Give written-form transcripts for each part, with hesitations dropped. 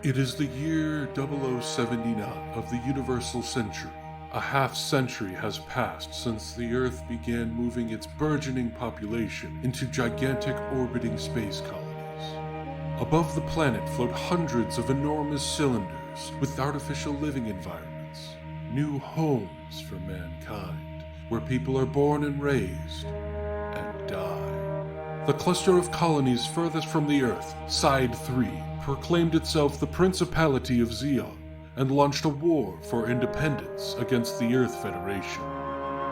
It is the year 0079 of the Universal Century. A half-century has passed since the Earth began moving its burgeoning population into gigantic orbiting space colonies. Above the planet float hundreds of enormous cylinders with artificial living environments, new homes for mankind, where people are born and raised and die. The cluster of colonies furthest from the Earth, Side 3, proclaimed itself the Principality of Zeon and launched a war for independence against the Earth Federation.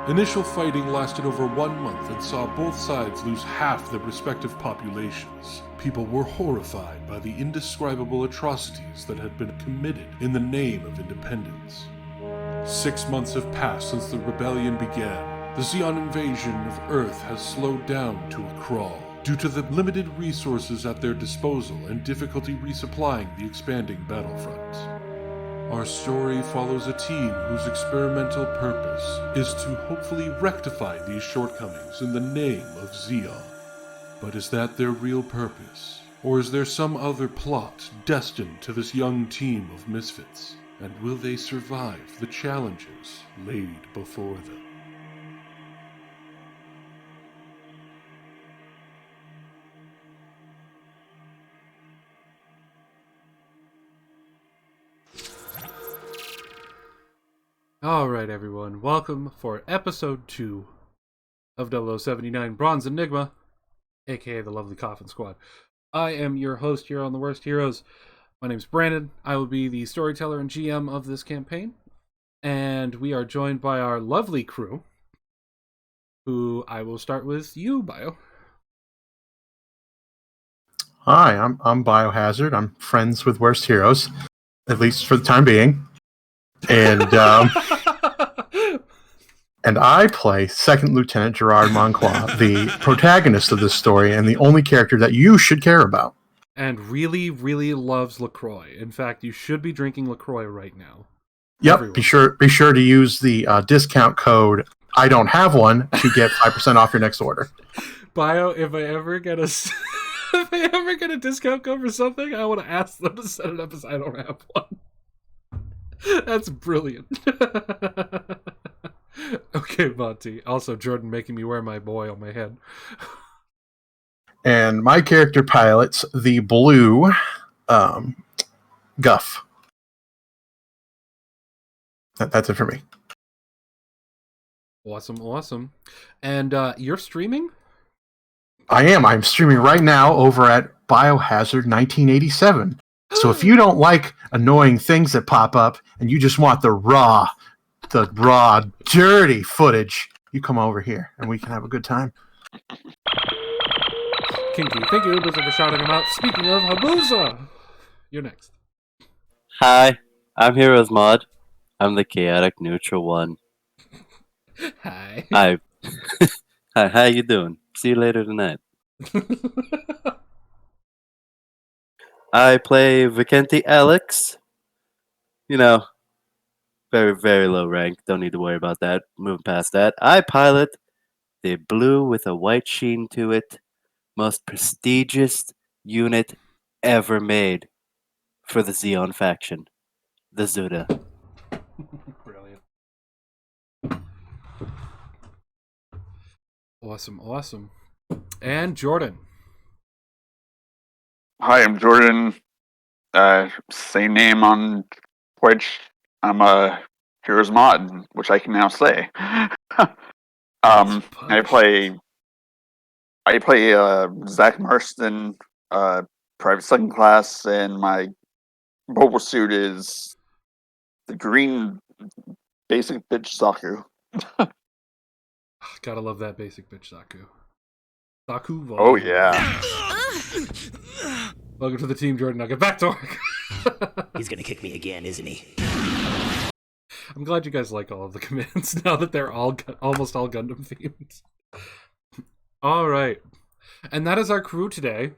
Initial fighting lasted over 1 month and saw both sides lose half their respective populations. People were horrified by the indescribable atrocities that had been committed in the name of independence. 6 months have passed since the rebellion began. The Zeon invasion of Earth has slowed down to a crawl due to the limited resources at their disposal and difficulty resupplying the expanding battlefront. Our story follows a team whose experimental purpose is to hopefully rectify these shortcomings in the name of Zeon. But is that their real purpose? Or is there some other plot destined to this young team of misfits? And will they survive the challenges laid before them? Alright everyone, welcome for episode 2 of 0079 Bronze Enigma, aka the Lovely Coffin Squad. I am your host here on The Worst Heroes. My name's Brandon. I will be the storyteller and GM of this campaign. And we are joined by our lovely crew, who I will start with you, Bio. Hi, I'm Biohazard. I'm friends with Worst Heroes, at least for the time being. And and I play Second Lieutenant Gerard Moncois, the protagonist of this story and the only character that you should care about. And really, really loves LaCroix. In fact, you should be drinking LaCroix right now. Yep, Everyone. be sure to use the discount code I don't have one to get 5% off your next order. Bio, if I ever get a discount code for something, I want to ask them to set it up as I don't have one. That's brilliant. Okay, Monty. Also, Jordan making me wear my boy on my head. And my character pilots the blue Guff. That's it for me. Awesome. And you're streaming? I am. I'm streaming right now over at Biohazard 1987. So if you don't like annoying things that pop up and you just want the raw, dirty footage, you come over here and we can have a good time. Kinky. Thank you, Uberza, for shouting him out. Speaking of Habuza, you're next. Hi, I'm Heroes Mod. I'm the chaotic neutral one. Hi. Hi, how you doing? See you later tonight. I play Vicente Alex. You know, very, very low rank. Don't need to worry about that. Moving past that. I pilot the blue with a white sheen to it. Most prestigious unit ever made for the Zeon faction. The Zuda. Brilliant. Awesome. And Jordan. Hi, I'm Jordan. Same name on Twitch. I'm a Heroes Mod, which I can now say. I play Zach Marston, private second class, and my mobile suit is the green basic bitch Saku. Gotta love that basic bitch Saku. Saku Vol. Oh yeah. Welcome to the team, Jordan. Now get back to work. He's gonna kick me again, isn't he? I'm glad you guys like all of the commands now that they're all almost all Gundam themed. All right, and that is our crew today.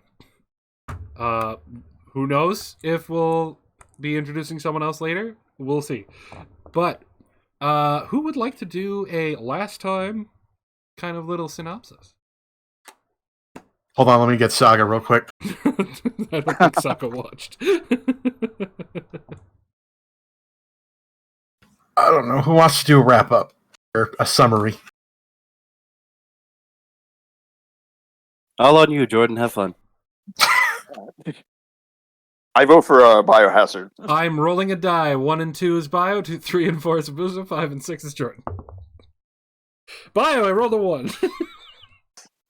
Who knows if we'll be introducing someone else later? We'll see. But who would like to do a last time kind of little synopsis? Hold on, let me get Saga real quick. I don't think Sokka watched. I don't know. Who wants to do a wrap up or a summary? All on you, Jordan. Have fun. I vote for Biohazard. I'm rolling a die. 1 and 2 is Bio, 2, 3 and 4 is Abusa, 5 and 6 is Jordan. Bio, I rolled a 1.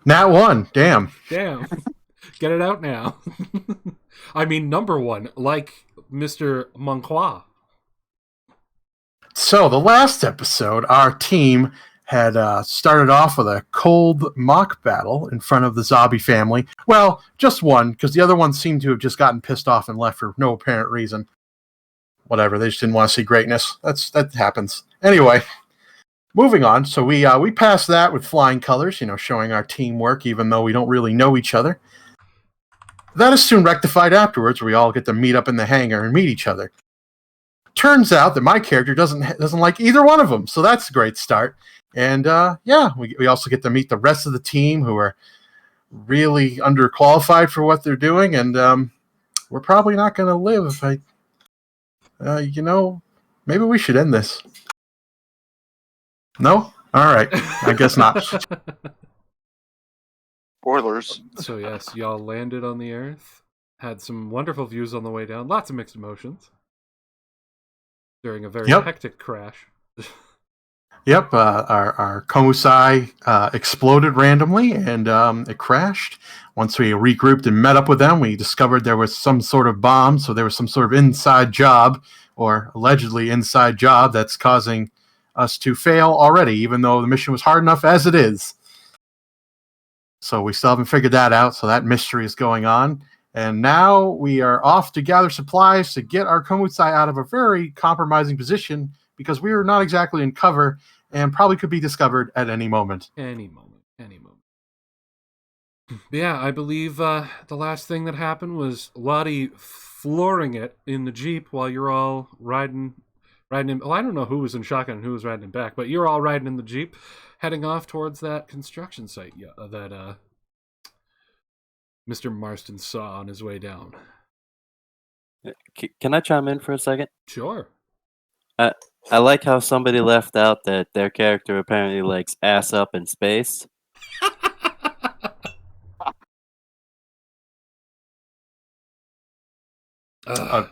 Nat 1. Damn. Damn. Get it out now. I mean, number 1, like Mr. Monqua. So, the last episode, our team had started off with a cold mock battle in front of the Zabi family. Well, just one, because the other one seemed to have just gotten pissed off and left for no apparent reason. Whatever, they just didn't want to see greatness. That happens. Anyway, moving on. So we passed that with flying colors, showing our teamwork, even though we don't really know each other. That is soon rectified afterwards, where we all get to meet up in the hangar and meet each other. Turns out that my character doesn't like either one of them, so that's a great start. And we also get to meet the rest of the team who are really underqualified for what they're doing, and we're probably not going to live. Maybe we should end this. No? All right. I guess not. Spoilers. So yes, y'all landed on the Earth, had some wonderful views on the way down, lots of mixed emotions during a very hectic crash. Yep, our Komusai exploded randomly, and it crashed. Once we regrouped and met up with them, we discovered there was some sort of bomb, so there was some sort of inside job, or allegedly inside job, that's causing us to fail already, even though the mission was hard enough as it is. So we still haven't figured that out, so that mystery is going on. And now we are off to gather supplies to get our Komusai out of a very compromising position, because we are not exactly in cover and probably could be discovered at any moment. Any moment. Yeah, I believe the last thing that happened was Lottie flooring it in the Jeep while you're all riding in... Well, I don't know who was in shotgun and who was riding in back, but you're all riding in the Jeep, heading off towards that construction site that Mr. Marston saw on his way down. Can I chime in for a second? Sure. I like how somebody left out that their character apparently likes ass up in space. All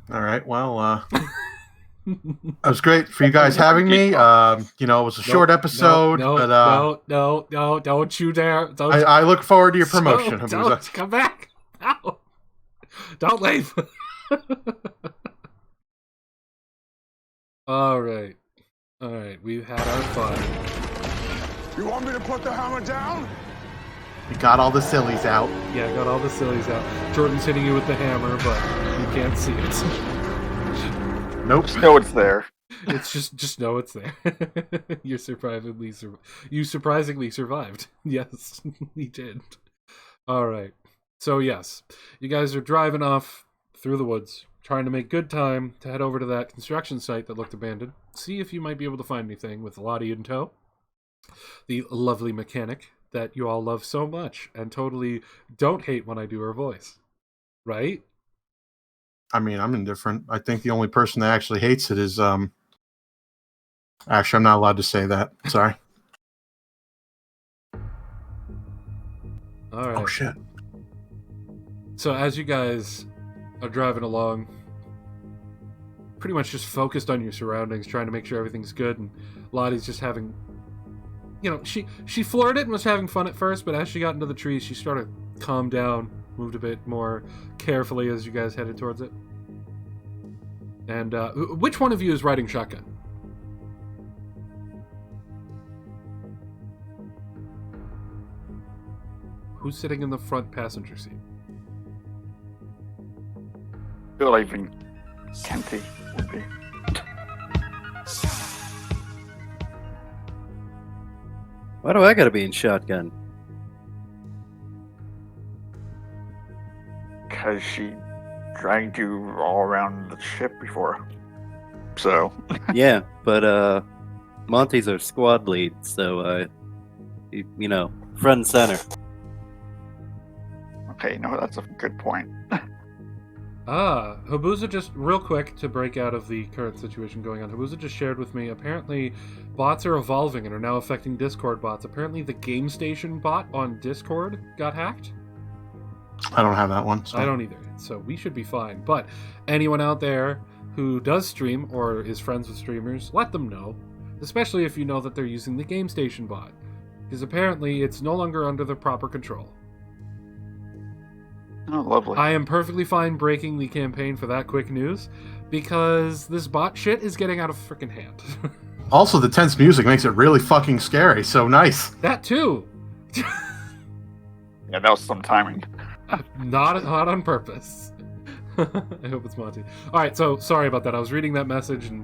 right, well, it was great for you guys having me. It was a short episode, but no, don't you dare! I look forward to your promotion. Don't come back! No, don't leave. All right, we've had our fun. You want me to put the hammer down? You got all the sillies out. Yeah, I got all the sillies out. Jordan's hitting you with the hammer, but you can't see it. Nope. Just know it's there. It's just know it's there. You surprisingly survived. Yes, he did. All right. So yes, you guys are driving off through the woods, trying to make good time to head over to that construction site that looked abandoned. See if you might be able to find anything with Lottie in tow. The lovely mechanic that you all love so much and totally don't hate when I do her voice. Right? I mean, I'm indifferent. I think the only person that actually hates it is, actually, I'm not allowed to say that. Sorry. All right. Oh, shit. So as you guys are driving along, pretty much just focused on your surroundings, trying to make sure everything's good, and Lottie's just having... she flirted and was having fun at first, but as she got into the trees, she started to calm down, moved a bit more carefully as you guys headed towards it. And which one of you is riding shotgun? Who's sitting in the front passenger seat? I feel like even Kenty would be. Why do I gotta be in shotgun? Because she dragged you all around the ship before. So. Yeah, but Monty's our squad lead, so front and center. Okay, no, that's a good point. Habuza just, real quick, to break out of the current situation going on, Habuza just shared with me, apparently bots are evolving and are now affecting Discord bots. Apparently the Game Station bot on Discord got hacked. I don't have that one. So. I don't either, so we should be fine. But anyone out there who does stream or is friends with streamers, let them know, especially if you know that they're using the Game Station bot, because apparently it's no longer under the proper control. Oh, lovely. I am perfectly fine breaking the campaign for that quick news, because this bot shit is getting out of freaking hand. Also, the tense music makes it really fucking scary, so nice. That too. Yeah, that was some timing. Not on purpose. I hope it's Monty. Alright, so sorry about that. I was reading that message and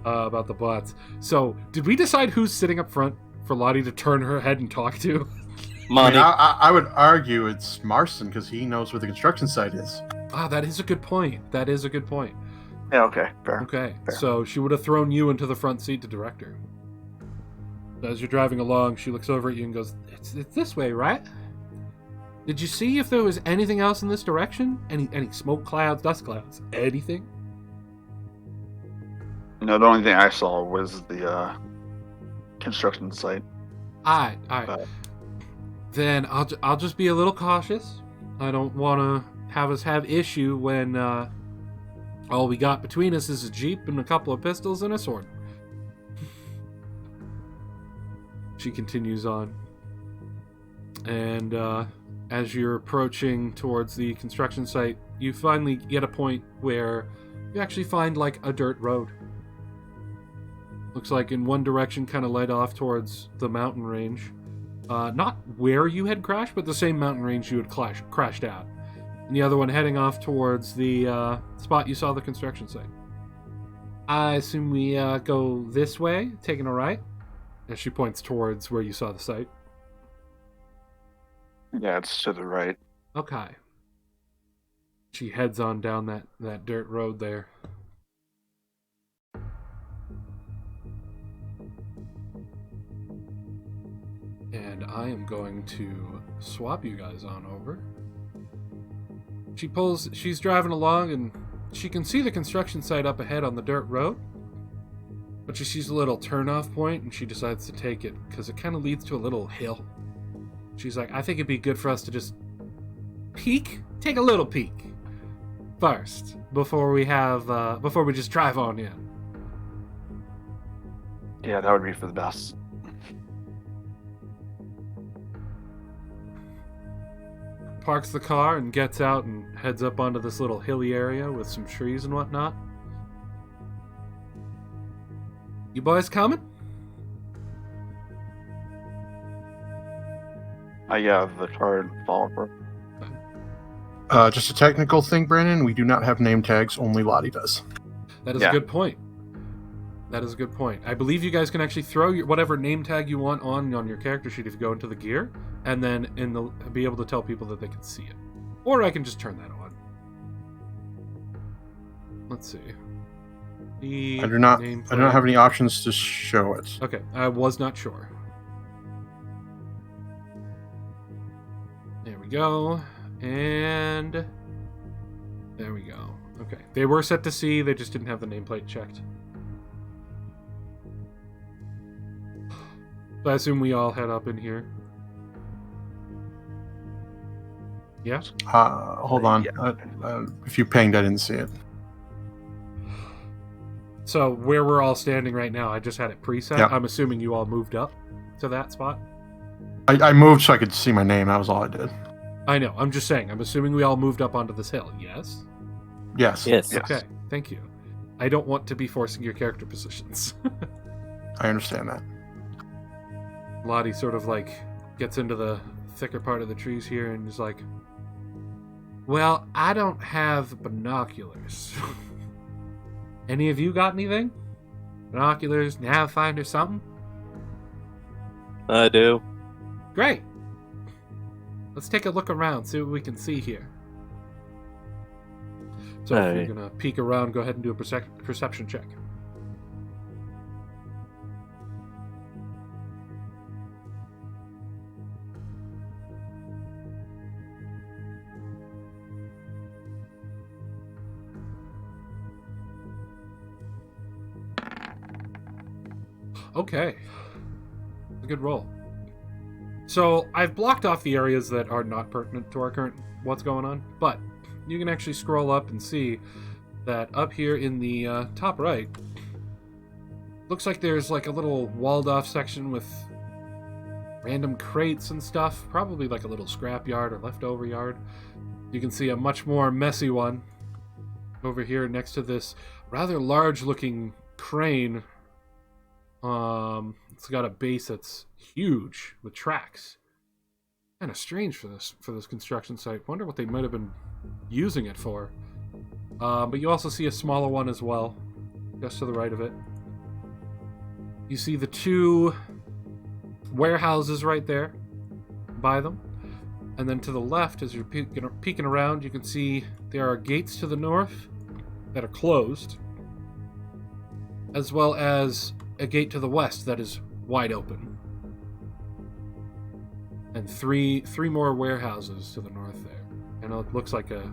about the bots. So, did we decide who's sitting up front for Lottie to turn her head and talk to? Monty. I would argue it's Marston because he knows where the construction site is. Ah, that is a good point. That is a good point. Yeah, okay, fair. Okay, Fair. so she would have thrown you into the front seat to direct her. As you're driving along, she looks over at you and goes, it's this way, right? Did you see if there was anything else in this direction? Any smoke clouds, dust clouds, anything? No, the only thing I saw was the construction site. Alright. Then I'll just be a little cautious. I don't want to have us have issue when all we got between us is a jeep and a couple of pistols and a sword. She continues on. And as you're approaching towards the construction site, you finally get a point where you actually find like a dirt road. Looks like in one direction kind of led off towards the mountain range. Not where you had crashed, but the same mountain range you had crashed at. And the other one heading off towards the spot you saw the construction site. I assume we go this way, taking a right. As she points towards where you saw the site. Yeah, it's to the right. Okay. She heads on down that dirt road there. And I am going to swap you guys on over. She's driving along and she can see the construction site up ahead on the dirt road. But she sees a little turn-off point and she decides to take it because it kind of leads to a little hill. She's like, I think it'd be good for us to just take a little peek first before we just drive on in. Yeah, that would be for the best. Parks the car and gets out and heads up onto this little hilly area with some trees and whatnot. You boys coming? Yeah, the card follow for. Just a technical thing, Brandon. We do not have name tags. Only Lottie does. That is Yeah. a good point. That is a good point. I believe you guys can actually throw your whatever name tag you want on your character sheet if you go into the gear, and then be able to tell people that they can see it. Or I can just turn that on. Let's see. I do not have any options to show it. Okay, I was not sure. There we go. And there we go. Okay. They were set to see, they just didn't have the nameplate checked. So I assume we all head up in here. Yeah? Hold on. If you pinged, I didn't see it. So where we're all standing right now, I just had it preset. Yep. I'm assuming you all moved up to that spot. I moved so I could see my name. That was all I did. I know. I'm just saying. I'm assuming we all moved up onto this hill. Yes? Yes. Yes. Yes. Okay. Thank you. I don't want to be forcing your character positions. I understand that. Lottie sort of like gets into the thicker part of the trees here and is like, well, I don't have binoculars. Any of you got anything? Binoculars, nav finder, something? I do. Great. Let's take a look around, see what we can see here. So if Alright. you're gonna peek around, go ahead and do a perception check. Okay. A good roll. So, I've blocked off the areas that are not pertinent to our current what's going on, but you can actually scroll up and see that up here in the top right, looks like there's like a little walled off section with random crates and stuff, probably like a little scrap yard or leftover yard. You can see a much more messy one over here next to this rather large looking crane. It's got a base that's huge with tracks. Kind of strange for this construction site. Wonder what they might have been using it for. But you also see a smaller one as well, just to the right of it. You see the two warehouses right there by them. And then to the left, as you're peeking around, you can see there are gates to the north that are closed, as well as a gate to the west that is wide open. And three more warehouses to the north there. And it looks like a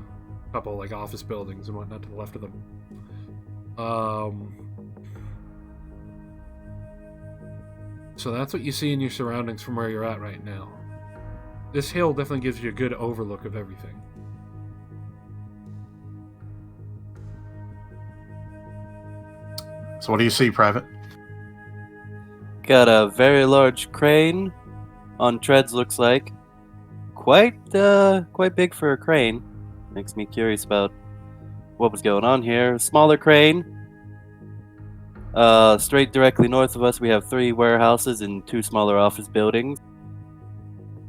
couple like office buildings and whatnot to the left of them. So that's what you see in your surroundings from where you're at right now. This hill definitely gives you a good overlook of everything. So what do you see, Private? Got a very large crane on treads, looks like. Quite big for a crane. Makes me curious about what was going on here. Smaller crane. Straight directly north of us, we have 3 warehouses and 2 smaller office buildings.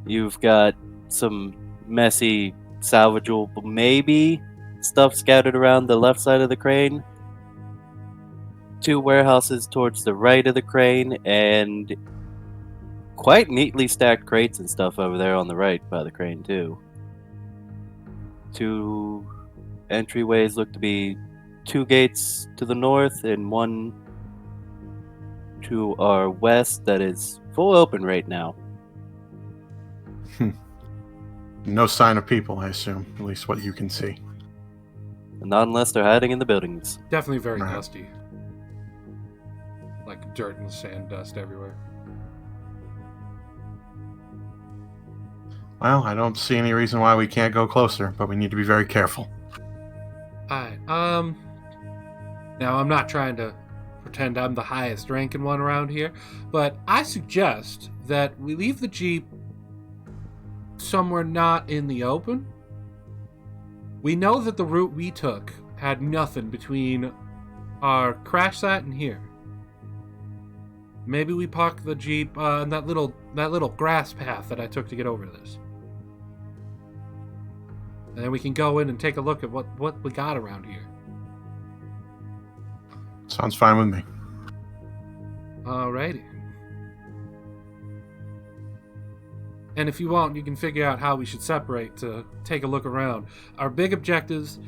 You've got some messy, salvageable, maybe, stuff scattered around the left side of the crane. 2 warehouses towards the right of the crane, and quite neatly stacked crates and stuff over there on the right by the crane, too. 2 entryways look to be 2 gates to the north and 1 to our west that is full open right now. No sign of people, I assume, at least what you can see. Not unless they're hiding in the buildings. Definitely very Right. dusty. Like dirt and sand dust everywhere. Well, I don't see any reason why we can't go closer, but we need to be very careful. Alright, now I'm not trying to pretend I'm the highest ranking one around here, but I suggest that we leave the Jeep somewhere not in the open. We know that the route we took had nothing between our crash site and here. Maybe we park the Jeep in that little grass path that I took to get over this. And then we can go in and take a look at what we got around here. Sounds fine with me. Alrighty. And if you want, you can figure out how we should separate to take a look around. Our big objectives,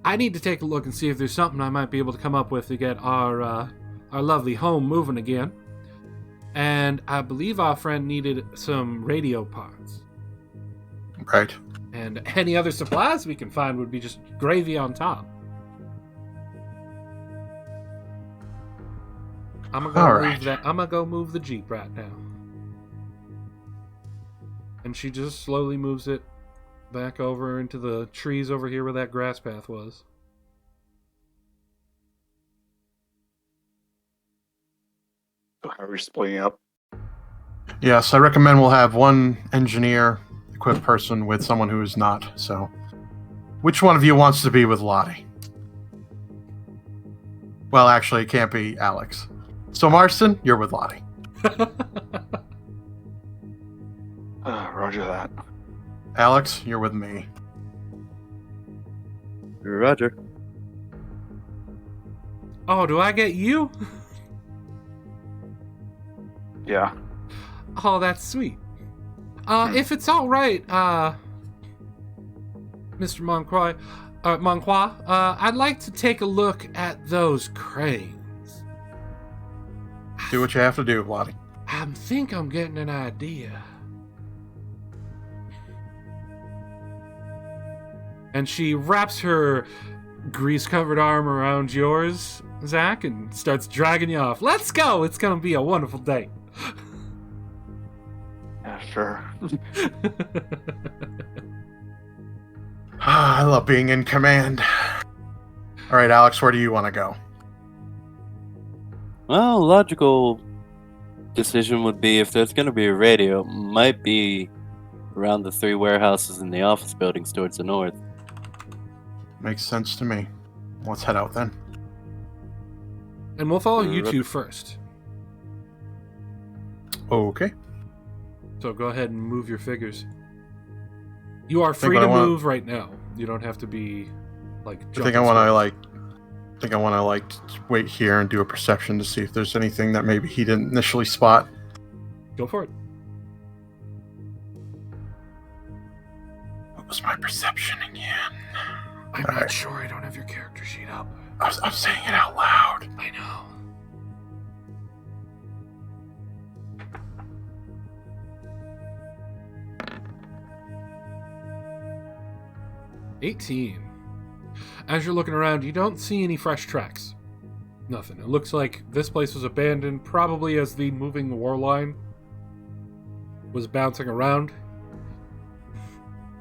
I need to take a look and see if there's something I might be able to come up with to get our lovely home moving again. And I believe our friend needed some radio parts. Right. And any other supplies we can find would be just gravy on top. I'm gonna go move the Jeep right now. And she just slowly moves it back over into the trees over here where that grass path was. So how are we splitting up? Yes, I recommend we'll have one engineer equipped person with someone who is not. So, which one of you wants to be with Lottie? Well, actually, it can't be Alex. So, Marston, you're with Lottie. Roger that. Alex, you're with me. Roger. Oh, do I get you? Yeah. Oh, that's sweet. If it's all right, Mr. Monquois, I'd like to take a look at those cranes. Do what you have to do, Lottie. I think I'm getting an idea. And she wraps her grease-covered arm around yours Zach, and starts dragging you off. Let's go! It's gonna be a wonderful day. Yeah, sure. I love being in command. All right, Alex, where do you want to go? Well, logical decision would be if there's going to be a radio, it might be around the 3 warehouses and the office buildings towards the north. Makes sense to me. Let's head out then. And we'll follow you two first. Okay. So go ahead and move your figures. You are free to move right now. You don't have to be like. I think I want to wait here and do a perception to see if there's anything that maybe he didn't initially spot. Go for it. What was my perception again? I'm not sure. I don't have your character sheet up. I'm saying it out loud. I know. $18. As you're looking around, you don't see any fresh tracks. Nothing. It looks like this place was abandoned, probably as the moving war line was bouncing around.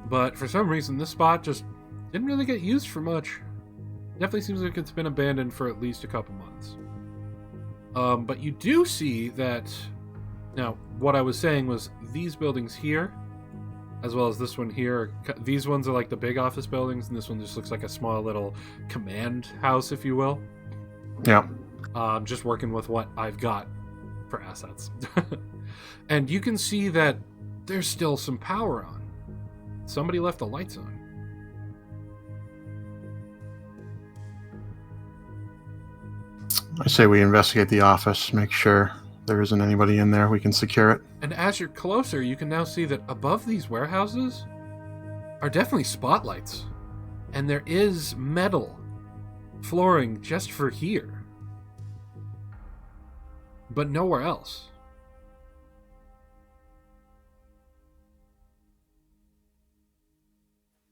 But for some reason, this spot just didn't really get used for much. Definitely seems like it's been abandoned for at least a couple months. But you do see that... Now, what I was saying was these buildings here, as well as this one here, these ones are like the big office buildings, and this one just looks like a small little command house, if you will. Yeah. Just working with what I've got for assets. And you can see that there's still some power on. Somebody left the lights on. I say we investigate the office, make sure there isn't anybody in there. We can secure it. And as you're closer, you can now see that above these warehouses are definitely spotlights. And there is metal flooring just for here. But nowhere else.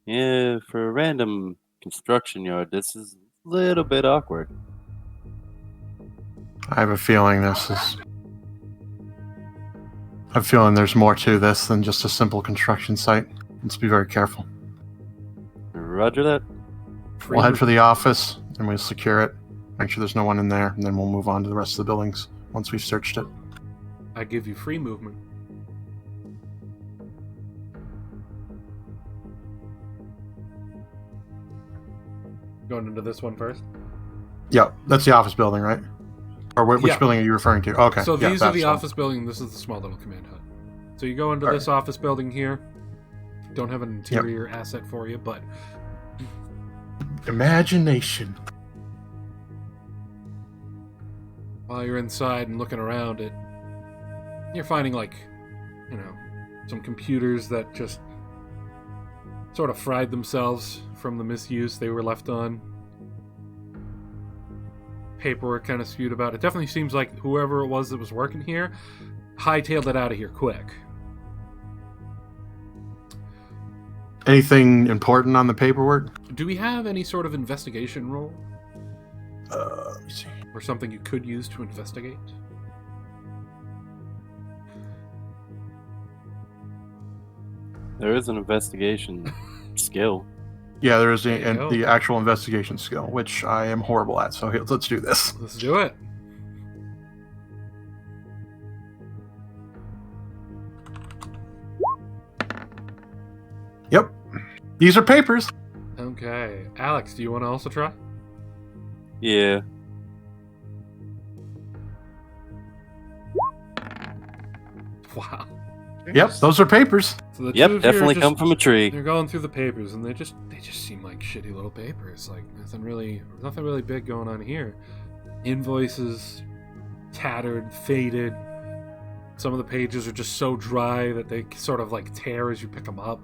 Yeah, for a random construction yard, this is a little bit awkward. I have a feeling I'm feeling there's more to this than just a simple construction site. Let's be very careful. Roger that. We'll head for the office, and we'll secure it. Make sure there's no one in there, and then we'll move on to the rest of the buildings once we've searched it. I give you free movement. Going into this one first? Yeah, that's the office building, right? Or which Yeah. building are you referring to? Okay. So yeah, these are the that's one. office building. This is the small little command hut. So you go into All this right. office building here. Don't have an interior asset for you, but Imagination. while you're inside and looking around it, you're finding, like, some computers that just sort of fried themselves from the misuse they were left on. Paperwork kind of spewed about. It definitely seems like whoever it was that was working here hightailed it out of here quick. Anything important on the paperwork? Do we have any sort of investigation role? Let me see. Or something you could use to investigate? There is an investigation skill. Yeah, there is There you go. the actual investigation skill, which I am horrible at. So here, let's do this. Let's do it. Yep. These are papers. Okay. Alex, do you want to also try? Yeah. Wow. Yep, those are papers. So the two Yep, of you are definitely just- come from a tree. They're going through the papers, and they just seem like shitty little papers. Like nothing really big going on here. Invoices, tattered, faded. Some of the pages are just so dry that they sort of like tear as you pick them up.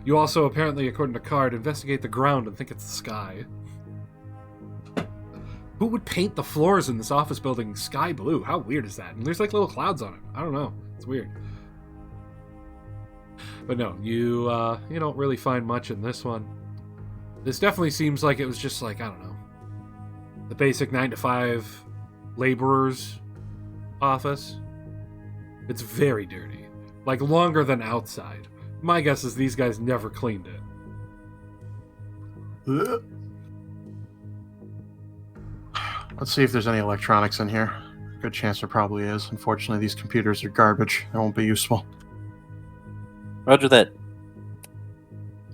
You also, apparently, according to Card, investigate the ground and think it's the sky. Who would paint the floors in this office building sky blue? How weird is that? And there's like little clouds on it. I don't know. It's weird. But no, you don't really find much in this one. This definitely seems like it was just like, I don't know, the basic 9-to-5 laborer's office. It's very dirty. Like, longer than outside. My guess is these guys never cleaned it. Let's see if there's any electronics in here. Good chance there probably is. Unfortunately, these computers are garbage. They won't be useful. Roger that.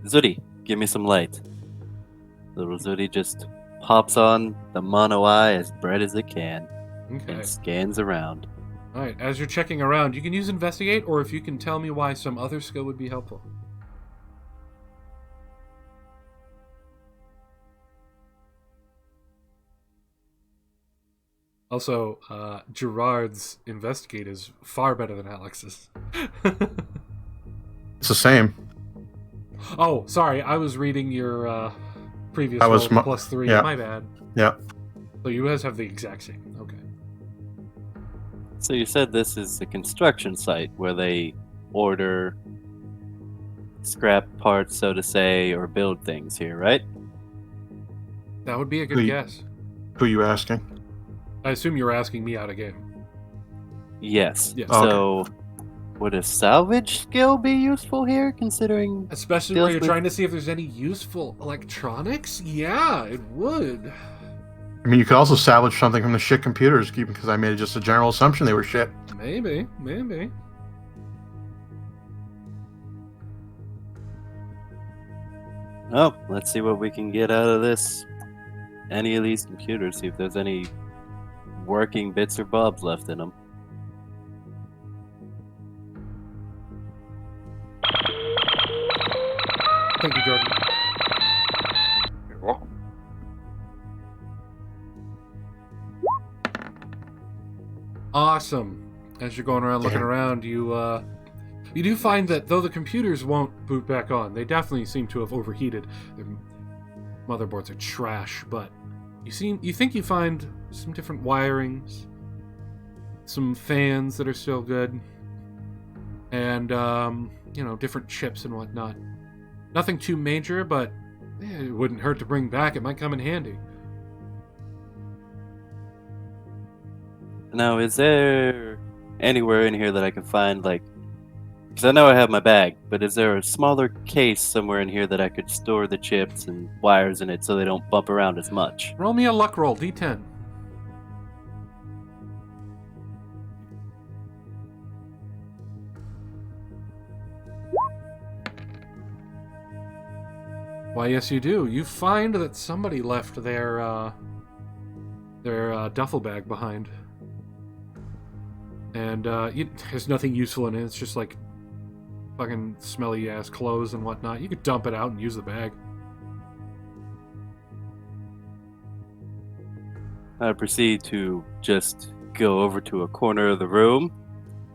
Zooty, give me some light. Little Zooty just pops on the mono eye as bright as it can Okay. and scans around. Alright, as you're checking around, you can use investigate, or if you can tell me why some other skill would be helpful. Also, Gerard's investigate is far better than Alex's. It's the same. Oh, sorry, I was reading your previous That roll was with +3. yeah. My bad. Yeah. So you guys have the exact same. Okay. So you said this is a construction site where they order scrap parts, so to say, or build things here, right? That would be a good Who you- guess. Who are you asking? I assume you were asking me out of game. Yes. Yes. So would a salvage skill be useful here, considering... Especially Deals when you're with- trying to see if there's any useful electronics? Yeah, it would. I mean, you could also salvage something from the shit computers, because I made just a general assumption they were shit. Maybe. Oh, let's see what we can get out of this. Any of these computers, see if there's any working bits or bobs left in them. Thank you, Jordan. You're welcome. Awesome. As you're going around looking Damn. around, you do find that though the computers won't boot back on, they definitely seem to have overheated. Their motherboards are trash, but you think you find some different wirings, some fans that are still good, and different chips and whatnot. Nothing too major, but it wouldn't hurt to bring back. It might come in handy. Now, is there anywhere in here that I can find, like... Because I know I have my bag, but is there a smaller case somewhere in here that I could store the chips and wires in it so they don't bump around as much? Roll me a luck roll, D10. Why, yes, you do. You find that somebody left their duffel bag behind, and there's nothing useful in it. It's just like fucking smelly ass clothes and whatnot. You could dump it out and use the bag. I proceed to just go over to a corner of the room,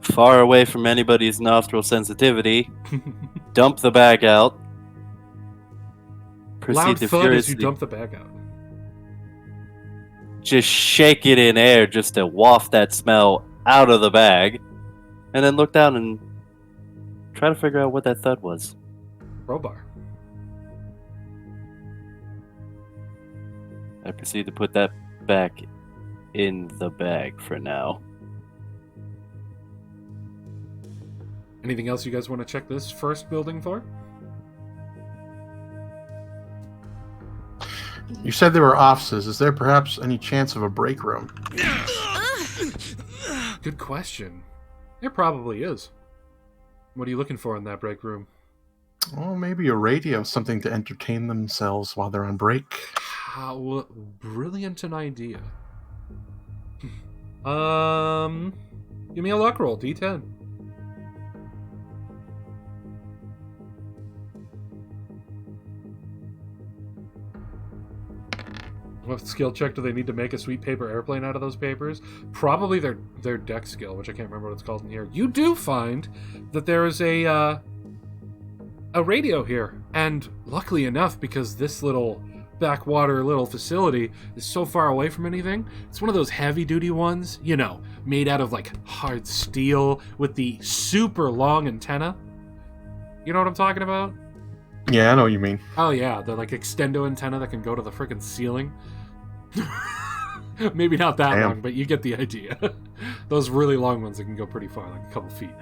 far away from anybody's nostril sensitivity, dump the bag out, proceed Loud to thud as you furiously dump the bag out. just shake it in air just to waft that smell out of the bag, and then look down and try to figure out what that thud was. Crowbar. I proceed to put that back in the bag for now. Anything else you guys want to check this first building for? You said there were offices. Is there perhaps any chance of a break room? Good question. There probably is. What are you looking for in that break room? Oh, maybe a radio, something to entertain themselves while they're on break. How brilliant an idea. Give me a luck roll, D10. What skill check do they need to make a sweet paper airplane out of those papers? Probably their deck skill, which I can't remember what it's called in here. You do find that there is a radio here, and luckily enough, because this little backwater little facility is so far away from anything, it's one of those heavy-duty ones, made out of like hard steel with the super long antenna. You know what I'm talking about? Yeah, I know what you mean. Oh yeah, the like extendo antenna that can go to the freaking ceiling. Maybe not that Damn. long, but you get the idea. Those really long ones that can go pretty far, like a couple feet.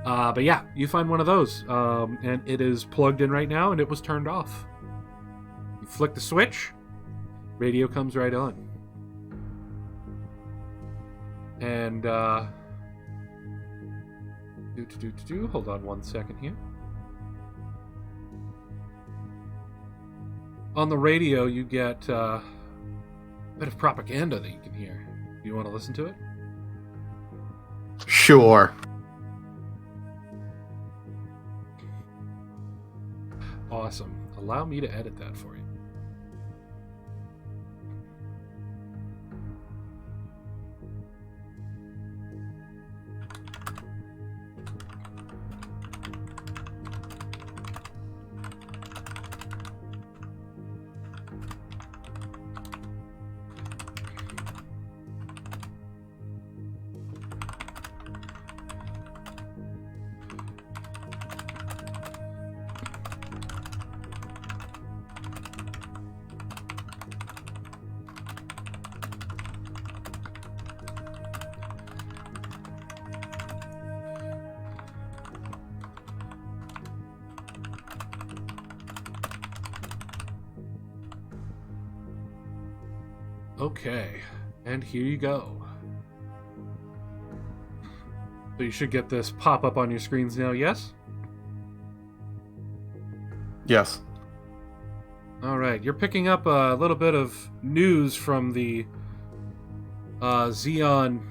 But yeah, you find one of those, and it is plugged in right now, and it was turned off. You flick the switch, radio comes right on. And, hold on 1 second here. On the radio, you get a bit of propaganda that you can hear. Do you want to listen to it? Sure. Awesome. Allow me to edit that for you. Okay, and here you go. So you should get this pop up on your screens now, yes? Yes. Alright, you're picking up a little bit of news from the Xeon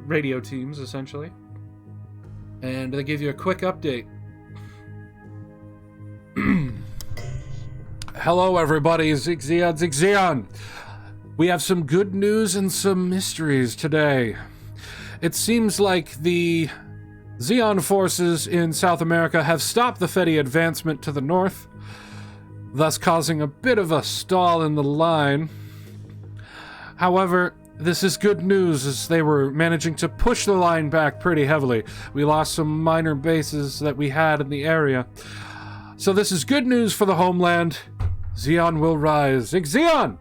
radio teams, essentially. And they give you a quick update. Hello, everybody. Xeon. We have some good news and some mysteries today. It seems like the Xeon forces in South America have stopped the Fedi advancement to the north, thus causing a bit of a stall in the line. However, this is good news as they were managing to push the line back pretty heavily. We lost some minor bases that we had in the area. So this is good news for the homeland. Xeon will rise. Xeon!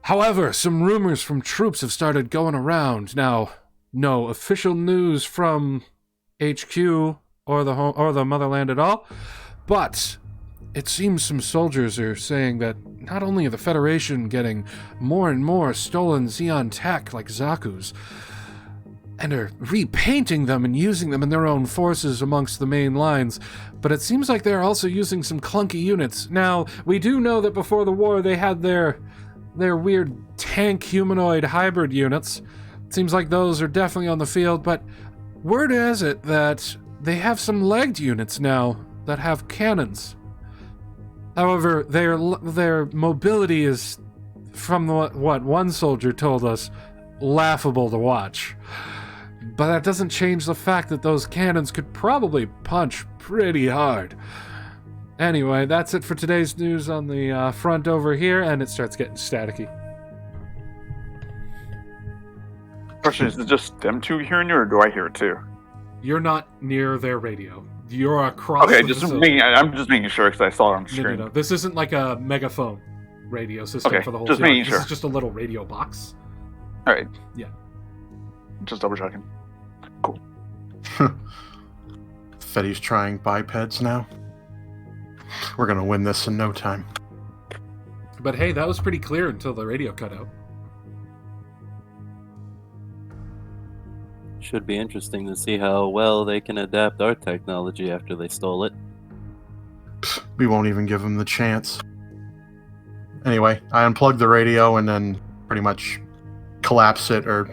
However, some rumors from troops have started going around. Now, no official news from HQ or the motherland at all, but it seems some soldiers are saying that not only are the Federation getting more and more stolen Xeon tech like Zaku's, and are repainting them and using them in their own forces amongst the main lines, but it seems like they're also using some clunky units. Now, we do know that before the war they had their weird tank humanoid hybrid units. It seems like those are definitely on the field, but word has it that they have some legged units now that have cannons. However, their mobility is, from what one soldier told us, laughable to watch. But that doesn't change the fact that those cannons could probably punch pretty hard. Anyway, that's it for today's news on the front over here, and it starts getting staticky. Question, is it just them two hearing you, or do I hear it too? You're not near their radio. You're across Okay, the just facility. I'm just making sure because I saw it on the No. screen. This isn't like a megaphone radio system Okay, for the whole just city. making This sure. is just a little radio box. All right. Yeah. Just double checking. Fetty's trying bipeds now. We're gonna win this in no time. But hey, that was pretty clear until the radio cut out. Should be interesting to see how well they can adapt our technology after they stole it. We won't even give them the chance. Anyway, I unplugged the radio and then pretty much collapse it, or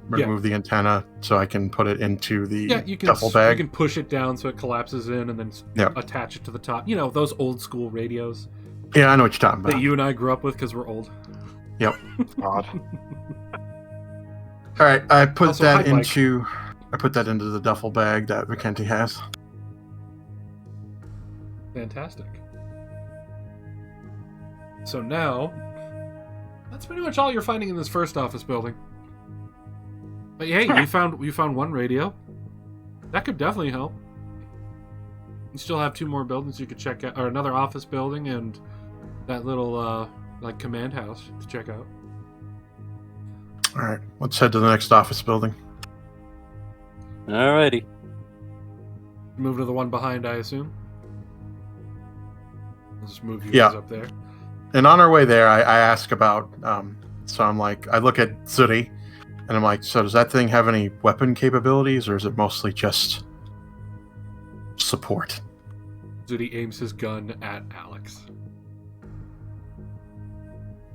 remove the antenna so I can put it into the duffel bag. You can push it down so it collapses in and then attach it to the top. You know, those old school radios Yeah, I know what you're talking that about. you and I grew up with because we're old. Yep. Odd. All right, I put Also, that hi, Mike. into the duffel bag that Vicente has. Fantastic. So now, that's pretty much all you're finding in this first office building. But hey, you found one radio. That could definitely help. You still have 2 more buildings you could check out, or another office building and that little like command house to check out. All right, let's head to the next office building. Alrighty. Move to the one behind, I assume. I'll just move you Yeah. guys up there. And on our way there, I ask about. So I'm like, I look at Zuri, and I'm like, so does that thing have any weapon capabilities, or is it mostly just support? Zudi aims his gun at Alex.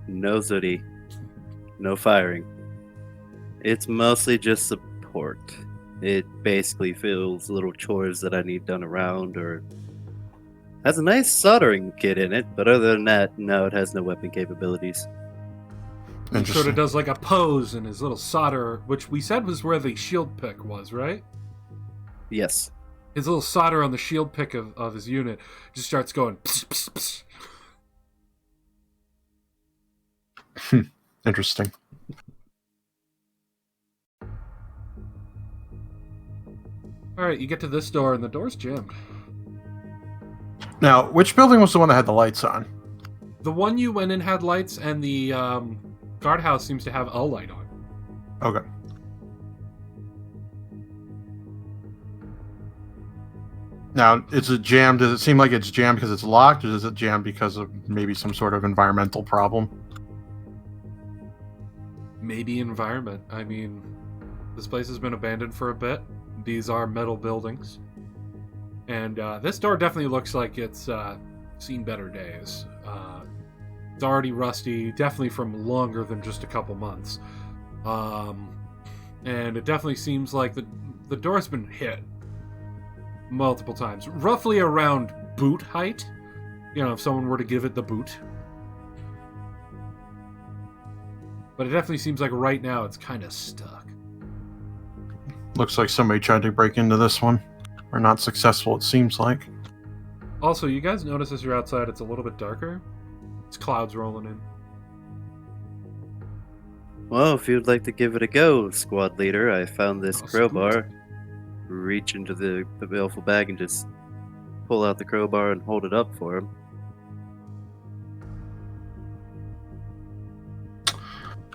No Zudi. No firing. It's mostly just support. It basically fills little chores that I need done around, or has a nice soldering kit in it, but other than that, no, it has no weapon capabilities. He sort of does like a pose in his little solder, which we said was where the shield pick was, right? Yes. His little solder on the shield pick of his unit just starts going pss, pss, pss. Interesting. Alright, you get to this door and the door's jammed. Now, which building was the one that had the lights on? The one you went in had lights, and the guardhouse seems to have a light on. Okay. Now, is it jammed? Does it seem like it's jammed because it's locked, or is it jammed because of maybe some sort of environmental problem? Maybe environment. I mean, this place has been abandoned for a bit. These are metal buildings. And this door definitely looks like it's seen better days. It's already rusty, definitely from longer than just a couple months. And it definitely seems like the door's been hit multiple times. Roughly around boot height. You know, if someone were to give it the boot. But it definitely seems like right now it's kind of stuck. Looks like somebody tried to break into this one. Or not successful, it seems like. Also, you guys notice as you're outside it's a little bit darker? It's clouds rolling in. Well, if you'd like to give it a go, squad leader, I found this Oh, crowbar. Reach into the baleful bag and just pull out the crowbar and hold it up for him.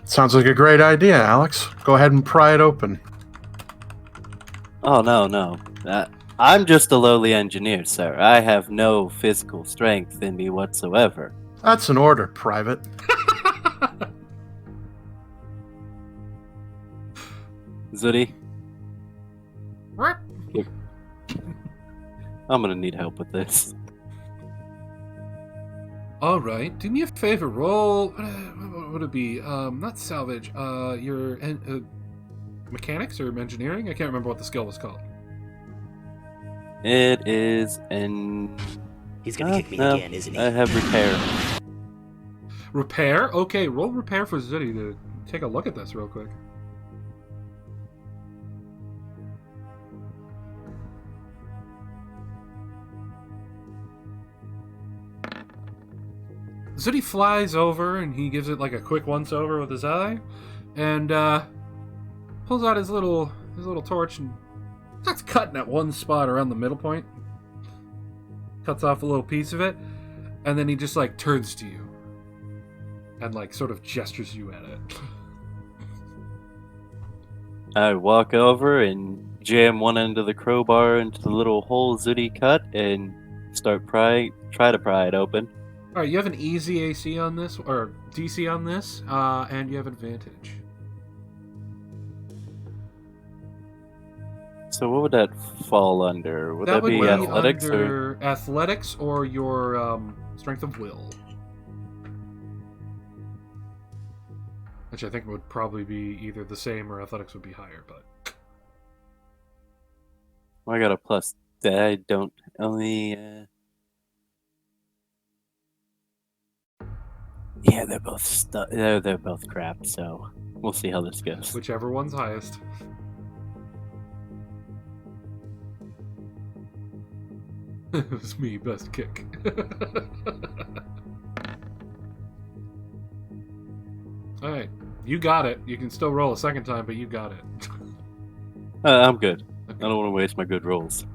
Sounds like a great idea, Alex. Go ahead and pry it open. Oh, no. I'm just a lowly engineer, sir. I have no physical strength in me whatsoever. That's an order, Private. Zudi, I'm gonna need help with this. Alright, do me a favor, roll... What would it be? Not salvage, your mechanics or engineering? I can't remember what the skill was called. It is an... He's gonna kick me again, isn't he? I have repair. Repair? Okay, roll repair for Zudi to take a look at this real quick. Zudi flies over and he gives it like a quick once over with his eye, and pulls out his little torch and starts cutting at one spot around the middle point. Cuts off a little piece of it, and then he just like turns to you and like sort of gestures you at it. I walk over and jam one end of the crowbar into the little hole Zudi cut and try to pry it open. Alright, you have an easy AC on this, or DC on this, and you have advantage. So what would that fall under? Would that, would be athletics or? under athletics or your strength of will. Which I think would probably be either the same or athletics would be higher, but... Well, I got a plus. I don't only... Yeah, they're both they're both crap, so we'll see how this goes. Whichever one's highest. It was me, best kick. Alright, you got it. You can still roll a second time, but you got it. I'm good. I don't want to waste my good rolls.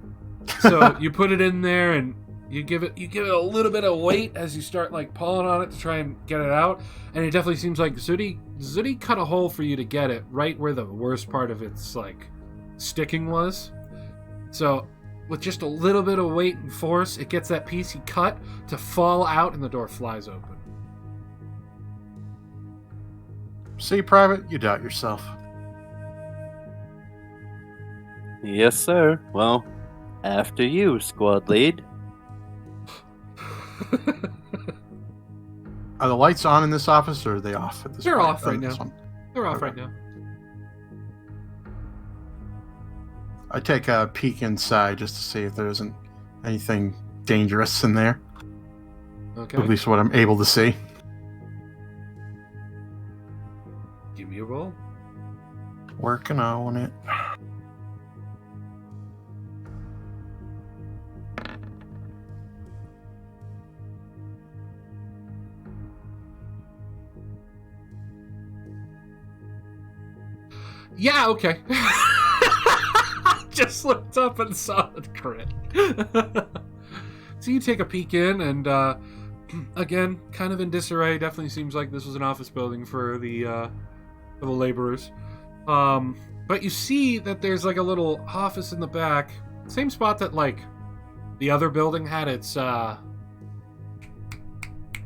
So you put it in there and you give it a little bit of weight as you start like pulling on it to try and get it out, and it definitely seems like Zudi cut a hole for you to get it right where the worst part of its like sticking was. So with just a little bit of weight and force, it gets that piece he cut to fall out and the door flies open. See, Private, you doubt yourself. Yes, sir. Well, after you, squad lead. Are the lights on in this office, or are they off at this They're point? off right now. One? They're off Okay. right now. I take a peek inside just to see if there isn't anything dangerous in there. Okay. At least what I'm able to see. Give me a roll. Working on it. Yeah, okay. Just looked up and saw the crit. So you take a peek in, and again, kind of in disarray. Definitely seems like this was an office building for the laborers. But you see that there's like a little office in the back, same spot that like the other building had its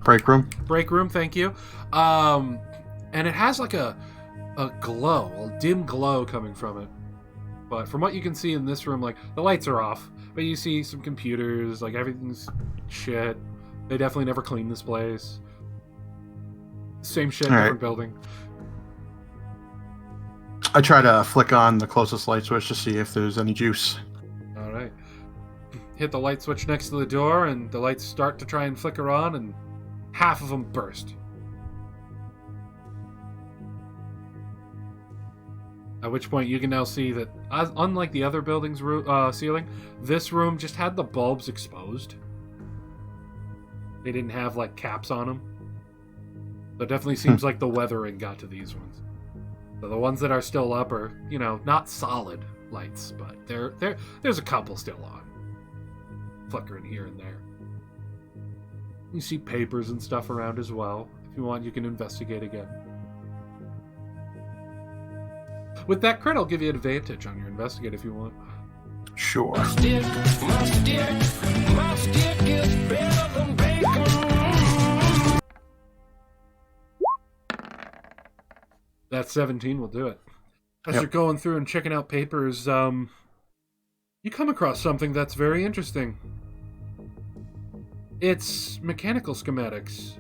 Break room. break room. Thank you. And it has like a glow, a dim glow coming from it. But from what you can see in this room, like the lights are off, but you see some computers, like everything's shit. They definitely never cleaned this place. Same shit, All right. different building. I try to flick on the closest light switch to see if there's any juice. All right. Hit the light switch next to the door, and the lights start to try and flicker on, and half of them burst. At which point you can now see that, unlike the other building's ceiling, this room just had the bulbs exposed. They didn't have, like, caps on them. So it definitely seems like the weathering got to these ones. So the ones that are still up are, you know, not solid lights, but there's a couple still on. Flickering here and there. You see papers and stuff around as well. If you want, you can investigate again. With that crit, I'll give you advantage on your investigate if you want. Sure. That 17 will do it. As Yep. you're going through and checking out papers, you come across something that's very interesting. It's mechanical schematics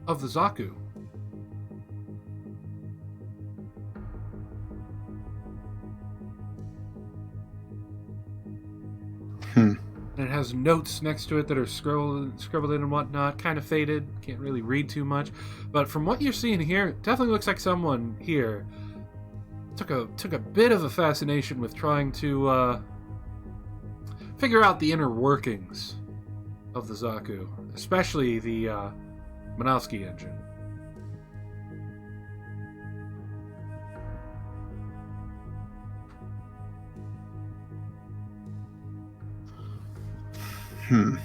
of the Zaku. And it has notes next to it that are scribbled in and whatnot, kind of faded, can't really read too much. But from what you're seeing here, it definitely looks like someone here took a bit of a fascination with trying to figure out the inner workings of the Zaku, especially the Manowski engine. Is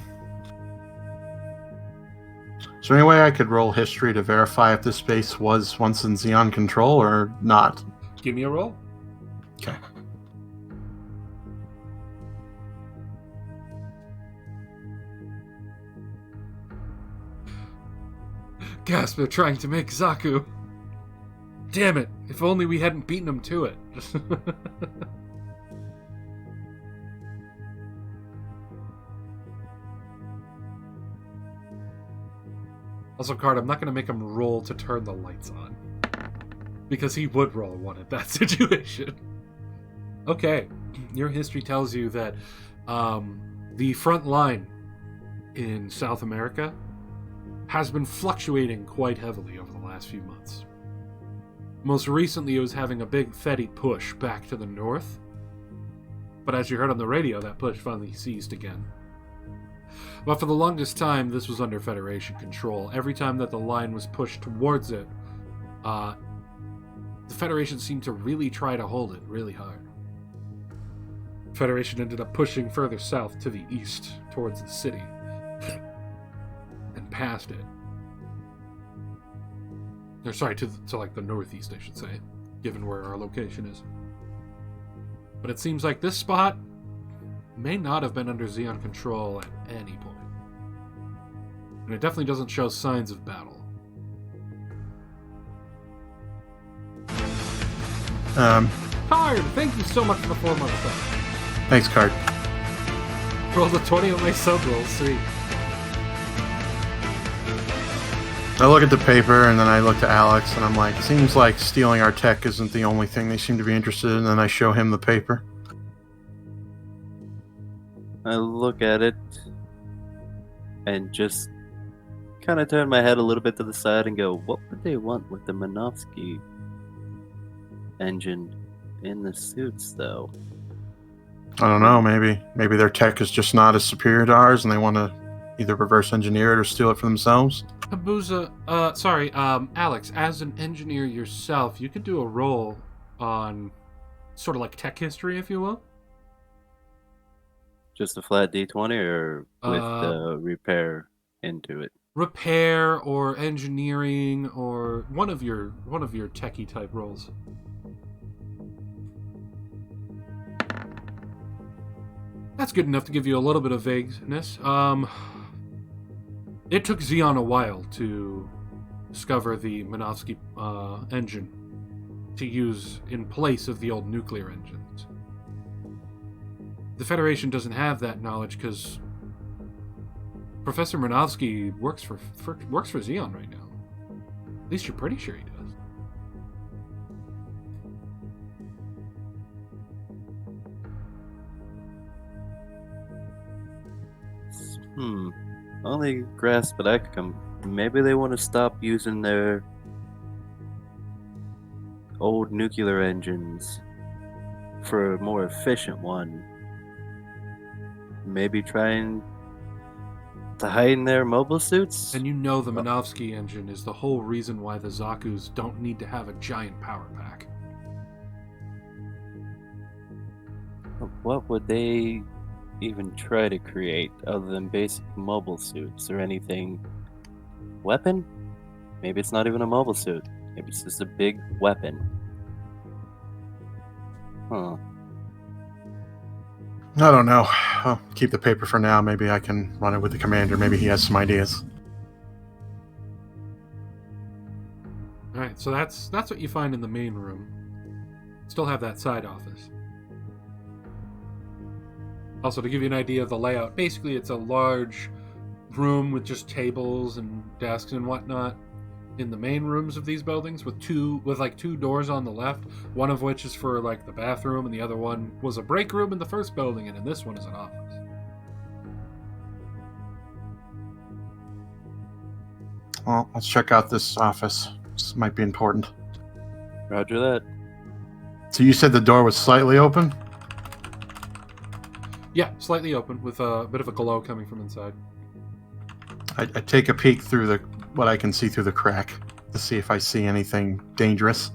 there any way I could roll history to verify if this space was once in Xeon control or not? Give me a roll. Okay. Gasp, they're trying to make Zaku. Damn it, if only we hadn't beaten them to it. Also, Card, I'm not going to make him roll to turn the lights on. Because he would roll one at that situation. Okay, your history tells you that the front line in South America has been fluctuating quite heavily over the last few months. Most recently, it was having a big Fedi push back to the north. But as you heard on the radio, that push finally ceased again. But for the longest time, this was under Federation control. Every time that the line was pushed towards it, the Federation seemed to really try to hold it really hard. Federation ended up pushing further south to the east towards the city and past it. Or sorry, to like the northeast, I should say, given where our location is. But it seems like this spot may not have been under Xeon control at any point. And it definitely doesn't show signs of battle. Card, thank you so much for the 4 months. Thanks, Card. Rolled a 20 on my sub rolls, sweet. I look at the paper, and then I look to Alex, and I'm like, seems like stealing our tech isn't the only thing they seem to be interested in, and then I show him the paper. I look at it and just kind of turn my head a little bit to the side and go, what would they want with the Minovsky engine in the suits, though? I don't know, maybe their tech is just not as superior to ours, and they want to either reverse engineer it or steal it for themselves. Abuza, Alex, as an engineer yourself, you could do a roll on sort of like tech history, if you will. Just a flat D20 or with repair into it? Repair or engineering or one of your techie type roles. That's good enough to give you a little bit of vagueness. It took Xeon a while to discover the Minovsky engine to use in place of the old nuclear engines. The Federation doesn't have that knowledge because Professor Minovsky works for Xeon right now. At least you're pretty sure he does. Only grasp that I could come. Maybe they want to stop using their old nuclear engines for a more efficient one. Maybe trying to hide in their mobile suits? And you know the Minovsky engine is the whole reason why the Zaku's don't need to have a giant power pack. What would they even try to create other than basic mobile suits or anything? Weapon? Maybe it's not even a mobile suit. Maybe it's just a big weapon. Huh. I don't know. I'll keep the paper for now. Maybe I can run it with the commander. Maybe he has some ideas. Alright, so that's what you find in the main room. Still have that side office. Also, to give you an idea of the layout, basically it's a large room with just tables and desks and whatnot in the main rooms of these buildings with two doors on the left, one of which is for like the bathroom and the other one was a break room in the first building, and in this one is an office. Well, let's check out this office. This might be important. Roger that. So you said the door was slightly open? Yeah, slightly open with a bit of a glow coming from inside. I take a peek through what I can see through the crack to see if I see anything dangerous.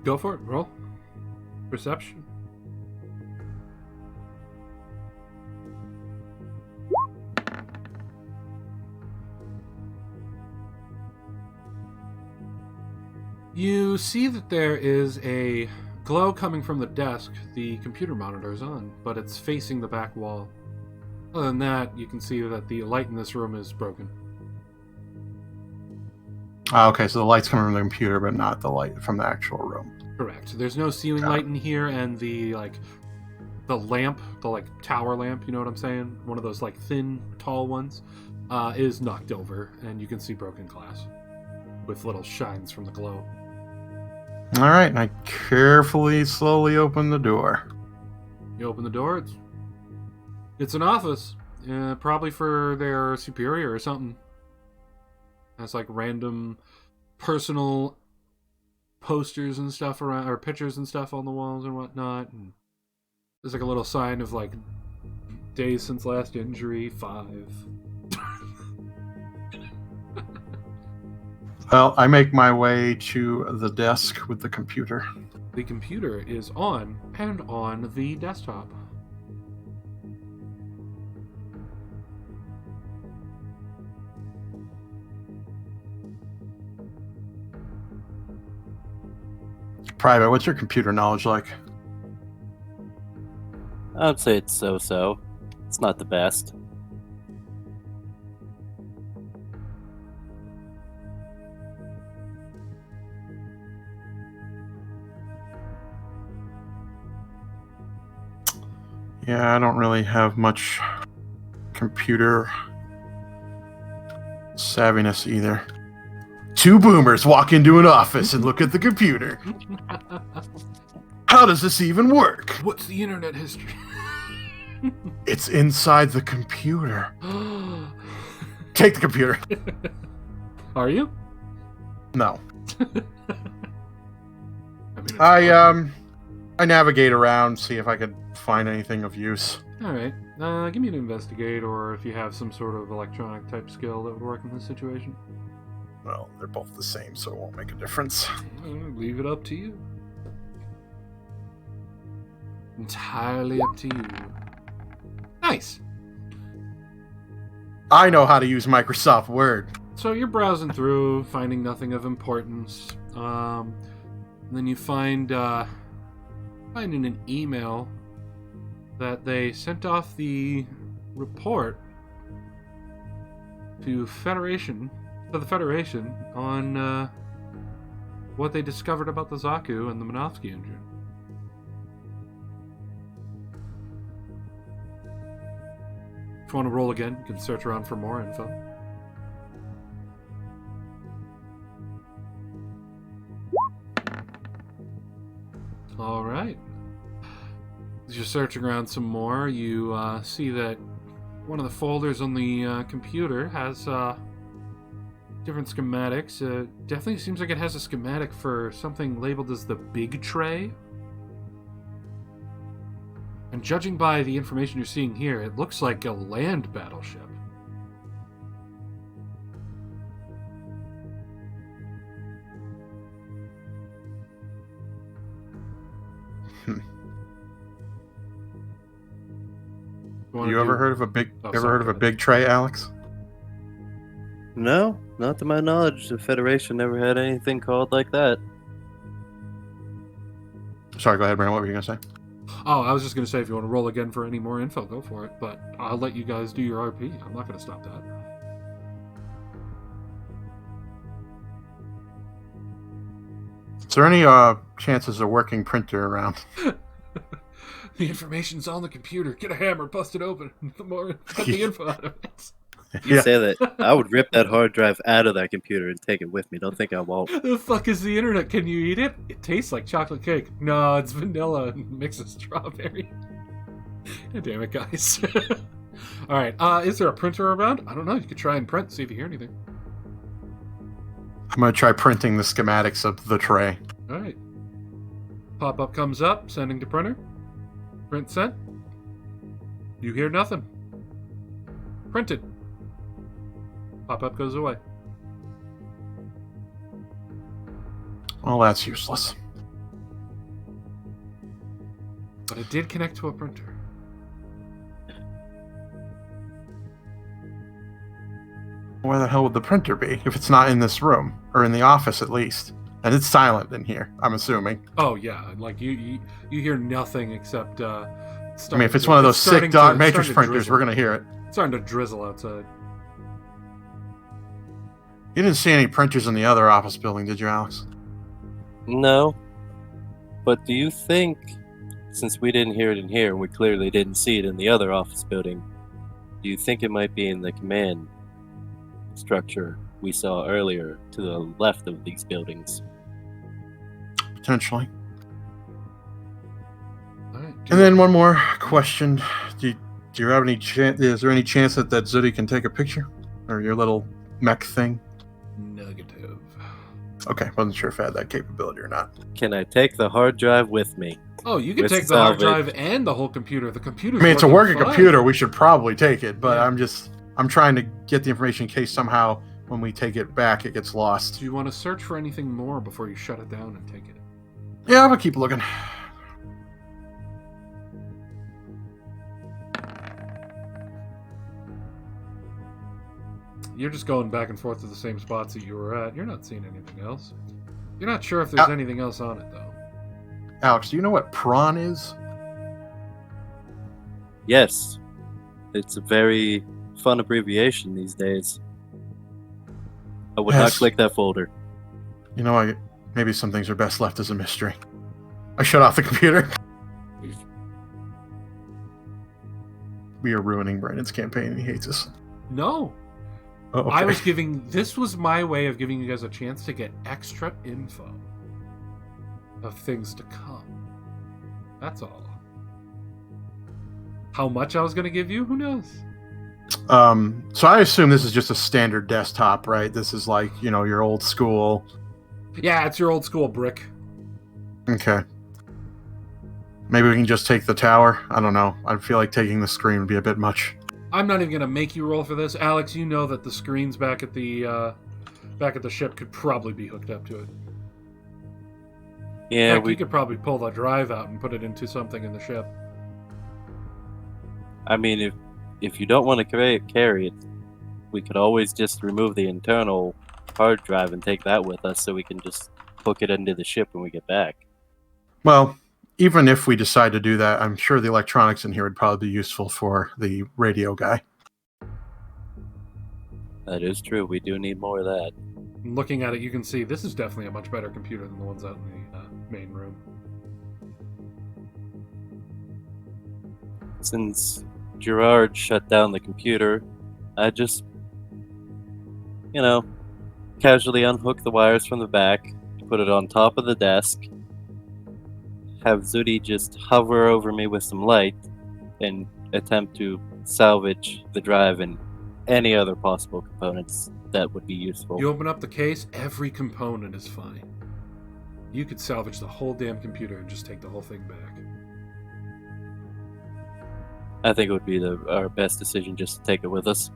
Go for it. Roll. Perception. You see that there is a glow coming from the desk. The computer monitor is on, but it's facing the back wall. Other than that, you can see that the light in this room is broken. Okay, so the light's coming from the computer, but not the light from the actual room. Correct. There's no ceiling light in here, and the lamp, the tower lamp, you know what I'm saying? One of those thin, tall ones, is knocked over, and you can see broken glass with little shines from the glow. All right, and I carefully, slowly open the door. You open the door. It's an office, probably for their superior or something. Has random personal posters and stuff around, or pictures and stuff on the walls and whatnot. And there's a little sign of days since last injury, 5. Well, I make my way to the desk with the computer. the computer is on, and on the desktop. Private, what's your computer knowledge like? I'd say it's so-so. It's not the best. Yeah, I don't really have much computer savviness either. Two boomers walk into an office and look at the computer. How does this even work? What's the internet history? It's inside the computer. Take the computer. Are you? No. I I navigate around, see if I could find anything of use. All right. Give me an investigate, or if you have some sort of electronic type skill that would work in this situation. Well, they're both the same, so it won't make a difference. Leave it up to you. Entirely up to you. Nice. I know how to use Microsoft Word. So you're browsing through, finding nothing of importance. And then you find in an email that they sent off the report to the Federation on what they discovered about the Zaku and the Minovsky engine. If you want to roll again, you can search around for more info. All right. As you're searching around some more, you see that one of the folders on the computer has different schematics. Definitely seems like it has a schematic for something labeled as the Big Tray. And judging by the information you're seeing here, it looks like a land battleship. You ever heard of a big tray, Alex? No, not to my knowledge. The Federation never had anything called like that. Sorry, go ahead, Brandon. What were you going to say? Oh, I was just going to say, if you want to roll again for any more info, go for it. But I'll let you guys do your RP. I'm not going to stop that. Is there any chances of working printer around? The information's on the computer. Get a hammer, bust it open. The more get the info out of it. You say that, I would rip that hard drive out of that computer and take it with me. Don't think I won't. The fuck is the internet? Can you eat it? It tastes like chocolate cake. No, it's vanilla and mixed with strawberry. God damn it, guys. Alright, is there a printer around? I don't know. You could try and print, see if you hear anything. I'm going to try printing the schematics of the tray. Alright. Pop-up comes up, sending to printer. Print sent. You hear nothing. Printed. Pop-up goes away. Well, that's useless. But it did connect to a printer. Where the hell would the printer be if it's not in this room? Or in the office, at least. And it's silent in here, I'm assuming. Oh, yeah. Like, you hear nothing except... I mean, if it's one of those sick dot matrix printers, we're going to hear it. It's starting to drizzle outside. You didn't see any printers in the other office building, did you, Alex? No. But do you think, since we didn't hear it in here, and we clearly didn't see it in the other office building, do you think it might be in the command structure we saw earlier to the left of these buildings? Potentially. All right, And then one more question. Do you have any chance? Is there any chance that Zooty can take a picture? Or your little mech thing? Negative. Okay, wasn't sure if I had that capability or not. Can I take the hard drive with me? Oh, you can With take the hard salvage. drive and the whole computer. The computer's I mean, it's a working working fine. computer. We should probably take it, but Yeah. I'm trying to get the information in case somehow when we take it back, it gets lost. Do you want to search for anything more before you shut it down and take it? Yeah, I'm gonna keep looking. You're just going back and forth to the same spots that you were at. You're not seeing anything else. You're not sure if there's anything else on it, though. Alex, do you know what prawn is? Yes. It's a very fun abbreviation these days. I would not Yes. click that folder. You know, maybe some things are best left as a mystery. I shut off the computer. We are ruining Brandon's campaign, and he hates us. No. Oh, okay. This was my way of giving you guys a chance to get extra info of things to come. That's all. How much I was going to give you, who knows? So I assume this is just a standard desktop, right? This is like, your old school. Yeah, it's your old school brick. Okay. Maybe we can just take the tower. I don't know. I feel like taking the screen would be a bit much. I'm not even going to make you roll for this. Alex, you know that the screens back at the ship could probably be hooked up to it. Yeah, Heck, we could probably pull the drive out and put it into something in the ship. I mean, if you don't want to carry it, we could always just remove the internal hard drive and take that with us so we can just hook it into the ship when we get back. Well, even if we decide to do that, I'm sure the electronics in here would probably be useful for the radio guy. That is true. We do need more of that. Looking at it, you can see this is definitely a much better computer than the ones out in the main room. Since Gerard shut down the computer, I just, casually unhook the wires from the back, put it on top of the desk, have Zudi just hover over me with some light, and attempt to salvage the drive and any other possible components that would be useful. You open up the case, every component is fine. You could salvage the whole damn computer and just take the whole thing back. I think it would be our best decision just to take it with us.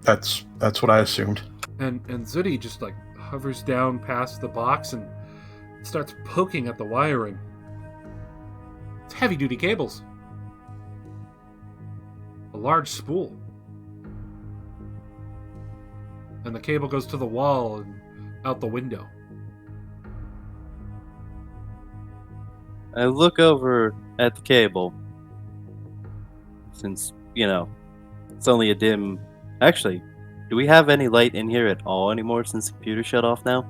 That's what I assumed. And Zudi just hovers down past the box and starts poking at the wiring. It's heavy duty cables. A large spool. And the cable goes to the wall and out the window. I look over at the cable. Since, it's only a dim... Actually, do we have any light in here at all anymore since the computer shut off now?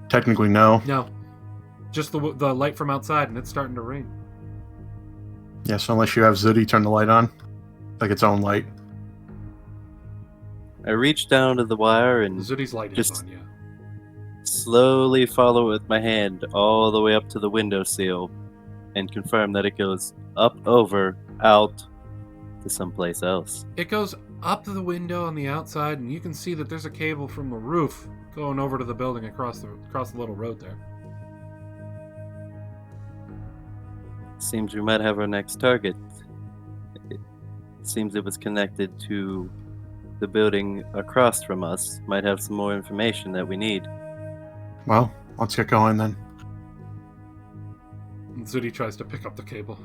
Technically, no. No. Just the light from outside, and it's starting to rain. Yeah, so unless you have Zudi turn the light on, like its own light. I reach down to the wire and Zudi's light is just on, yeah. slowly follow it with my hand all the way up to the windowsill and confirm that it goes up, over, out to someplace else. It goes up the window on the outside, and you can see that there's a cable from the roof going over to the building across the little road there. Seems we might have our next target. It seems it was connected to the building across from us. Might have some more information that we need. Well, let's get going then. And Zudi tries to pick up the cable.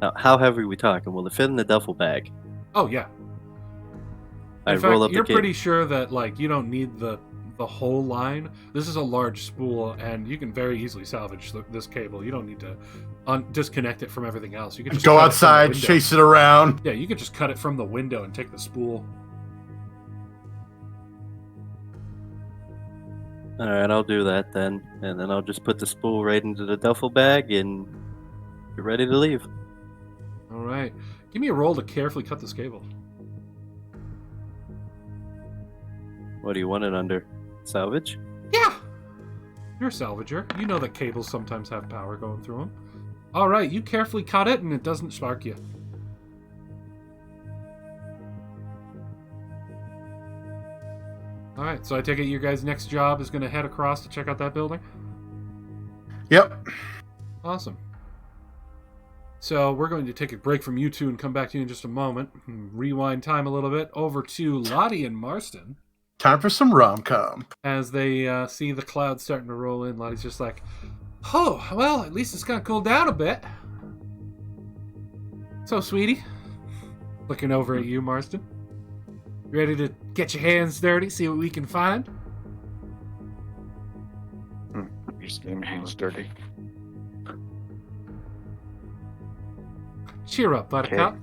Now, how heavy are we talking? Will it fit in the duffel bag? Oh, yeah. I In roll fact, up the you're cable. pretty sure that, you don't need the whole line. This is a large spool, and you can very easily salvage this cable. You don't need to disconnect it from everything else. You can just Go cut it from the outside, window. chase it around. Yeah, you could just cut it from the window and take the spool. Alright, I'll do that then. And then I'll just put the spool right into the duffel bag and get ready to leave. All right. Give me a roll to carefully cut this cable. What do you want it under? Salvage? Yeah! You're a salvager. You know that cables sometimes have power going through them. All right, you carefully cut it, and it doesn't spark you. All right, so I take it your guys' next job is going to head across to check out that building? Yep. Awesome. So we're going to take a break from you two and come back to you in just a moment. Rewind time a little bit over to Lottie and Marston. Time for some rom-com. As they see the clouds starting to roll in, Lottie's just like, oh, well, at least it's gonna cool down a bit. So, sweetie, looking over at you, Marston. Ready to get your hands dirty, see what we can find? Just getting my hands dirty. Cheer up, Buttercup. Okay.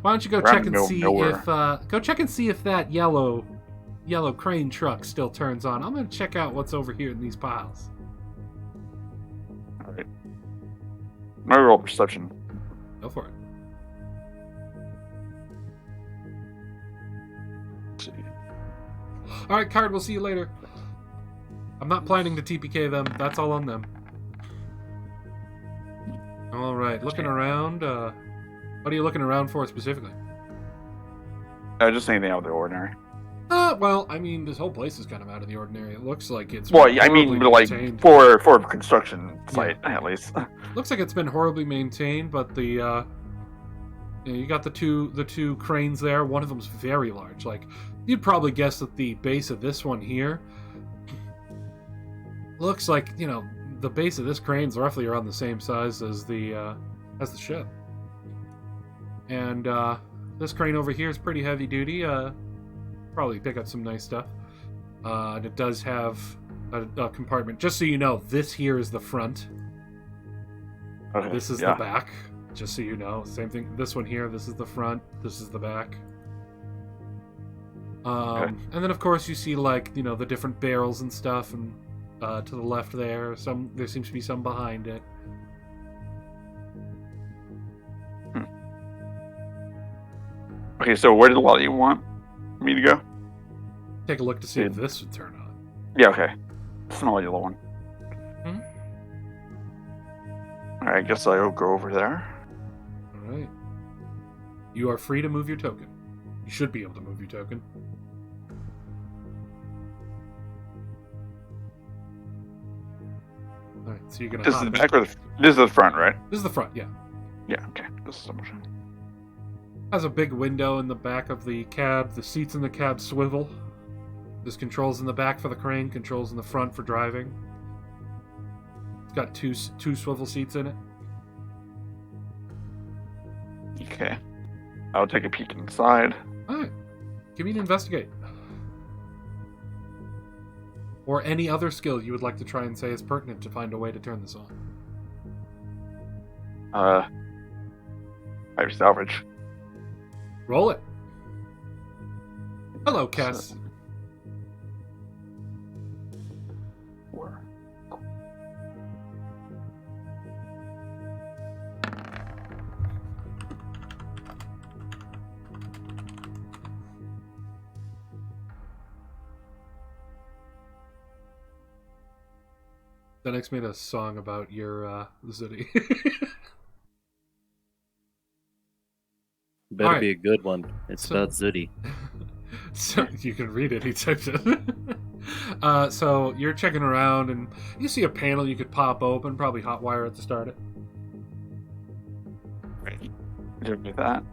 Why don't you go We're out check in and see nowhere. if that yellow crane truck still turns on. I'm gonna check out what's over here in these piles. Alright. My roll perception. Go for it. Let's see. All right, Card. We'll see you later. I'm not planning to TPK them. That's all on them. All right, looking around. What are you looking around for specifically? Just anything out of the ordinary. Well, I mean, this whole place is kind of out of the ordinary. It looks like it's Well, I mean, horribly like maintained. for a construction site at least. Looks like it's been horribly maintained, but the you got the two cranes there. One of them's very large. Like, you'd probably guess that the base of this one here looks like, you know, the base of this crane's roughly around the same size as the ship. And this crane over here is pretty heavy duty. Probably pick up some nice stuff. And it does have a compartment. Just so you know, this here is the front. Okay, This is the back. Just so you know. Same thing. This one here, this is the front. This is the back. And then, of course, you see, like, you know, the different barrels and stuff. And to the left there, there seems to be some behind it. Okay, so where did Lottie want me to go? Take a look to see if this would turn on. Yeah, okay. Small yellow one. Hmm? Alright, I guess I'll go over there. Alright. You are free to move your token. You should be able to move your token. Alright, so you're gonna This is the hop back or this is the front, right? This is the front, yeah. Yeah, okay. This is so much. Has a big window in the back of the cab. The seats in the cab swivel. There's controls in the back for the crane, controls in the front for driving. It's got two swivel seats in it. Okay. I'll take a peek inside. Alright. Give me an investigate. Or any other skill you would like to try and say is pertinent to find a way to turn this on. I salvage. Roll it. Hello, Cass. Four. Denix made a song about your Zooty. Better Alright. be a good one. It's So- about Zooty. So you can read it. He typed it. So you're checking around, and you see a panel you could pop open. Probably hotwire it to start it. Do that.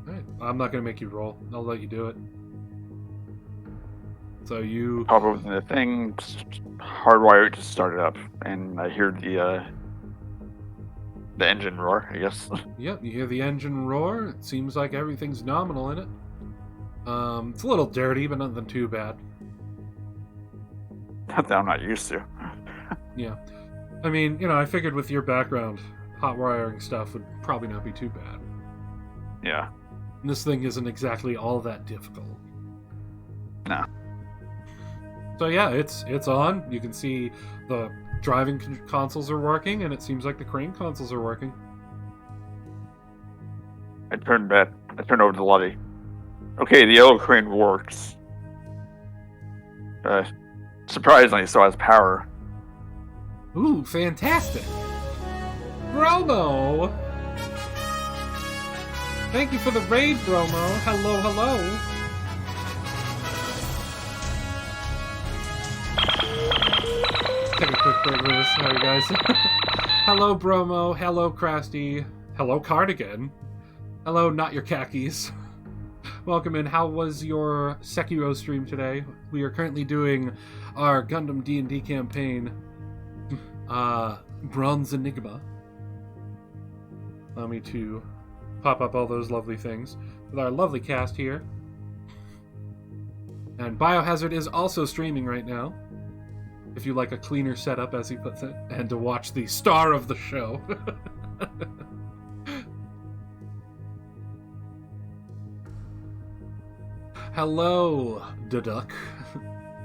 Alright. I'm not gonna make you roll. I'll let you do it. So you Pop open the thing, hardwire it to start it up, and I hear the engine roar, I guess. Yep, you hear the engine roar. It seems like everything's nominal in it. It's a little dirty, but nothing too bad. That I'm not used to. Yeah. I mean, you know, I figured with your background, hot wiring stuff would probably not be too bad. Yeah. And this thing isn't exactly all that difficult. No. So yeah, it's on. You can see the driving consoles are working, and it seems like the crane consoles are working. I turn over to Lottie. Okay, the yellow crane works. Surprisingly, so has power. Ooh, fantastic! Bromo! Thank you for the raid, Bromo. Hello, hello. Take a quick break with us. Sorry, guys. Hello, Bromo. Hello, Krusty. Hello, Cardigan. Hello, not your khakis. Welcome in. How was your Sekiro stream today? We are currently doing our Gundam D&D campaign, Bronze Enigma. Allow me to pop up all those lovely things with our lovely cast here. And Biohazard is also streaming right now, if you like a cleaner setup, as he puts it, and to watch the star of the show. Hello, Duck.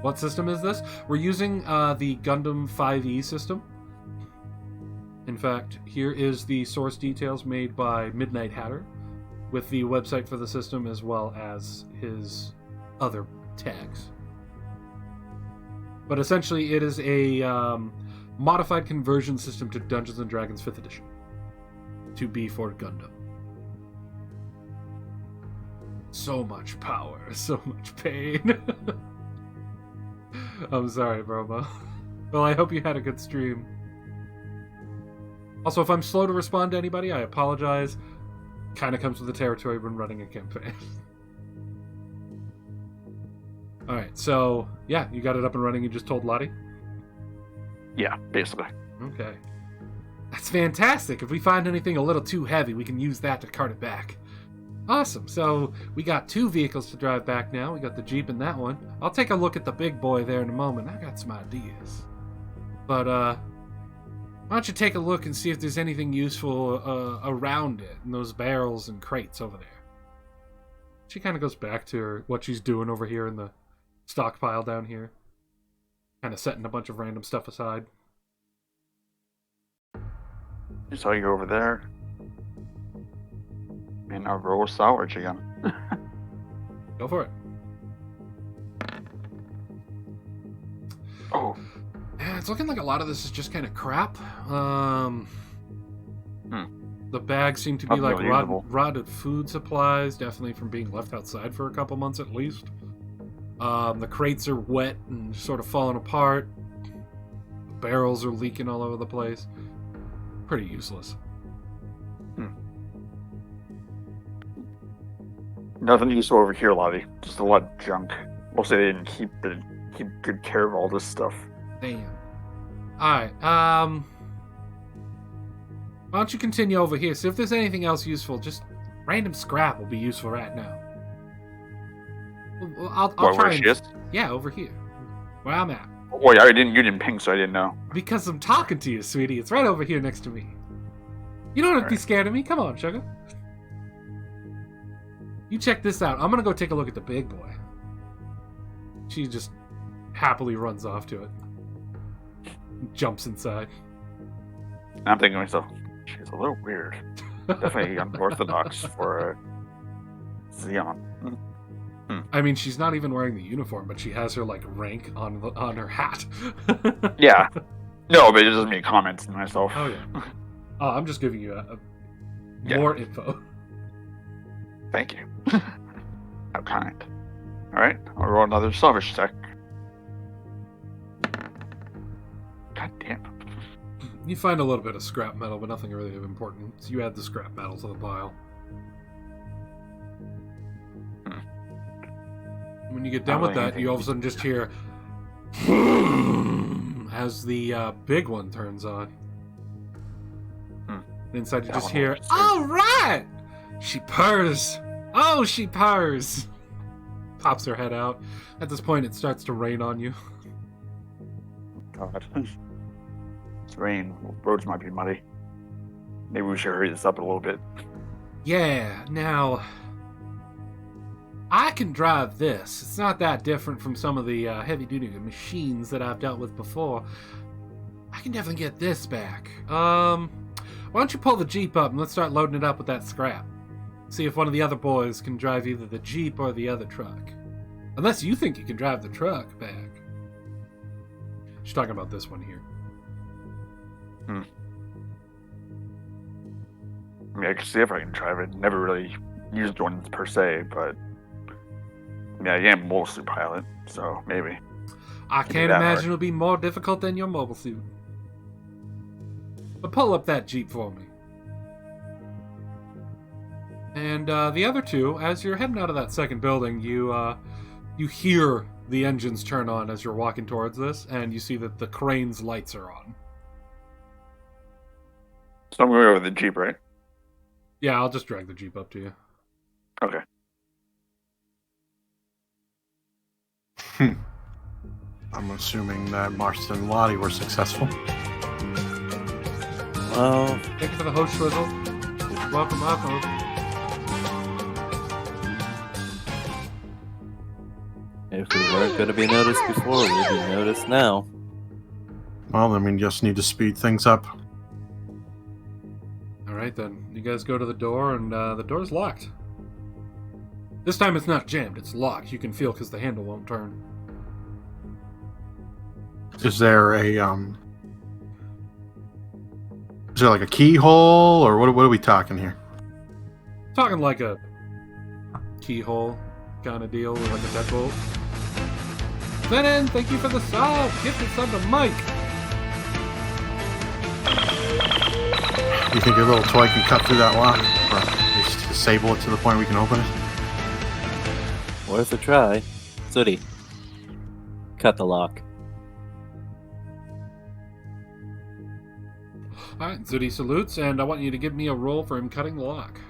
What system is this? We're using the Gundam 5e system. In fact, here is the source details made by MidnightHatter, with the website for the system as well as his other tags. But essentially, it is a modified conversion system to Dungeons & Dragons 5th edition, to be for Gundam. So much power, so much pain. I'm sorry, Bromo. Well, I hope you had a good stream. Also, if I'm slow to respond to anybody, I apologize. Kind of comes with the territory when running a campaign. Alright, so, yeah, you got it up and running, you just told Lottie? Yeah, basically. Okay. That's fantastic. If we find anything a little too heavy, we can use that to cart it back. Awesome. So, we got 2 vehicles to drive back now. We got the Jeep and that one. I'll take a look at the big boy there in a moment. I got some ideas. But, why don't you take a look and see if there's anything useful around it, in those barrels and crates over there. She kind of goes back to what she's doing over here in the stockpile down here. Kind of setting a bunch of random stuff aside. I saw you over there. Man, I'll roll salvage again. Go for it. Oh. Yeah, it's looking like a lot of this is just kind of crap. The bags seem to be like rotted food supplies, definitely from being left outside for a couple months at least. The crates are wet and sort of falling apart. The barrels are leaking all over the place. Pretty useless. Nothing useful over here, Lottie. Just a lot of junk. Mostly they didn't keep good care of all this stuff. Damn. Alright, why don't you continue over here? See if there's anything else useful. Just random scrap will be useful right now. I'll try. Where she is? Yeah, over here. Where I'm at. Oh, yeah, you didn't ping, so I didn't know. Because I'm talking to you, sweetie. It's right over here next to me. You don't have to be scared of me. Come on, sugar. You check this out. I'm gonna go take a look at the big boy. She just happily runs off to it. Jumps inside. I'm thinking to myself, she's a little weird. Definitely unorthodox for a Xeon. I mean, she's not even wearing the uniform, but she has her like rank on her hat. Yeah. No, but it doesn't make comments to myself. Oh yeah. Oh, I'm just giving you more info. Thank you. How kind. Alright, I'll roll another salvage check. God damn. You find a little bit of scrap metal, but nothing really of importance. You add the scrap metal to the pile. When you get done with that, you all of a sudden just hear as the big one turns on. And inside you just hear, "All right!" She purrs. Oh, she purrs. Pops her head out. At this point, it starts to rain on you. God. It's rain. Roads might be muddy. Maybe we should hurry this up a little bit. Yeah, now... I can drive this. It's not that different from some of the heavy-duty machines that I've dealt with before. I can definitely get this back. Why don't you pull the Jeep up and let's start loading it up with that scrap. See if one of the other boys can drive either the Jeep or the other truck. Unless you think you can drive the truck back. She's talking about this one here. I mean, I can see if I can drive it. Never really used one per se, but... I mean, I am mostly pilot, so maybe. I can't imagine it'll be more difficult than your mobile suit. But pull up that Jeep for me. And the other two, as you're heading out of that second building, you hear the engines turn on as you're walking towards this, and you see that the crane's lights are on. So I'm going over the Jeep, right? Yeah, I'll just drag the Jeep up to you. Okay. I'm assuming that Marston and Lottie were successful. Well, Thank you for the host, Swizzle. Welcome. if we weren't going to be noticed before, we'll be noticed now. Well, then we just need to speed things up. Alright then, you guys go to the door, and the door's locked. This time it's not jammed, it's locked. You can feel because the handle won't turn. Is there like a keyhole, or what are we talking here? Talking like a keyhole kind of deal, with like a deadbolt. Zenon, thank you for the sub! Gifted sub to Mike! You think your little toy can cut through that lock? Or at least disable it to the point we can open it? Worth a try. Sooty, cut the lock. Alright, Zudi salutes, and I want you to give me a roll for him cutting the lock.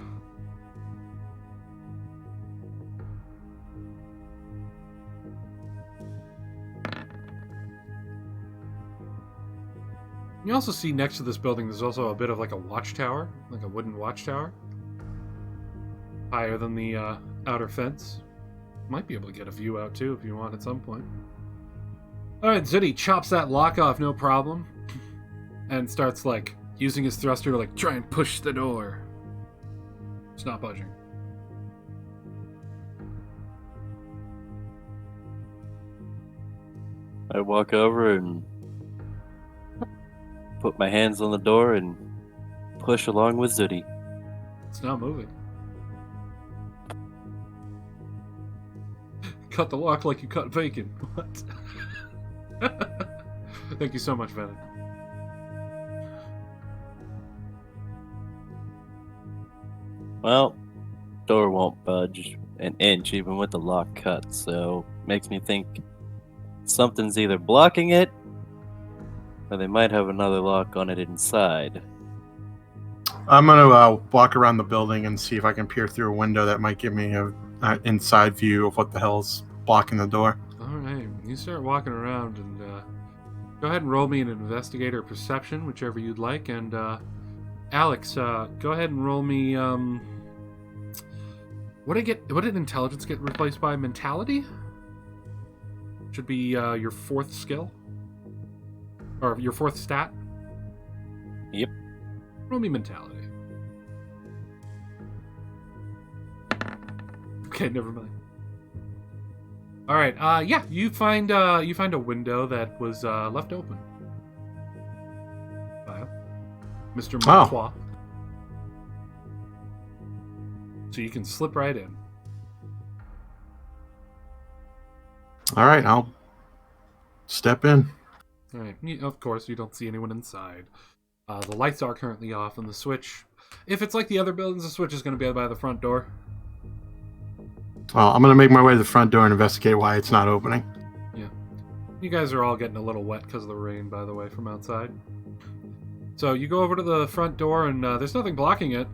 You also see next to this building there's also a bit of like a watchtower, like a wooden watchtower. Higher than the outer fence. Might be able to get a view out too if you want at some point. Alright, Zudi chops that lock off, no problem. And starts like using his thruster to like try and push the door. It's not budging. I walk over and put my hands on the door and push along with Zooty. It's not moving. Cut the lock like you cut bacon. What? Thank you so much, Venom. Well, door won't budge an inch even with the lock cut, so makes me think something's either blocking it or they might have another lock on it inside. I'm gonna walk around the building and see if I can peer through a window that might give me an inside view of what the hell's blocking the door. Alright, you start walking around and go ahead and roll me an investigator perception, whichever you'd like, and Alex, go ahead and roll me what did intelligence get replaced by? Mentality? Should be your fourth skill. Or your fourth stat. Yep. Roll me mentality. Okay, never mind. Alright, yeah, you find a window that was left open. Mr. Marquois. So you can slip right in. All right, I'll step in. Alright, of course, you don't see anyone inside. The lights are currently off, and the switch... If it's like the other buildings, the switch is going to be by the front door. Well, I'm going to make my way to the front door and investigate why it's not opening. Yeah. You guys are all getting a little wet because of the rain, by the way, from outside. So you go over to the front door, and there's nothing blocking it.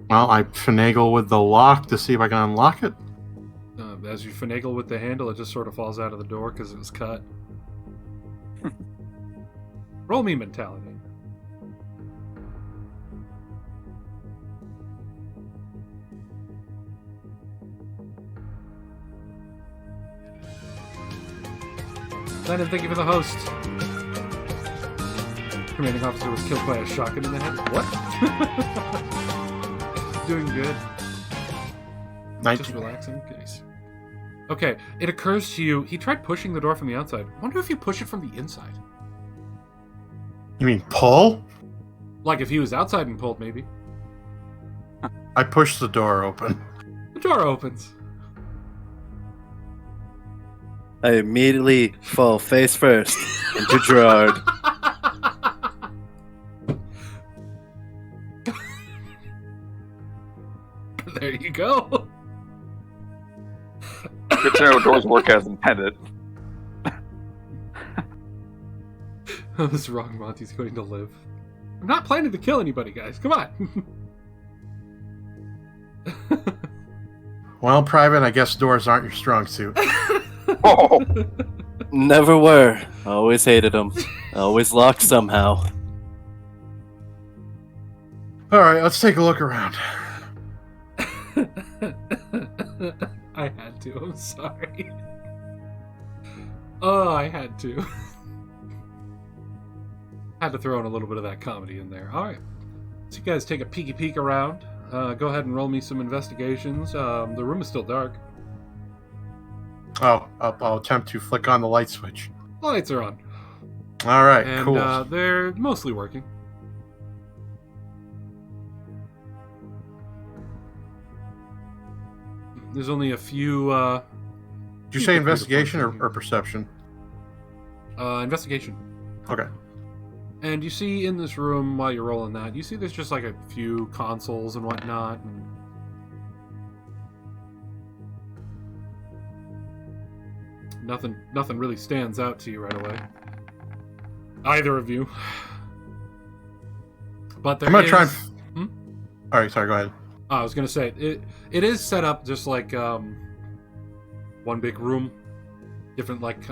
Well, I finagle with the lock to see if I can unlock it. As you finagle with the handle, it just sort of falls out of the door because it was cut. Roll me mentality. Lennon, thank you for the host. Commanding officer was killed by a shotgun in the head. What? Doing good. 19. Just relaxing. Goodies. Okay, it occurs to you, he tried pushing the door from the outside. Wonder if you push it from the inside. You mean pull? Like if he was outside and pulled, maybe. I push the door open. The door opens. I immediately fall face first into Gerard. go. Good to know doors work as intended. This wrong Monty's going to live. I'm not planning to kill anybody, guys. Come on. Well, Private, I guess doors aren't your strong suit. Oh, Never were. Always hated them. Always locked somehow. All right, let's take a look around. I had to. I'm sorry. Oh, I had to. Had to throw in a little bit of that comedy in there. All right. So you guys take a peek around. Go ahead and roll me some investigations. The room is still dark. Oh, I'll attempt to flick on the light switch. The lights are on. All right, And cool. they're mostly working. There's only a few... Did you say investigation or perception? Investigation. Okay. And you see in this room, while you're rolling that, you see there's just like a few consoles and whatnot. And nothing really stands out to you right away. Either of you. But there I'm gonna try and... Hmm? All right, sorry, go ahead. I was gonna say, it is set up just like one big room. Different, like,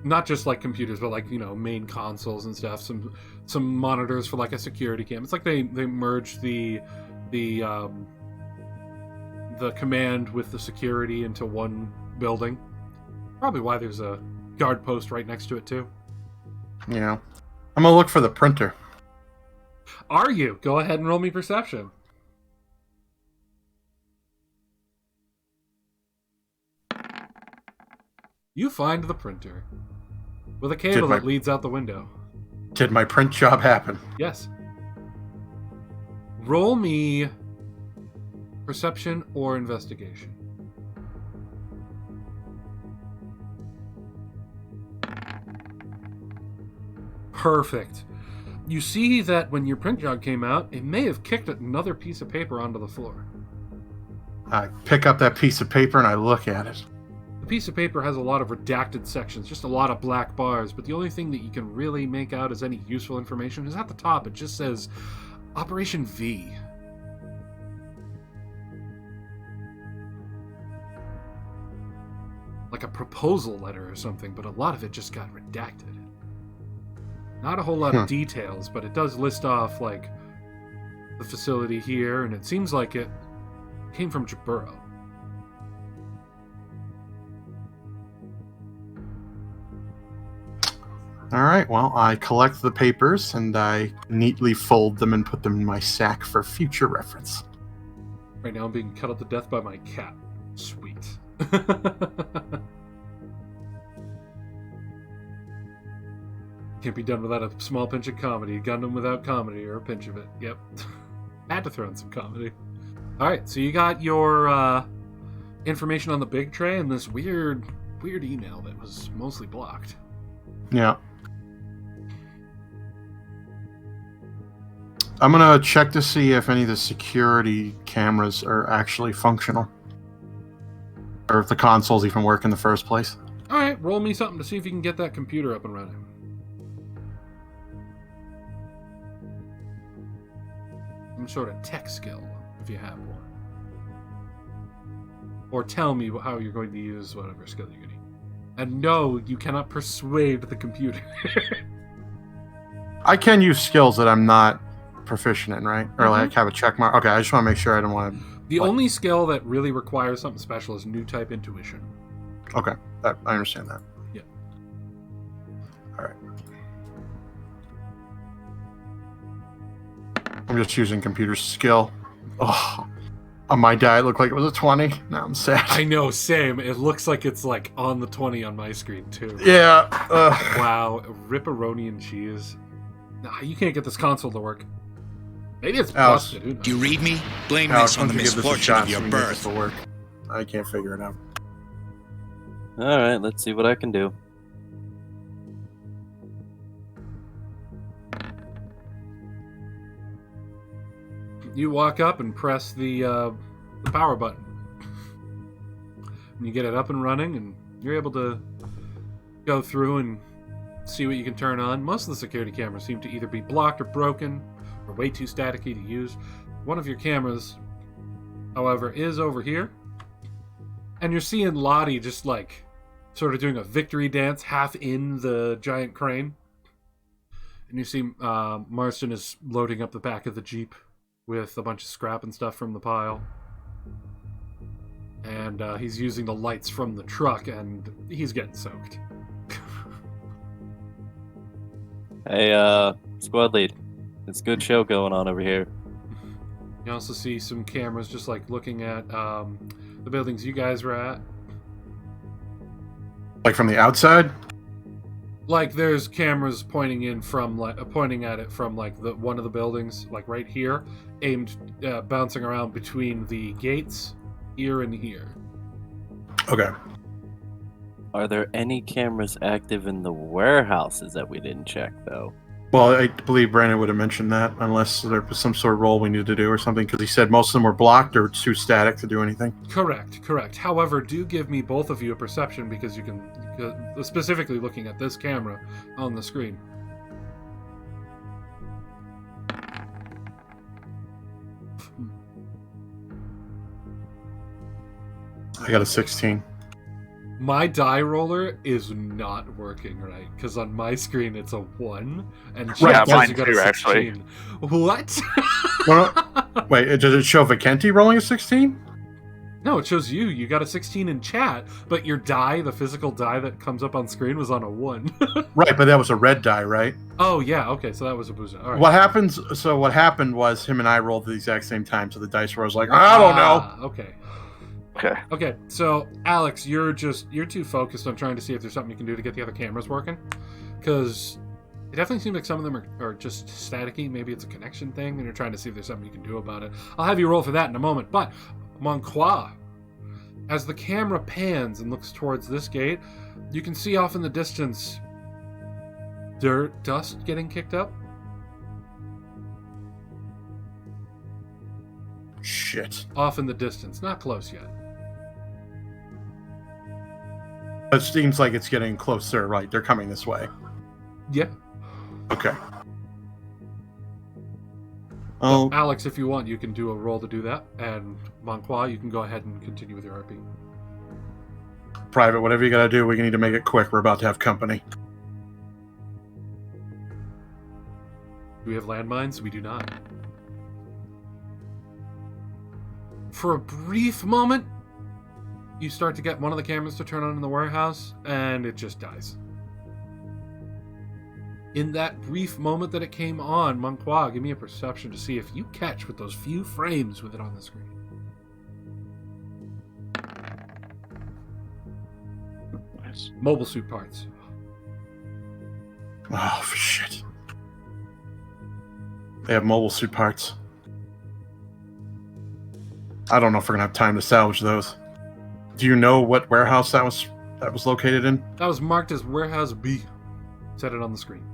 not just like computers, but like, you know, main consoles and stuff. Some monitors for like a security cam. It's like they merged the command with the security into one building. Probably why there's a guard post right next to it too. Yeah. I'm gonna look for the printer. Are you? Go ahead and roll me perception. You find the printer with a cable that leads out the window. Did my print job happen? Yes. Roll me perception or investigation. Perfect. You see that when your print job came out, it may have kicked another piece of paper onto the floor. I pick up that piece of paper and I look at it. The piece of paper has a lot of redacted sections, just a lot of black bars, but the only thing that you can really make out as any useful information is at the top. It just says Operation V. Like a proposal letter or something, but a lot of it just got redacted. Not a whole lot of details, but it does list off, like, the facility here, and it seems like it came from Jaburo. All right, well, I collect the papers and I neatly fold them and put them in my sack for future reference. Right now I'm being cut up to death by my cat. Sweet. Can't be done without a small pinch of comedy. Gundam without comedy, or a pinch of it. Yep. Had to throw in some comedy. Alright, so you got your information on the big tray and this weird email that was mostly blocked. Yeah. I'm going to check to see if any of the security cameras are actually functional. Or if the consoles even work in the first place. Alright, roll me something to see if you can get that computer up and running. Some sort of tech skill, if you have one. Or tell me how you're going to use whatever skill you're going to use. And no, you cannot persuade the computer. I can use skills that I'm not proficient in, right? Or like have a check mark. Okay, I just want to make sure I don't want to... The only skill that really requires something special is new type intuition. Okay, I understand that. Yeah. All right. I'm just using computer skill. Oh, on my die it looked like it was a 20. Now I'm sad. I know, same. It looks like it's like on the 20 on my screen too. Yeah. Wow, ripperoni and cheese. Nah, you can't get this console to work. Maybe it's Alice, busted. Who knows? Do you read me? Blame Alex, this on why the don't you give this a misfortune shot of your so we can get this birth. to work? I can't figure it out. Alright, let's see what I can do. You walk up and press the the power button. And you get it up and running, and you're able to go through and see what you can turn on. Most of the security cameras seem to either be blocked or broken, or way too staticky to use. One of your cameras, however, is over here. And you're seeing Lottie just like sort of doing a victory dance half in the giant crane. And you see Marston is loading up the back of the Jeep with a bunch of scrap and stuff from the pile. And he's using the lights from the truck, and he's getting soaked. Hey, squad lead. It's a good show going on over here. You also see some cameras just like looking at the buildings you guys were at. Like from the outside? Like there's cameras pointing in from pointing at it from like the one of the buildings, like right here, aimed bouncing around between the gates here and here. Okay. Are there any cameras active in the warehouses that we didn't check, though? Well, I believe Brandon would have mentioned that, unless there was some sort of role we needed to do or something, because he said most of them were blocked or too static to do anything. Correct. However, do give me both of you a perception, because you can, specifically looking at this camera on the screen. I got a 16. My die roller is not working right, because on my screen it's a 1, and Right, says mine you got too, a actually. 16. What? Well, wait, does it show Vicente rolling a 16? No, it shows you. You got a 16 in chat, but your die, the physical die that comes up on screen, was on a 1. Right, but that was a red die, right? Oh, yeah, okay, so that was a boozer. All right. What happened was him and I rolled at the exact same time, so the dice rolls like, I don't know. Okay. Okay. Okay, so Alex, you're too focused on trying to see if there's something you can do to get the other cameras working, because it definitely seems like some of them are just staticky. Maybe it's a connection thing, and you're trying to see if there's something you can do about it. I'll have you roll for that in a moment. But Monqua, as the camera pans and looks towards this gate, you can see off in the distance dust getting kicked up. Shit. Off in the distance, not close yet. It seems like it's getting closer, right? They're coming this way. Yeah. Okay. Oh, Alex, if you want, you can do a roll to do that, and Monqua, you can go ahead and continue with your RP. Private, whatever you gotta do, we need to make it quick. We're about to have company. Do we have landmines? We do not. For a brief moment, you start to get one of the cameras to turn on in the warehouse, and it just dies. In that brief moment that it came on, Monqua, give me a perception to see if you catch with those few frames with it on the screen. Nice. Mobile suit parts. Oh, shit. They have mobile suit parts. I don't know if we're gonna have time to salvage those. Do you know what warehouse that was located in? That was marked as Warehouse B. Set it on the screen.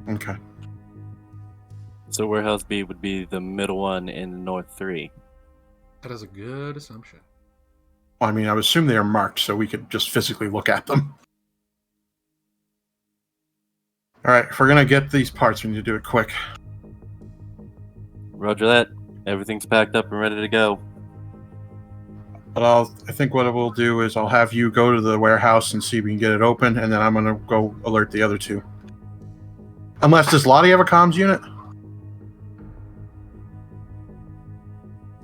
Okay. So Warehouse B would be the middle one in North 3. That is a good assumption. Well, I mean, I would assume they are marked, so we could just physically look at them. All right, if we're gonna get these parts, we need to do it quick. Roger that. Everything's packed up and ready to go. But I think what we'll do is I'll have you go to the warehouse and see if we can get it open, and then I'm gonna go alert the other two. Unless, does Lottie have a comms unit?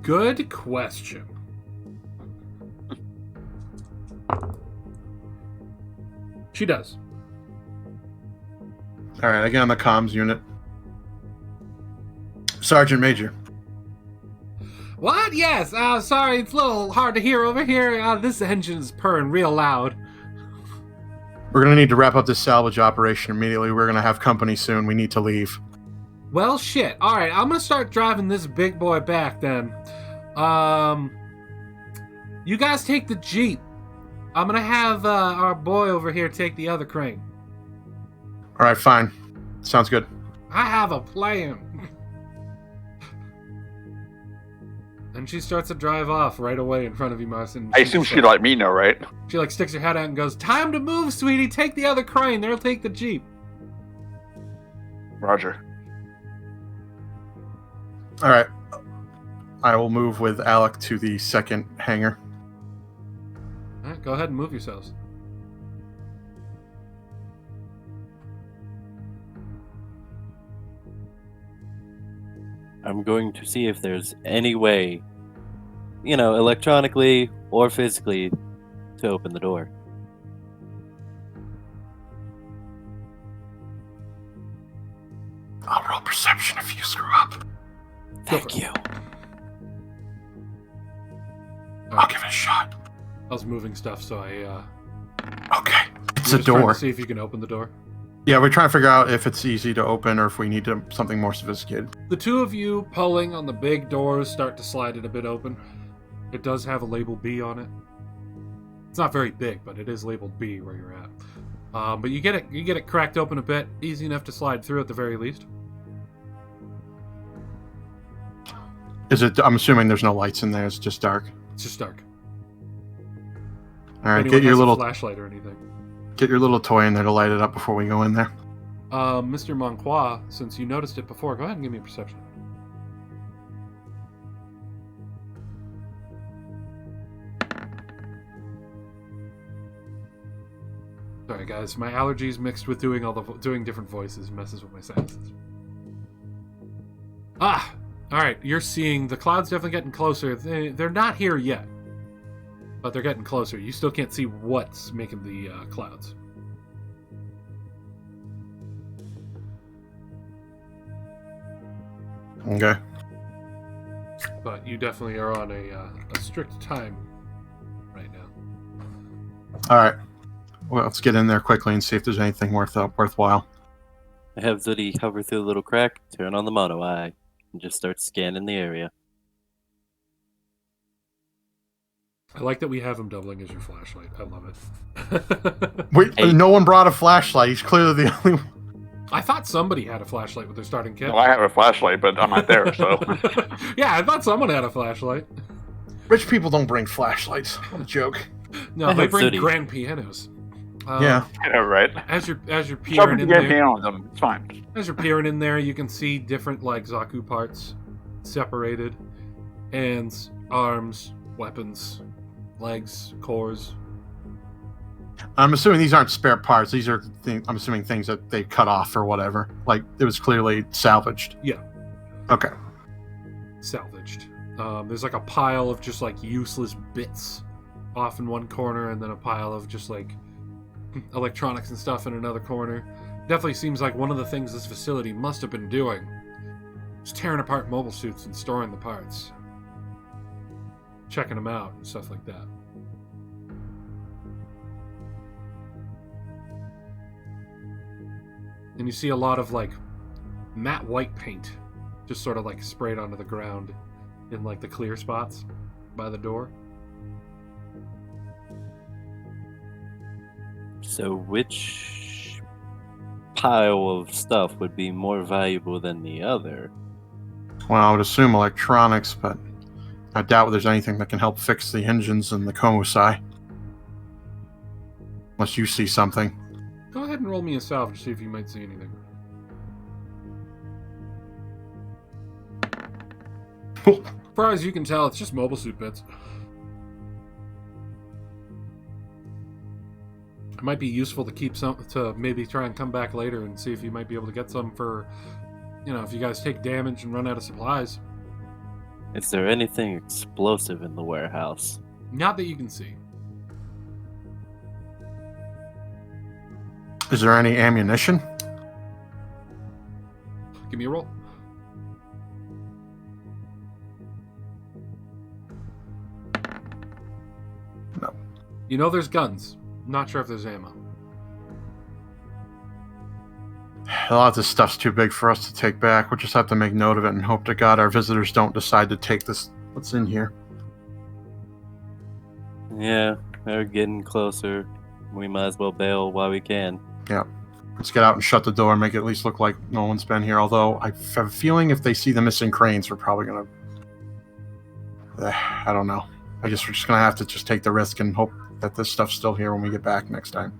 Good question. She does. All right, I get on the comms unit. Sergeant Major. What? Yes. Sorry, it's a little hard to hear over here. This engine's purring real loud. We're gonna need to wrap up this salvage operation immediately. We're gonna have company soon. We need to leave. Well, shit. All right, I'm gonna start driving this big boy back then. You guys take the Jeep. I'm gonna have our boy over here take the other crane. All right, fine. Sounds good. And she starts to drive off right away in front of you, Marcin. I assume she'd let me know, right? She like sticks her head out and goes, "Time to move, sweetie. Take the other crane. They'll take the Jeep." Roger. All right. I will move with Alec to the second hangar. All right, go ahead and move yourselves. I'm going to see if there's any way, electronically or physically, to open the door. I'll roll perception if you screw up. Thank you. I'll give it a shot. I was moving stuff, so Okay. It's you're a just trying door. to see if you can open the door. Yeah, we're trying to figure out if it's easy to open or if we need something more sophisticated. The two of you pulling on the big doors start to slide it a bit open. It does have a label B on it. It's not very big, but it is labeled B where you're at. But you get it cracked open a bit, easy enough to slide through at the very least. Is it? I'm assuming there's no lights in there. It's just dark. It's just dark. All right, Anyone get your has a little flashlight or anything. toy in there to light it up before we go in there. Mr. Monquois, since you noticed it before, go ahead and give me a perception. Sorry, guys. My allergies mixed with doing different voices messes with my senses. Ah, all right. You're seeing the clouds definitely getting closer. They're not here yet, but they're getting closer. You still can't see what's making the clouds. Okay. But you definitely are on a strict time right now. All right. Well, let's get in there quickly and see if there's anything worthwhile. I have Zooty hover through the little crack, turn on the mono eye, and just start scanning the area. I like that we have him doubling as your flashlight. I love it. Wait, Hey. no one brought a flashlight. He's clearly the only one. I thought somebody had a flashlight with their starting kit. Well, I have a flashlight, but I'm not there, so. Yeah, I thought someone had a flashlight. Rich people don't bring flashlights. What a joke. No, I they have bring Zooty. grand pianos. Yeah. Yeah, right. As you're Shove peering it in to get there, on them. It's fine. as you're peering in there, you can see different like Zaku parts separated, hands, arms, weapons, legs, cores. I'm assuming these aren't spare parts. These are, I'm assuming, things that they cut off or whatever. Like, it was clearly salvaged. Yeah. Okay. Salvaged. There's like a pile of just like useless bits off in one corner, and then a pile of just like electronics and stuff in another corner. Definitely seems like one of the things this facility must have been doing is tearing apart mobile suits and storing the parts, checking them out and stuff like that. And you see a lot of like matte white paint just sort of like sprayed onto the ground in like the clear spots by the door. So which pile of stuff would be more valuable than the other? Well, I would assume electronics, but I doubt there's anything that can help fix the engines and the Komosai. Unless you see something. Go ahead and roll me a salvage, see if you might see anything. As far as you can tell, it's just mobile suit bits. It might be useful to keep some, to maybe try and come back later and see if you might be able to get some for, you know, if you guys take damage and run out of supplies. Is there anything explosive in the warehouse? Not that you can see. Is there any ammunition? Give me a roll. No. You know there's guns. Not sure if there's ammo. A lot of this stuff's too big for us to take back. We'll just have to make note of it and hope to God our visitors don't decide to take this. What's in here? Yeah, they're getting closer. We might as well bail while we can. Yeah. Let's get out and shut the door and make it at least look like no one's been here. Although I have a feeling if they see the missing cranes, we're probably going to... I don't know. I guess we're just gonna have to just take the risk and hope that this stuff's still here when we get back next time.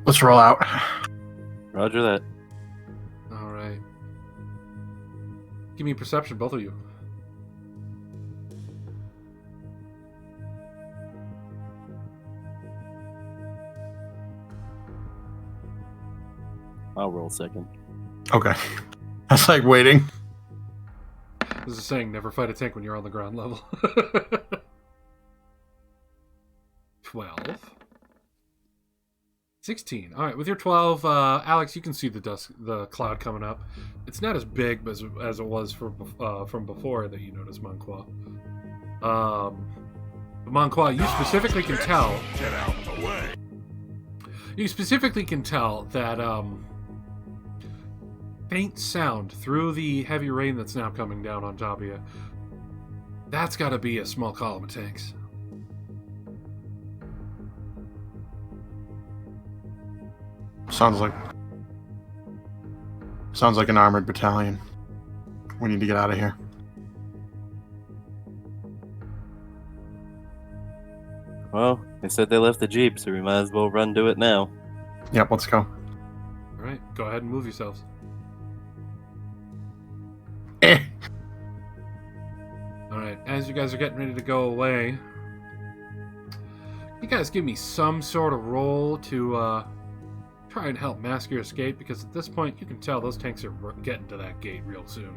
Let's roll out. Roger that. All right. Give me perception, both of you. I'll roll second. Okay. That's like waiting. This is saying never fight a tank when you're on the ground level. 12. 16. All right, with your 12, Alex, you can see the cloud coming up. It's not as big as it was from before that you noticed, Monqua. Monqua, you specifically can tell. Get out of the way. You specifically can tell that faint sound through the heavy rain that's now coming down on top of you. That's got to be a small column of tanks. Sounds like an armored battalion. We need to get out of here. Well, they said they left the Jeep, so we might as well run to it now. Yep, let's go. All right, go ahead and move yourselves. All right, as you guys are getting ready to go away, you guys give me some sort of roll to try and help mask your escape, because at this point you can tell those tanks are getting to that gate real soon.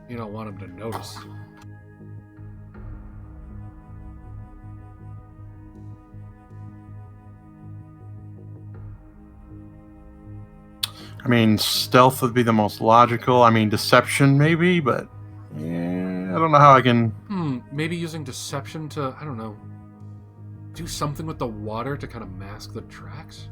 You don't want them to notice. I mean, stealth would be the most logical. I mean, deception maybe, but yeah, I don't know how I can... Maybe using deception to, I don't know, do something with the water to kind of mask the tracks?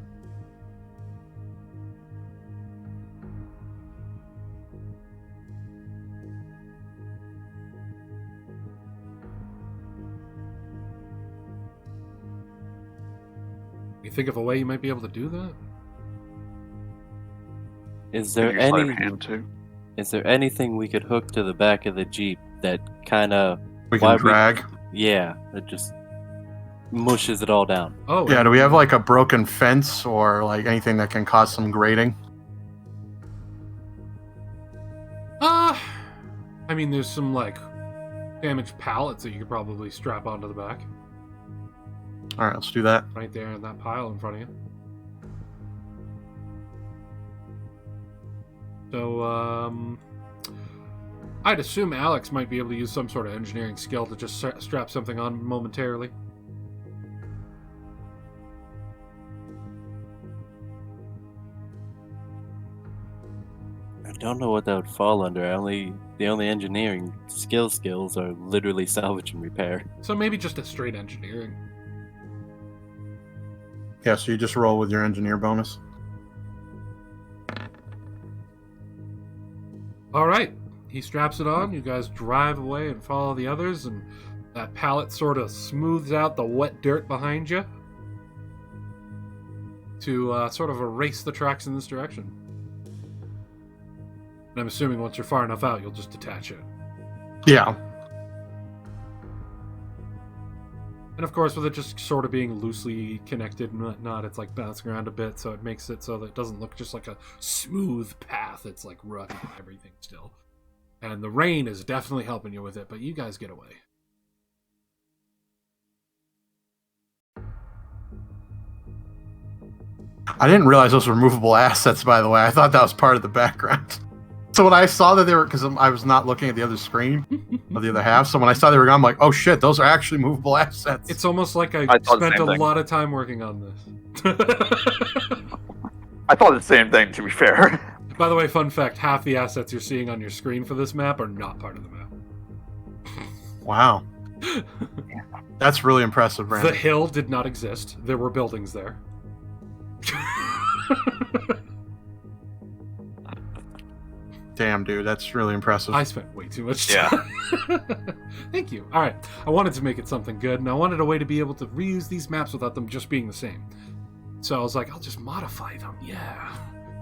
You think of a way you might be able to do that? Is there Use sleight of any? hand too. Is there anything we could hook to the back of the Jeep that kind of? We can drag. Yeah, it just mushes it all down. Oh, Yeah, do we have like a broken fence or like anything that can cause some grating? I mean, there's some like damaged pallets that you could probably strap onto the back, All right, let's do that. right there in that pile in front of you. So, I'd assume Alex might be able to use some sort of engineering skill to just strap something on momentarily. I don't know what that would fall under. The only engineering skills are literally salvage and repair. So maybe just a straight engineering. Yeah, so you just roll with your engineer bonus. All right, he straps it on. You guys drive away and follow the others, and that pallet sort of smooths out the wet dirt behind you to sort of erase the tracks in this direction. And I'm assuming once you're far enough out, you'll just detach it. Yeah. And of course, with it just sort of being loosely connected and whatnot, it's like bouncing around a bit, so it makes it so that it doesn't look just like a smooth path. It's like rough and everything still. And the rain is definitely helping you with it, but you guys get away. I didn't realize those were movable assets, by the way. I thought that was part of the background. So when I saw that they were, because I was not looking at the other screen of the other half, so when I saw they were gone, I'm like, oh shit, those are actually movable assets. It's almost like I thought the spent same a thing. lot of time working on this. I thought the same thing, to be fair. By the way, fun fact, half the assets you're seeing on your screen for this map are not part of the map. Wow. That's really impressive, The Brandon. hill did not exist. There were buildings there. Damn, dude, that's really impressive. I spent way too much time. Thank you. All right. I wanted to make it something good, and I wanted a way to be able to reuse these maps without them just being the same. So I was like, I'll just modify them. Yeah.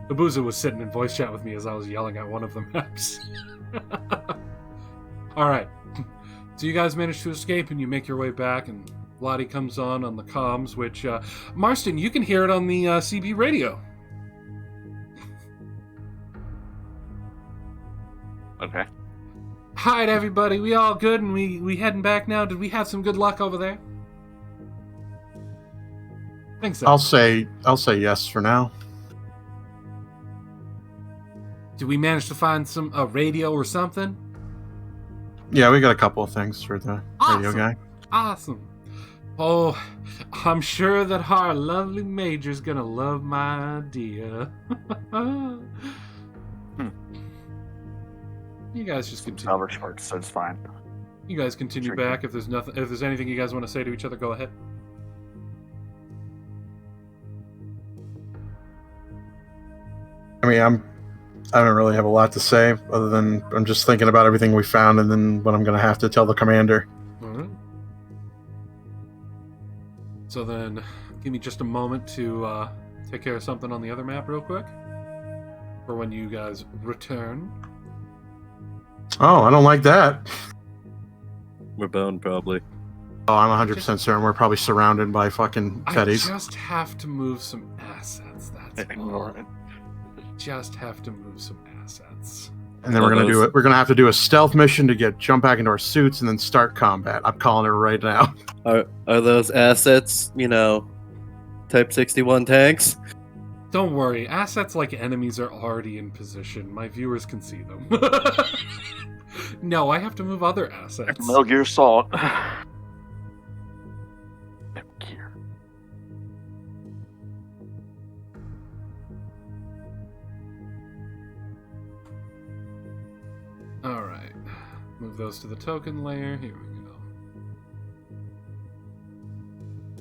Abuza was sitting in voice chat with me as I was yelling at one of the maps. Alright. So you guys manage to escape and you make your way back, and Lottie comes on the comms, which, Marston, you can hear it on the CB radio. Okay. Alright, everybody, we all good and we heading back now? Did we have some good luck over there? I think so. I'll say yes for now. Did we manage to find a radio or something? Yeah, we got a couple of things for the radio Awesome. guy. Awesome. Oh, I'm sure that our lovely Major's gonna love my idea. You guys just continue. Salvage parts, so it's fine. You guys continue Sure. back. If there's anything you guys want to say to each other, go ahead. I mean, I don't really have a lot to say other than I'm just thinking about everything we found and then what I'm going to have to tell the commander. All right. So then, give me just a moment to take care of something on the other map real quick. For when you guys return. Oh, I don't like that. We're boned, probably. Oh, I'm 100% certain we're probably surrounded by fucking fetties. I just have to move some assets. That's Ignore all. it. Just have to move some assets. And then we're going to do it. We're going to have to do a stealth mission to jump back into our suits and then start combat. I'm calling it right now. Are those assets, Type 61 tanks? Don't worry, assets like enemies are already in position. My viewers can see them. No, I have to move other assets. Metal Gear Solid. Metal Gear. Alright. Move those to the token layer. Here we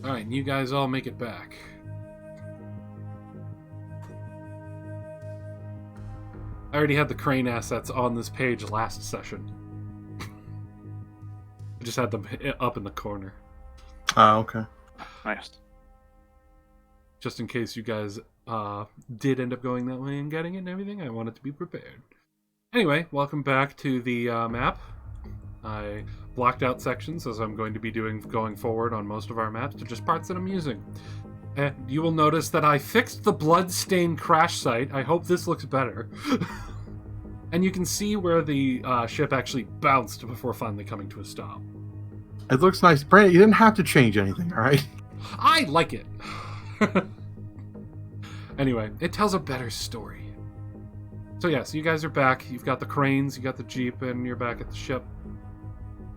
go. Alright, and you guys all make it back. I already had the crane assets on this page last session. I just had them up in the corner. Oh, okay. Nice. Just in case you guys did end up going that way and getting it and everything, I wanted to be prepared. Anyway, welcome back to the map. I blocked out sections as I'm going to be doing going forward on most of our maps to just parts that I'm using. And you will notice that I fixed the blood-stained crash site. I hope this looks better. And you can see where the ship actually bounced before finally coming to a stop. It looks nice. Brandon, you didn't have to change anything, all right? I like it. Anyway, it tells a better story. So yeah, so you guys are back. You've got the cranes, you got the jeep, and you're back at the ship.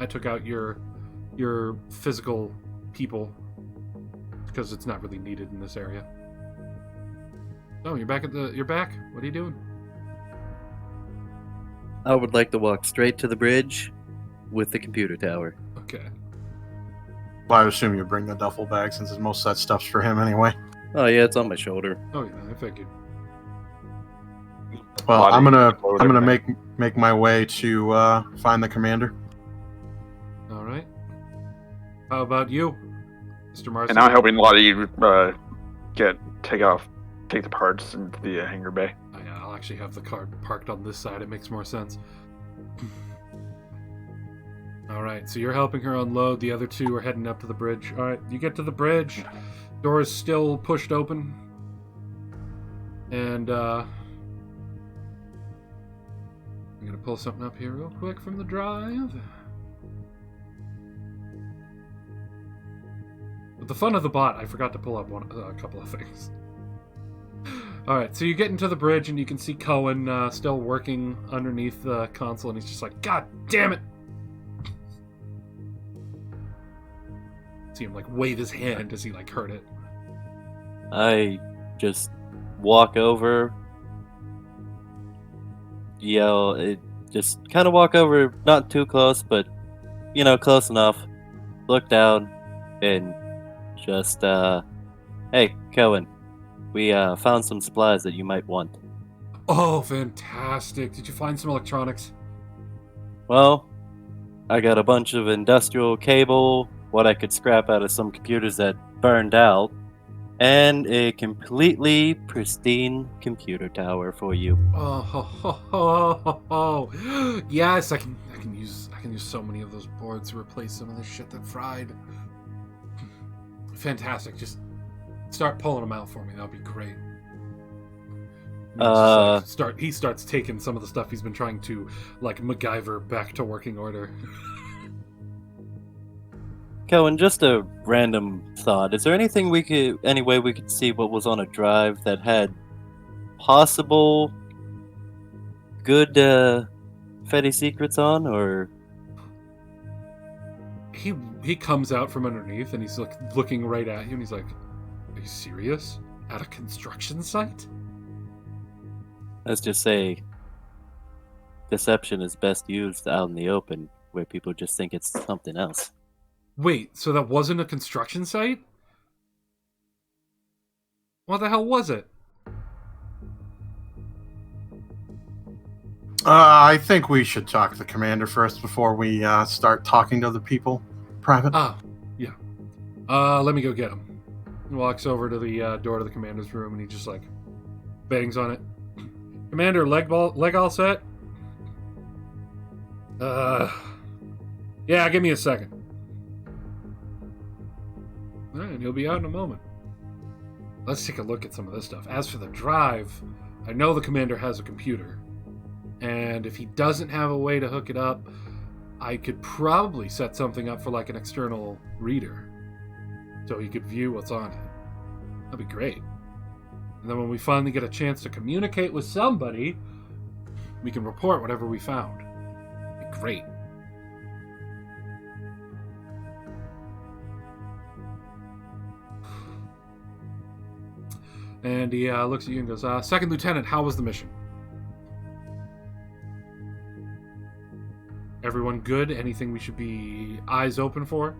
I took out your physical people because it's not really needed in this area. Oh, you're back. What are you doing? I would like to walk straight to the bridge with the computer tower. Okay. Well, I assume you bring the duffel bag since most of that stuff's for him anyway. Oh yeah, it's on my shoulder. Oh yeah, I figured. Well, Body I'm gonna load make my way to find the commander. All right. How about you, Mr. Marston? And now I'm helping Lottie take the parts into the hangar bay. Oh, yeah, I'll actually have the car parked on this side. It makes more sense. All right, so you're helping her unload. The other two are heading up to the bridge. All right, you get to the bridge. Door is still pushed open. And, I'm going to pull something up here real quick from the drive. With the fun of the bot, I forgot to pull up a couple of things. Alright, so you get into the bridge and you can see Cohen still working underneath the console, and he's just like, God damn it! See him wave his hand as he heard it. I just walk over, just kind of walk over, not too close, but close enough. Look down and just, hey, Cohen, we found some supplies that you might want. Oh, fantastic. Did you find some electronics? Well, I got a bunch of industrial cable, what I could scrap out of some computers that burned out, and a completely pristine computer tower for you. Yes, I can use so many of those boards to replace some of the shit that fried. Fantastic. Just start pulling them out for me. That'll be great. He starts taking some of the stuff he's been trying to like MacGyver back to working order. Cohen, just a random thought. Is there any way we could see what was on a drive that had possible good Fetty secrets on, or? He comes out from underneath and he's looking right at you and he's like, "Are you serious? At a construction site?" Let's just say deception is best used out in the open, where people just think it's something else. Wait, so that wasn't a construction site? What the hell was it? I think we should talk to the commander first before we start talking to other people. Private? Yeah. Let me go get him. He walks over to the door to the commander's room and he just like bangs on it. Commander, leg all set? Yeah, give me a second. Alright, he'll be out in a moment. Let's take a look at some of this stuff. As for the drive, I know the commander has a computer. And if he doesn't have a way to hook it up, I could probably set something up for like an external reader. So he could view what's on it. That'd be great. And then when we finally get a chance to communicate with somebody, we can report whatever we found. That'd be great. And he looks at you and goes, Second Lieutenant, how was the mission? Everyone good? Anything we should be eyes open for?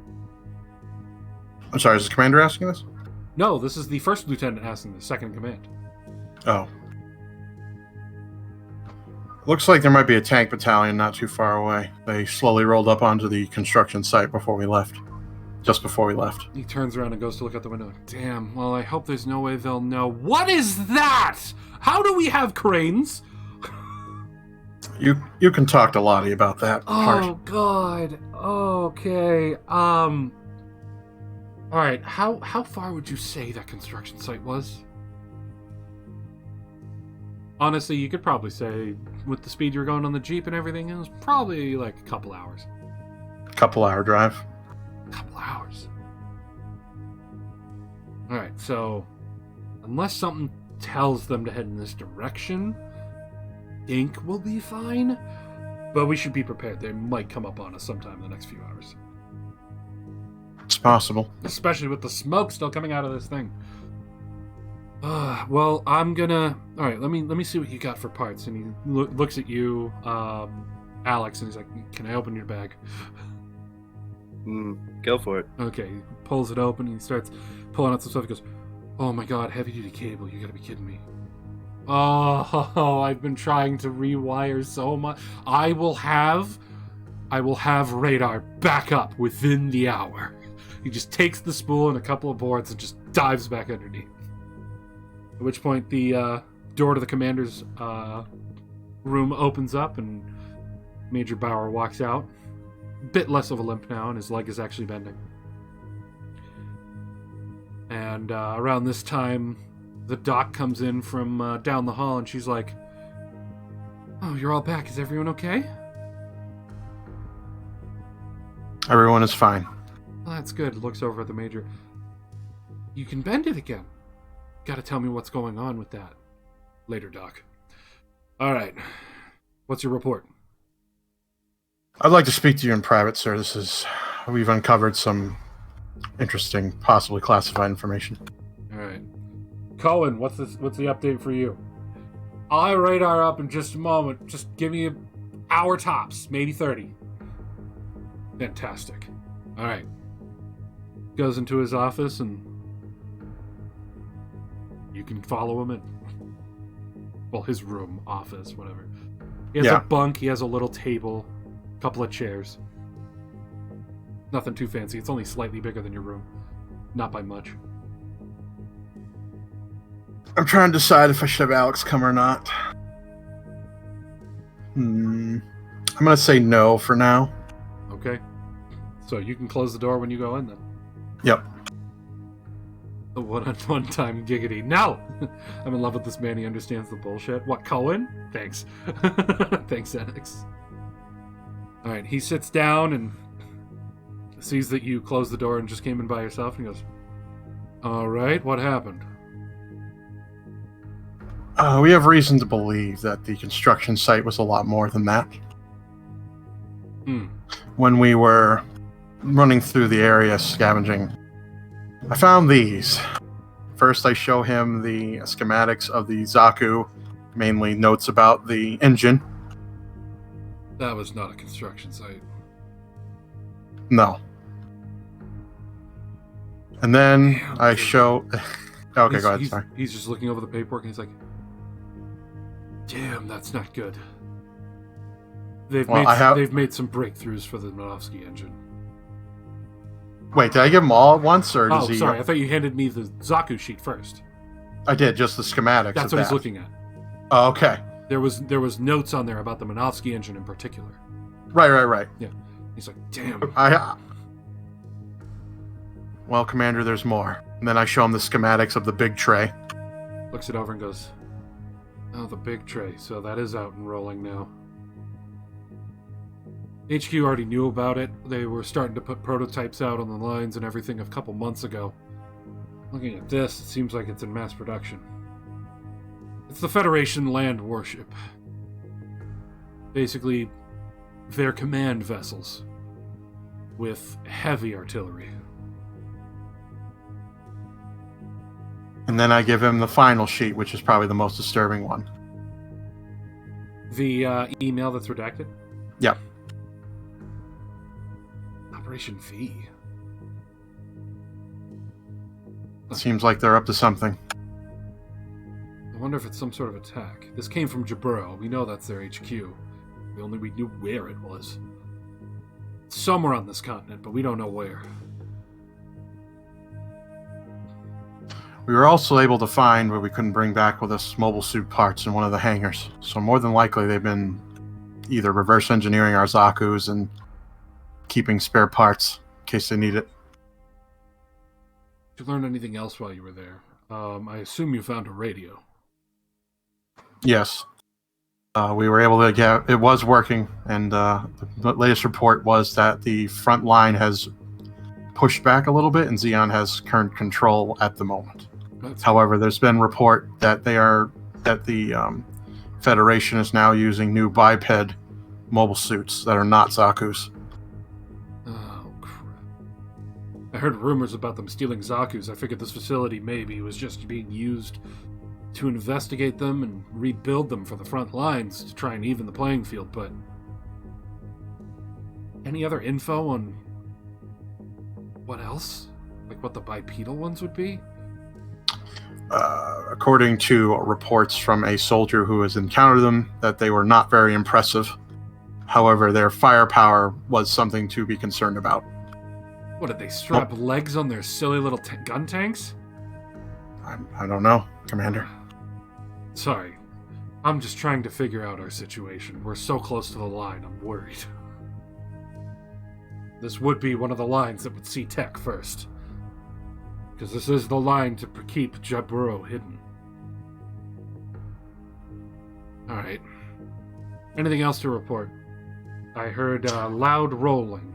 I'm sorry, is the commander asking this? No, this is the first lieutenant asking the second in command. Oh. Looks like there might be a tank battalion not too far away. They slowly rolled up onto the construction site before we left. Just before we left. He turns around and goes to look out the window. Damn, well, I hope there's no way they'll know. What is that? How do we have cranes? You can talk to Lottie about that part. Oh, God. Okay. All right, how far would you say that construction site was? Honestly, you could probably say, with the speed you're going on the Jeep and everything, it was probably like a couple hours. Couple-hour drive. Couple hours. All right, so unless something tells them to head in this direction, I think we'll be fine. But we should be prepared. They might come up on us sometime in the next few hours. It's possible. Especially with the smoke still coming out of this thing. Well, I'm gonna... Alright, let me see what you got for parts. And he looks at you, Alex, and he's like, can I open your bag? Go for it. Okay, he pulls it open, and he starts pulling out some stuff. He goes, oh my god, heavy-duty cable, you gotta be kidding me. Oh, I've been trying to rewire so much. I will have radar back up within the hour. He just takes the spool and a couple of boards and just dives back underneath. At which point the door to the commander's room opens up and Major Bauer walks out. A bit less of a limp now, and his leg is actually bending. And around this time, the doc comes in from down the hall, and she's like, oh, you're all back. Is everyone okay? Everyone is fine. Well, that's good. Looks over at the major. You can bend it again. Gotta tell me what's going on with that. Later, Doc. All right. What's your report? I'd like to speak to you in private, sir. We've uncovered some interesting, possibly classified information. All right. Cohen, what's the update for you? I'll radar up in just a moment. Just give me an hour tops, maybe 30. Fantastic. All right. Goes into his office, and you can follow him in. Well, his room, office, whatever. He has a bunk. He has a little table, a couple of chairs. Nothing too fancy. It's only slightly bigger than your room. Not by much. I'm trying to decide if I should have Alex come or not. I'm going to say no for now. Okay. So you can close the door when you go in then. Yep. The one-on-one time giggity. No! I'm in love with this man. He understands the bullshit. What, Cohen? Thanks. Thanks, Enix. Alright, he sits down and sees that you closed the door and just came in by yourself and he goes, alright, what happened? We have reason to believe that the construction site was a lot more than that. When we were running through the area scavenging, I found these. First, I show him the schematics of the Zaku, mainly notes about the engine. That was not a construction site. No. And then Damn, I dude. show... Okay, go ahead, He's, sorry. he's just looking over the paperwork and he's like, damn, that's not good. They've made some breakthroughs for the Minovsky engine. Wait, did I give him all at once, or does Oh, he... sorry, I thought you handed me the Zaku sheet first. I did, just the schematics. That's of what he's that. looking at. Oh, okay. There was notes on there about the Minovsky engine in particular. Right. Yeah. He's like, damn. Well, Commander, there's more. And then I show him the schematics of the big tray. Looks it over and goes, oh, the big tray. So that is out and rolling now. HQ already knew about it. They were starting to put prototypes out on the lines and everything a couple months ago. Looking at this, it seems like it's in mass production. It's the Federation land warship. Basically, their command vessels with heavy artillery. And then I give him the final sheet, which is probably the most disturbing one. The email that's redacted? Yep. Operation V. Seems like they're up to something. I wonder if it's some sort of attack. This came from Jaburo. We know that's their HQ. If only we knew where it was. It's somewhere on this continent, but we don't know where. We were also able to find what we couldn't bring back with us mobile suit parts in one of the hangars. So more than likely they've been either reverse engineering our Zakus and keeping spare parts in case they need it. Did you learn anything else while you were there? I assume you found a radio. Yes. We were able to get... It was working, and the latest report was that the front line has pushed back a little bit, and Xeon has current control at the moment. However, there's been report that the Federation is now using new biped mobile suits that are not Zaku's. Oh, crap. I heard rumors about them stealing Zaku's. I figured this facility maybe was just being used to investigate them and rebuild them for the front lines to try and even the playing field, but... Any other info on what else? Like what the bipedal ones would be? According to reports from a soldier who has encountered them, that they were not very impressive. However, their firepower was something to be concerned about. What, did they strap legs on their silly little gun tanks? I don't know, Commander. Sorry. I'm just trying to figure out our situation. We're so close to the line, I'm worried. This would be one of the lines that would see tech first. Because this is the line to keep Jaburo hidden. Alright. Anything else to report? I heard loud rolling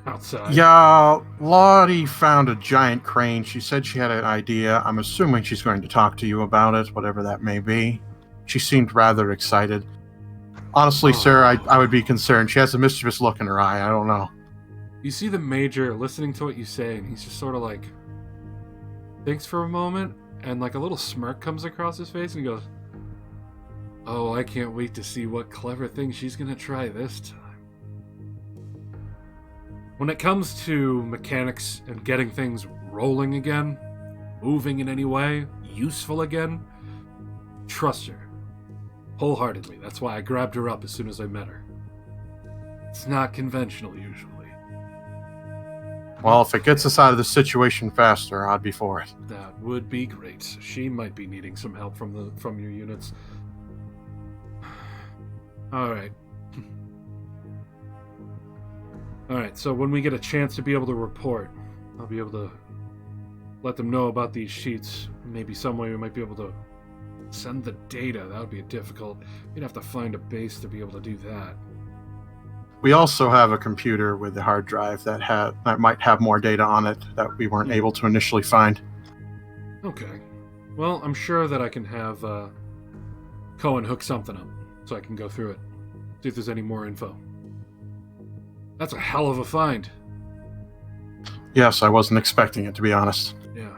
outside. Yeah, Lottie found a giant crane. She said she had an idea. I'm assuming she's going to talk to you about it, whatever that may be. She seemed rather excited. Honestly, sir, I would be concerned. She has a mischievous look in her eye. I don't know. You see the Major listening to what you say, and he's just sort of like... thinks for a moment, and like a little smirk comes across his face, and he goes, oh, I can't wait to see what clever thing she's gonna try this time. When it comes to mechanics and getting things rolling again, moving in any way, useful again, trust her. Wholeheartedly. That's why I grabbed her up as soon as I met her. It's not conventional, usually. Well, if it gets us out of the situation faster, I'd be for it. That would be great. She might be needing some help from your units. All right. All right, so when we get a chance to be able to report, I'll be able to let them know about these sheets. Maybe some way we might be able to send the data. That would be difficult. We'd have to find a base to be able to do that. We also have a computer with a hard drive that might have more data on it that we weren't able to initially find. Okay. Well, I'm sure that I can have Cohen hook something up so I can go through it. See if there's any more info. That's a hell of a find. Yes, I wasn't expecting it, to be honest. Yeah.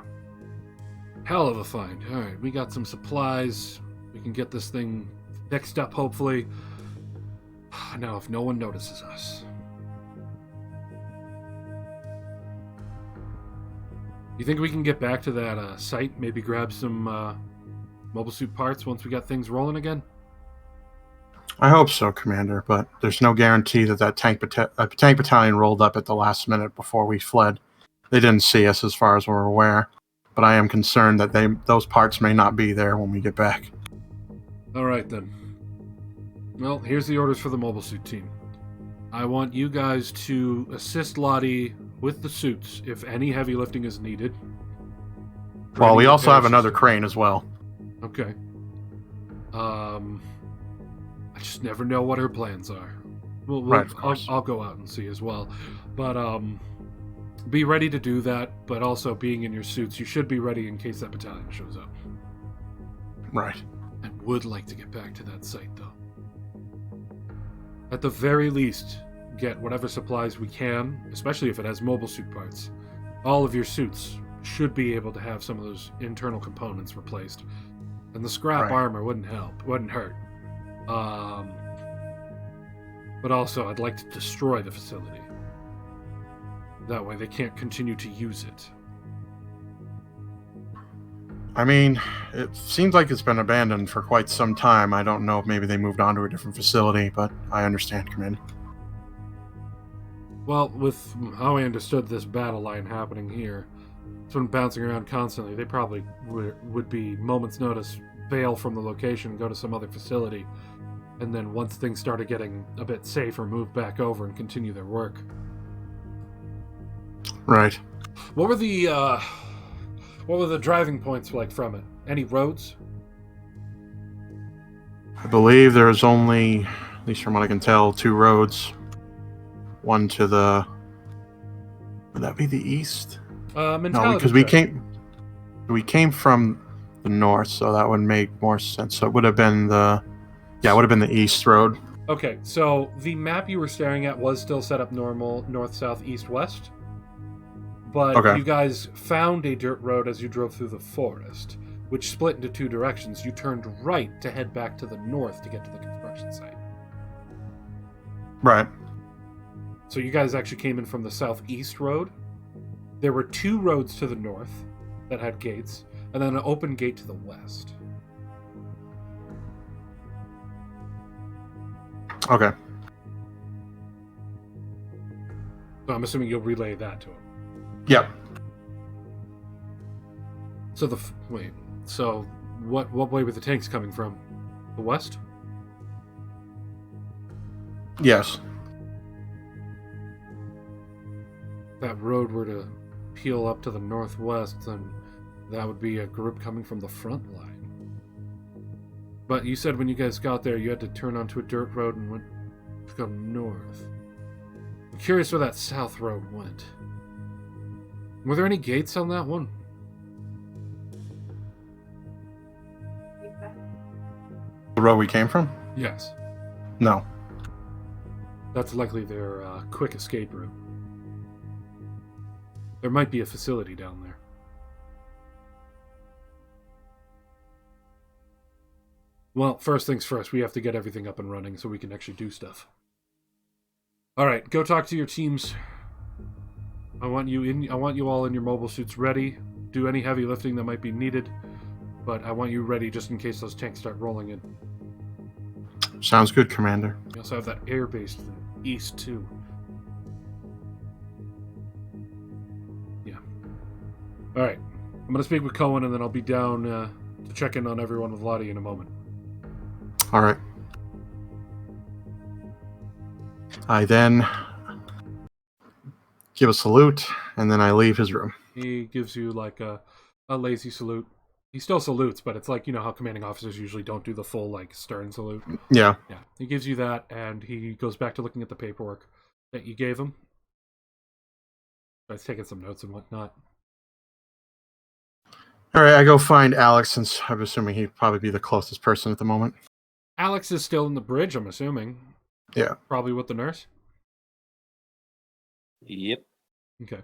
Hell of a find. Alright, we got some supplies. We can get this thing fixed up, hopefully. Now, if no one notices us. You think we can get back to that site? Maybe grab some mobile suit parts once we got things rolling again? I hope so, Commander, but there's no guarantee that tank battalion rolled up at the last minute before we fled. They didn't see us as far as we're aware, but I am concerned that those parts may not be there when we get back. All right, then. Well, here's the orders for the mobile suit team. I want you guys to assist Lottie with the suits if any heavy lifting is needed. Well, we also have another crane as well. Okay. I just never know what her plans are. Right, of course. I'll go out and see as well. But be ready to do that, but also being in your suits, you should be ready in case that battalion shows up. Right. I would like to get back to that site, though. At the very least, get whatever supplies we can, especially if it has mobile suit parts. All of your suits should be able to have some of those internal components replaced. And the scrap armor wouldn't hurt. But also, I'd like to destroy the facility. That way they can't continue to use it. I mean, it seems like it's been abandoned for quite some time. I don't know if maybe they moved on to a different facility, but I understand, Commander. Well, with how I understood this battle line happening here, it's been bouncing around constantly. They probably would be moments' notice, bail from the location, go to some other facility, and then once things started getting a bit safer, move back over and continue their work. Right. What were the driving points like from it? Any roads? I believe there's only, at least from what I can tell, 2 roads. One to the... Would that be the east? No, because we came from the north, so that would make more sense. So it would have been the east road. Okay, so the map you were staring at was still set up normal, north, south, east, west. But you guys found a dirt road as you drove through the forest, which split into 2 directions. You turned right to head back to the north to get to the construction site. Right. So you guys actually came in from the southeast road. There were 2 roads to the north that had gates, and then an open gate to the west. Okay. So I'm assuming you'll relay that to him. Yep. So So what way were the tanks coming from? The west? Yes. If that road were to peel up to the northwest, then that would be a group coming from the front line. But you said when you guys got there, you had to turn onto a dirt road and went to go north. I'm curious where that south road went. Were there any gates on that one? The road we came from? Yes. No. That's likely their quick escape route. There might be a facility down there. Well, first things first, we have to get everything up and running so we can actually do stuff. Alright, go talk to your teams. I want you all in your mobile suits ready. Do any heavy lifting that might be needed, but I want you ready just in case those tanks start rolling in. Sounds good, Commander. We also have that air base to the east, too. All right. I'm going to speak with Cohen, and then I'll be down to check in on everyone with Lottie in a moment. All right. I then give a salute, and then I leave his room. He gives you like a lazy salute. He still salutes, but it's like, you know how commanding officers usually don't do the full like stern salute. Yeah. Yeah. He gives you that, and he goes back to looking at the paperwork that you gave him. Starts taking some notes and whatnot. All right, I go find Alex, since I'm assuming he'd probably be the closest person at the moment. Alex is still in the bridge, I'm assuming. Yeah. Probably with the nurse. Yep. Okay.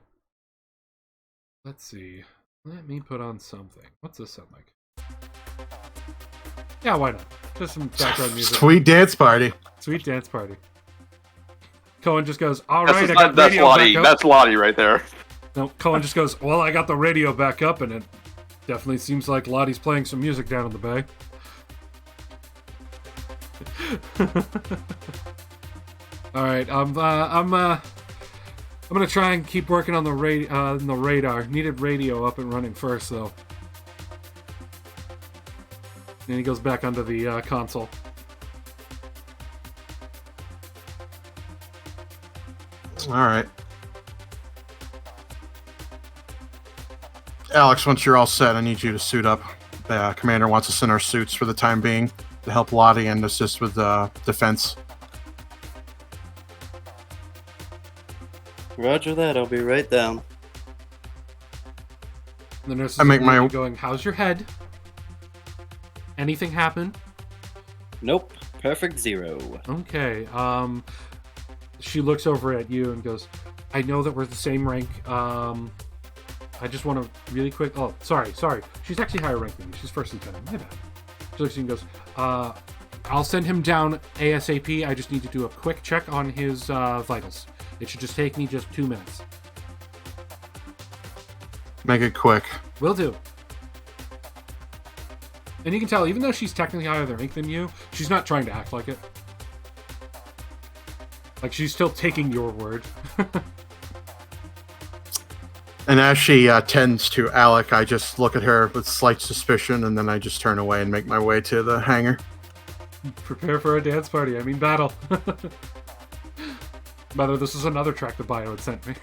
Let's see. Let me put on something. What's this sound like? Yeah, why not? Just some background music. Sweet dance party. Sweet dance party. Cohen just goes, all right, I got That's radio Lottie. back up. That's Lottie right there. No, Cohen just goes, well, I got the radio back up, and it definitely seems like Lottie's playing some music down in the bay. All right, I'm gonna try and keep working on the radar. Needed radio up and running first, though. Then he goes back onto the console. All right. Alex, once you're all set, I need you to suit up. The commander wants us in our suits for the time being to help Lottie and assist with defense. Roger that. I'll be right down. The nurse is I make my- going, how's your head? Anything happen? Nope. Perfect 0. Okay. She looks over at you and goes, I know that we're the same rank. I just want to really quick. Oh, sorry. She's actually higher rank than me. She's first lieutenant. My bad. She looks at you and goes, I'll send him down ASAP. I just need to do a quick check on his vitals. It should just take me just 2 minutes. Make it quick. Will do. And you can tell, even though she's technically higher rank than you, she's not trying to act like it. Like, she's still taking your word. And as she tends to Alec, I just look at her with slight suspicion, and then I just turn away and make my way to the hangar. Prepare for a dance party. I mean, battle. By the way, this is another track the bio had sent me.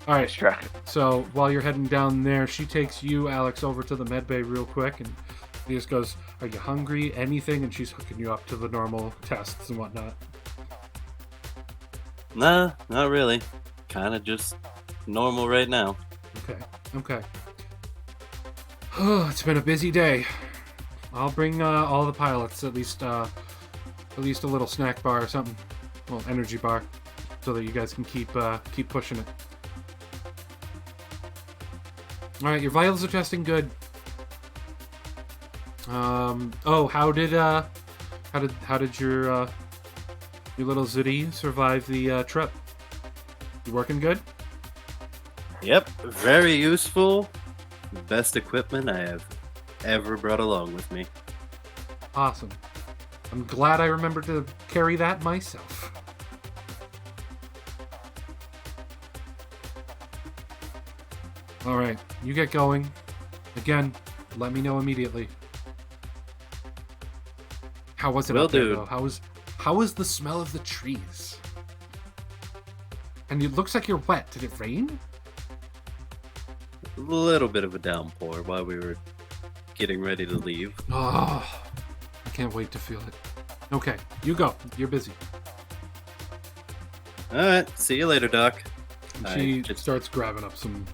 All right. Track. So while you're heading down there, she takes you, Alex, over to the med bay real quick, and he just goes, "Are you hungry? Anything?" And she's hooking you up to the normal tests and whatnot. Nah, not really. Kind of just normal right now. Okay. Oh, it's been a busy day. I'll bring all the pilots at least a little snack bar or something, well, energy bar, so that you guys can keep pushing it. All right, your vitals are testing good. Oh, how did your little Zitty survive the trip? You working good? Yep, very useful. Best equipment I have ever brought along with me. Awesome. I'm glad I remembered to carry that myself. All right, you get going. Again, let me know immediately. How was it Will up there, do. though? How was the smell of the trees? And it looks like you're wet. Did it rain? A little bit of a downpour while we were getting ready to leave. Oh, I can't wait to feel it. Okay, you go. You're busy. Alright, see you later, Doc. And I she just- starts grabbing up some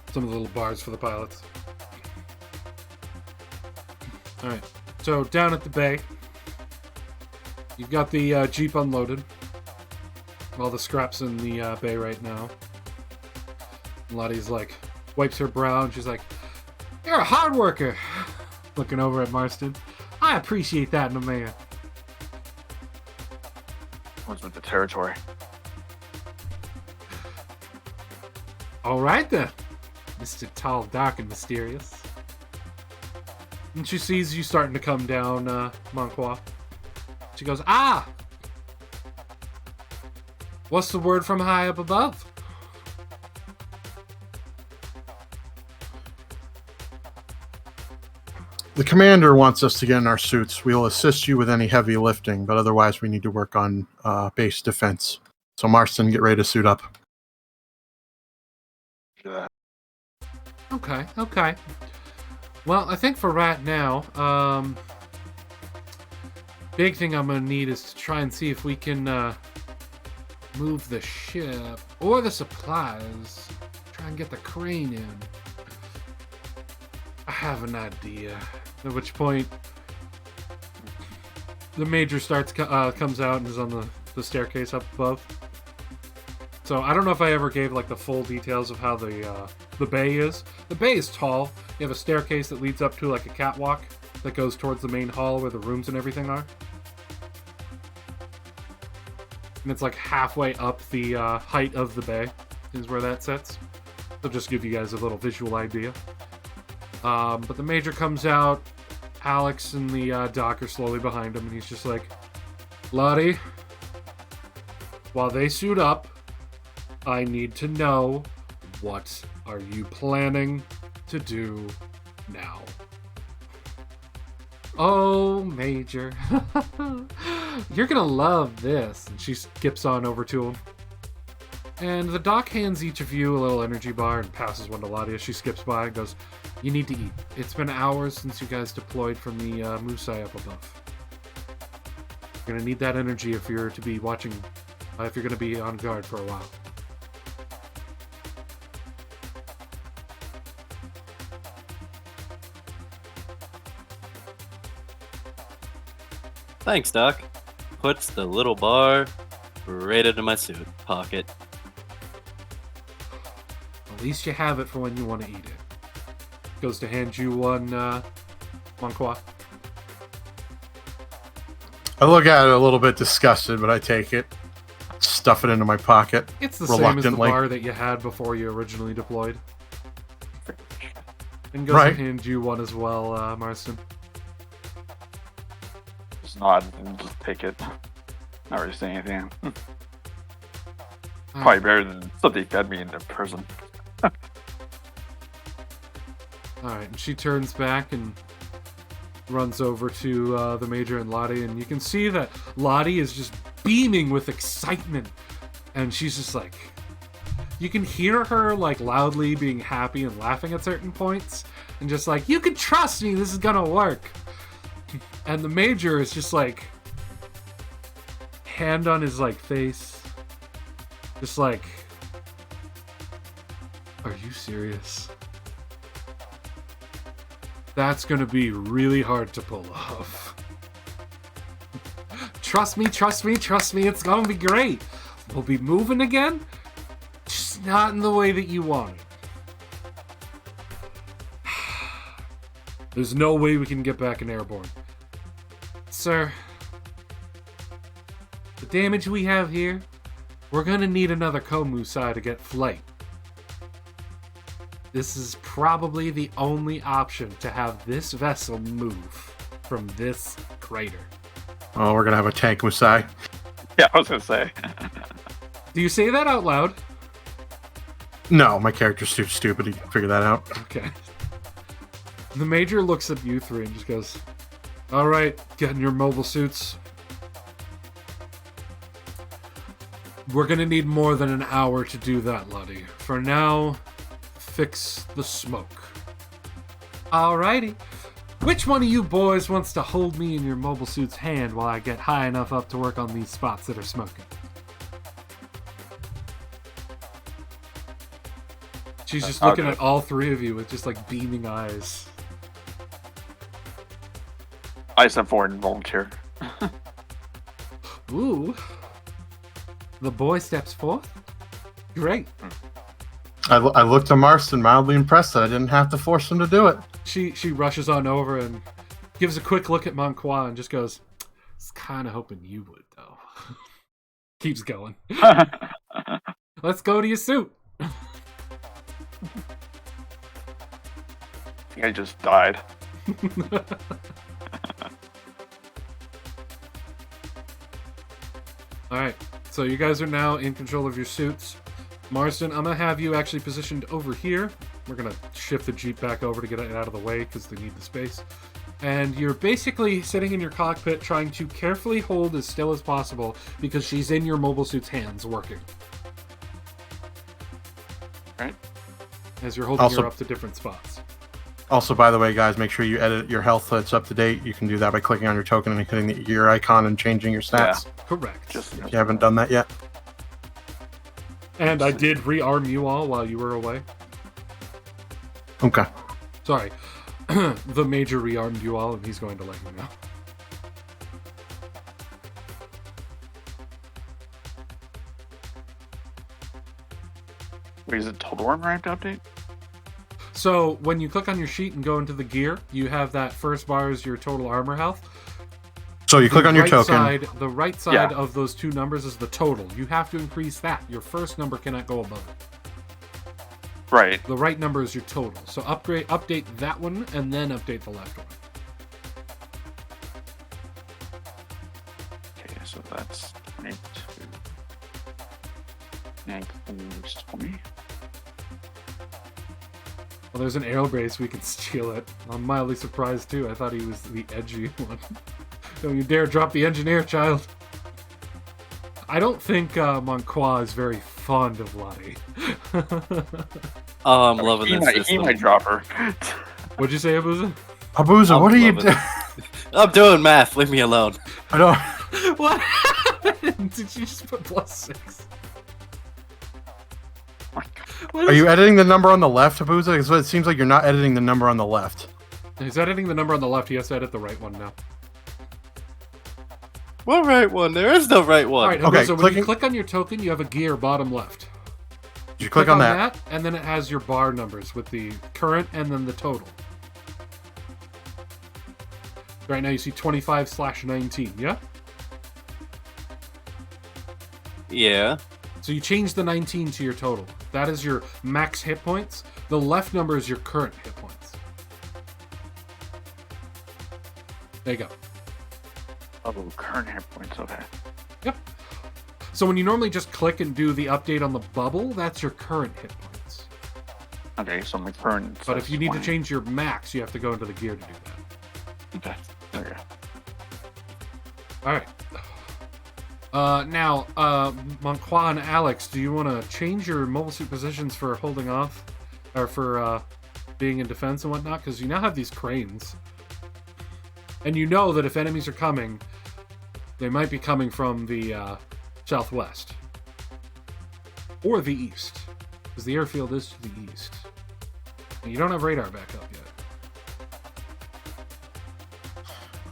of the little bars for the pilots. All right, so down at the bay, you've got the Jeep unloaded. All the scraps in the bay right now. Lottie's like, wipes her brow and she's like, "You're a hard worker." Looking over at Marston. "I appreciate that in a man." What's with the territory? All right then, Mr. Tall, Dark, and Mysterious. And she sees you starting to come down, Monqua. She goes, "Ah! What's the word from high up above?" The commander wants us to get in our suits. We'll assist you with any heavy lifting, but otherwise we need to work on base defense. So Marston, get ready to suit up. Yeah. Okay. Well, I think for right now, big thing I'm gonna need is to try and see if we can move the ship or the supplies. Try and get the crane in. I have an idea. At which point, the major comes out and is on the staircase up above. So I don't know if I ever gave like the full details of how the bay is. The bay is tall. You have a staircase that leads up to like a catwalk that goes towards the main hall where the rooms and everything are. And it's like halfway up the height of the bay is where that sits. So just give you guys a little visual idea. But the major comes out. Alex and the doc are slowly behind him, and he's just like, Lottie, while they suit up, I need to know, what are you planning to do now? Oh, Major. You're gonna love this. And she skips on over to him. And the doc hands each of you a little energy bar and passes one to Lottie as she skips by and goes, you need to eat. It's been hours since you guys deployed from the Musai up above. You're gonna need that energy if you're to be watching, if you're gonna be on guard for a while. Thanks, Doc. Puts the little bar right into my suit pocket. At least you have it for when you want to eat it. Goes to hand you one, Monqua. I look at it a little bit disgusted, but I take it, stuff it into my pocket. It's the same as the bar that you had before you originally deployed. And goes to hand you one as well, Marston. Just nod and just take it. Not really say anything. Probably better than something fed me into prison. Alright, and she turns back and runs over to the Major and Lottie, and you can see that Lottie is just beaming with excitement. And she's just like... You can hear her like loudly being happy and laughing at certain points. And just like, you can trust me, this is gonna work. And the Major is just like... Hand on his like face. Just like... Are you serious? That's gonna be really hard to pull off. Trust me, it's gonna be great. We'll be moving again, just not in the way that you want it. There's no way we can get back in airborne. Sir, the damage we have here, we're gonna need another Komusai to get flight. This is probably the only option to have this vessel move from this crater. Oh, we're gonna have a tank Musai. Yeah, I was gonna say. Do you say that out loud? No, my character's too stupid. He can figure that out. Okay. The Major looks at you three and just goes, alright, get in your mobile suits. We're gonna need more than an hour to do that, Lottie. For now, fix the smoke. Alrighty. Which one of you boys wants to hold me in your mobile suit's hand while I get high enough up to work on these spots that are smoking? She's just looking at all three of you with just like beaming eyes. I step forward and volunteer. Ooh. The boy steps forth? Great. I looked to Marston, mildly impressed that I didn't have to force him to do it. She rushes on over and gives a quick look at Monqua and just goes, I was kind of hoping you would, though. Keeps going. Let's go to your suit. I think I just died. Alright, so you guys are now in control of your suits. Marston, I'm going to have you actually positioned over here We're gonna shift the Jeep back over to get it out of the way because they need the space. And you're basically sitting in your cockpit trying to carefully hold as still as possible because she's in your mobile suit's hands working. Right. As you're holding Also- her up to different spots. Also, by the way, guys, make sure you edit your health so it's up to date. You can do that by clicking on your token and hitting the gear icon and changing your stats. Correct. Just If you haven't done that yet. And I did rearm you all while you were away. Okay. Sorry. The Major rearmed you all, and he's going to let you know. wait, is it total armor I have to update? So when you click on your sheet and go into the gear, you have that first bar as your total armor health. So you click on your token. The right side of those two numbers is the total. You have to increase that. Your first number cannot go above it. Right. The right number is your total. So update that one, and then update the left one. Okay, so that's 22. And 20. Well, there's an aero base, we can steal it. I'm mildly surprised, too. I thought he was the edgy one. Don't you dare drop the engineer, child. I don't think Monqua is very fond of Lottie. Oh, I'm loving He this might, system. he might drop her. What'd you say, Abuza? Abuza, I'm what are you loving doing? it. I'm doing math. Leave me alone. I don't. What happened? Did you just put +6? What Are is- you editing the number on the left, Abuza? Because it seems like you're not editing the number on the left. He's editing the number on the left. He has to edit the right one now. What right one? There is no right one. All right, Okay, Abuza, when clicking- you click on your token, you have a gear bottom left. Did you click on that? and then it has your bar numbers with the current and then the total. Right now you see 25/19, yeah? Yeah. So you change the 19 to your total. That is your max hit points. The left number is your current hit points. There you go. Oh, current hit points, okay. Yep. So when you normally just click and do the update on the bubble, that's your current hit points. Okay, so my current. But if says you need 20. to change your max, you have to go into the gear to do that. Okay, there we go. All right. Now, Monqua and Alex, do you want to change your mobile suit positions for holding off, or for being in defense and whatnot? Because you now have these cranes, and you know that if enemies are coming, they might be coming from the southwest or the east, because the airfield is to the east, and you don't have radar backup yet.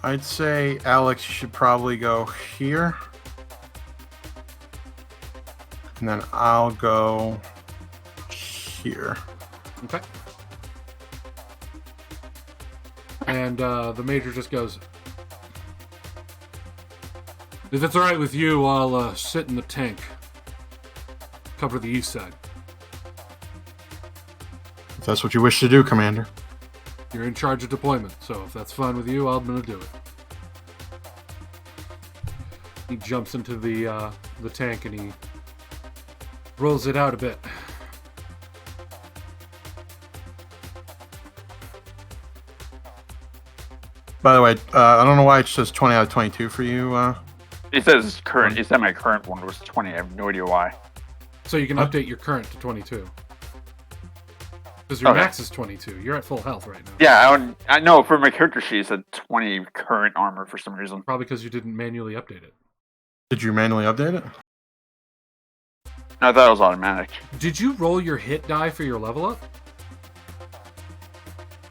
I'd say, Alex, you should probably go here. And then I'll go here. Okay. And the Major just goes, if it's alright with you, I'll sit in the tank. Cover the east side. If that's what you wish to do, Commander. You're in charge of deployment, so if that's fine with you, I'm gonna do it. He jumps into the tank and he rolls it out a bit. By the way, I don't know why it says 20 out of 22 for you. It says current. It said my current one was 20. I have no idea why. So you can Huh? update your current to 22. Because your Okay. max is 22. You're at full health right now. Yeah, I know for my character sheet it said 20 current armor for some reason. Probably because you didn't manually update it. Did you manually update it? No, I thought it was automatic. Did you roll your hit die for your level up?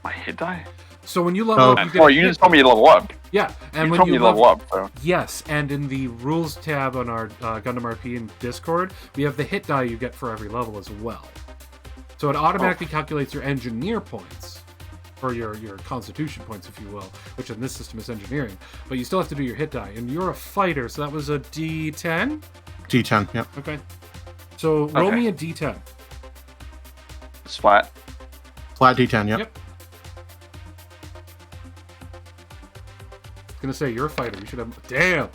My hit die? So when you level Oh. up, you get Oh, a you hit just told me to level up. Yeah, and You when told you me to level up, so. Yes, and in the rules tab on our Gundam RP in Discord, we have the hit die you get for every level as well. So it automatically calculates your engineer points, or your constitution points, if you will, which in this system is engineering. But you still have to do your hit die, and you're a fighter, so that was a D10? D10, yep. Okay. So roll Okay. me a D10. It's flat. Flat D10, yep. Yep. I was gonna say you're a fighter. You should have. Damn.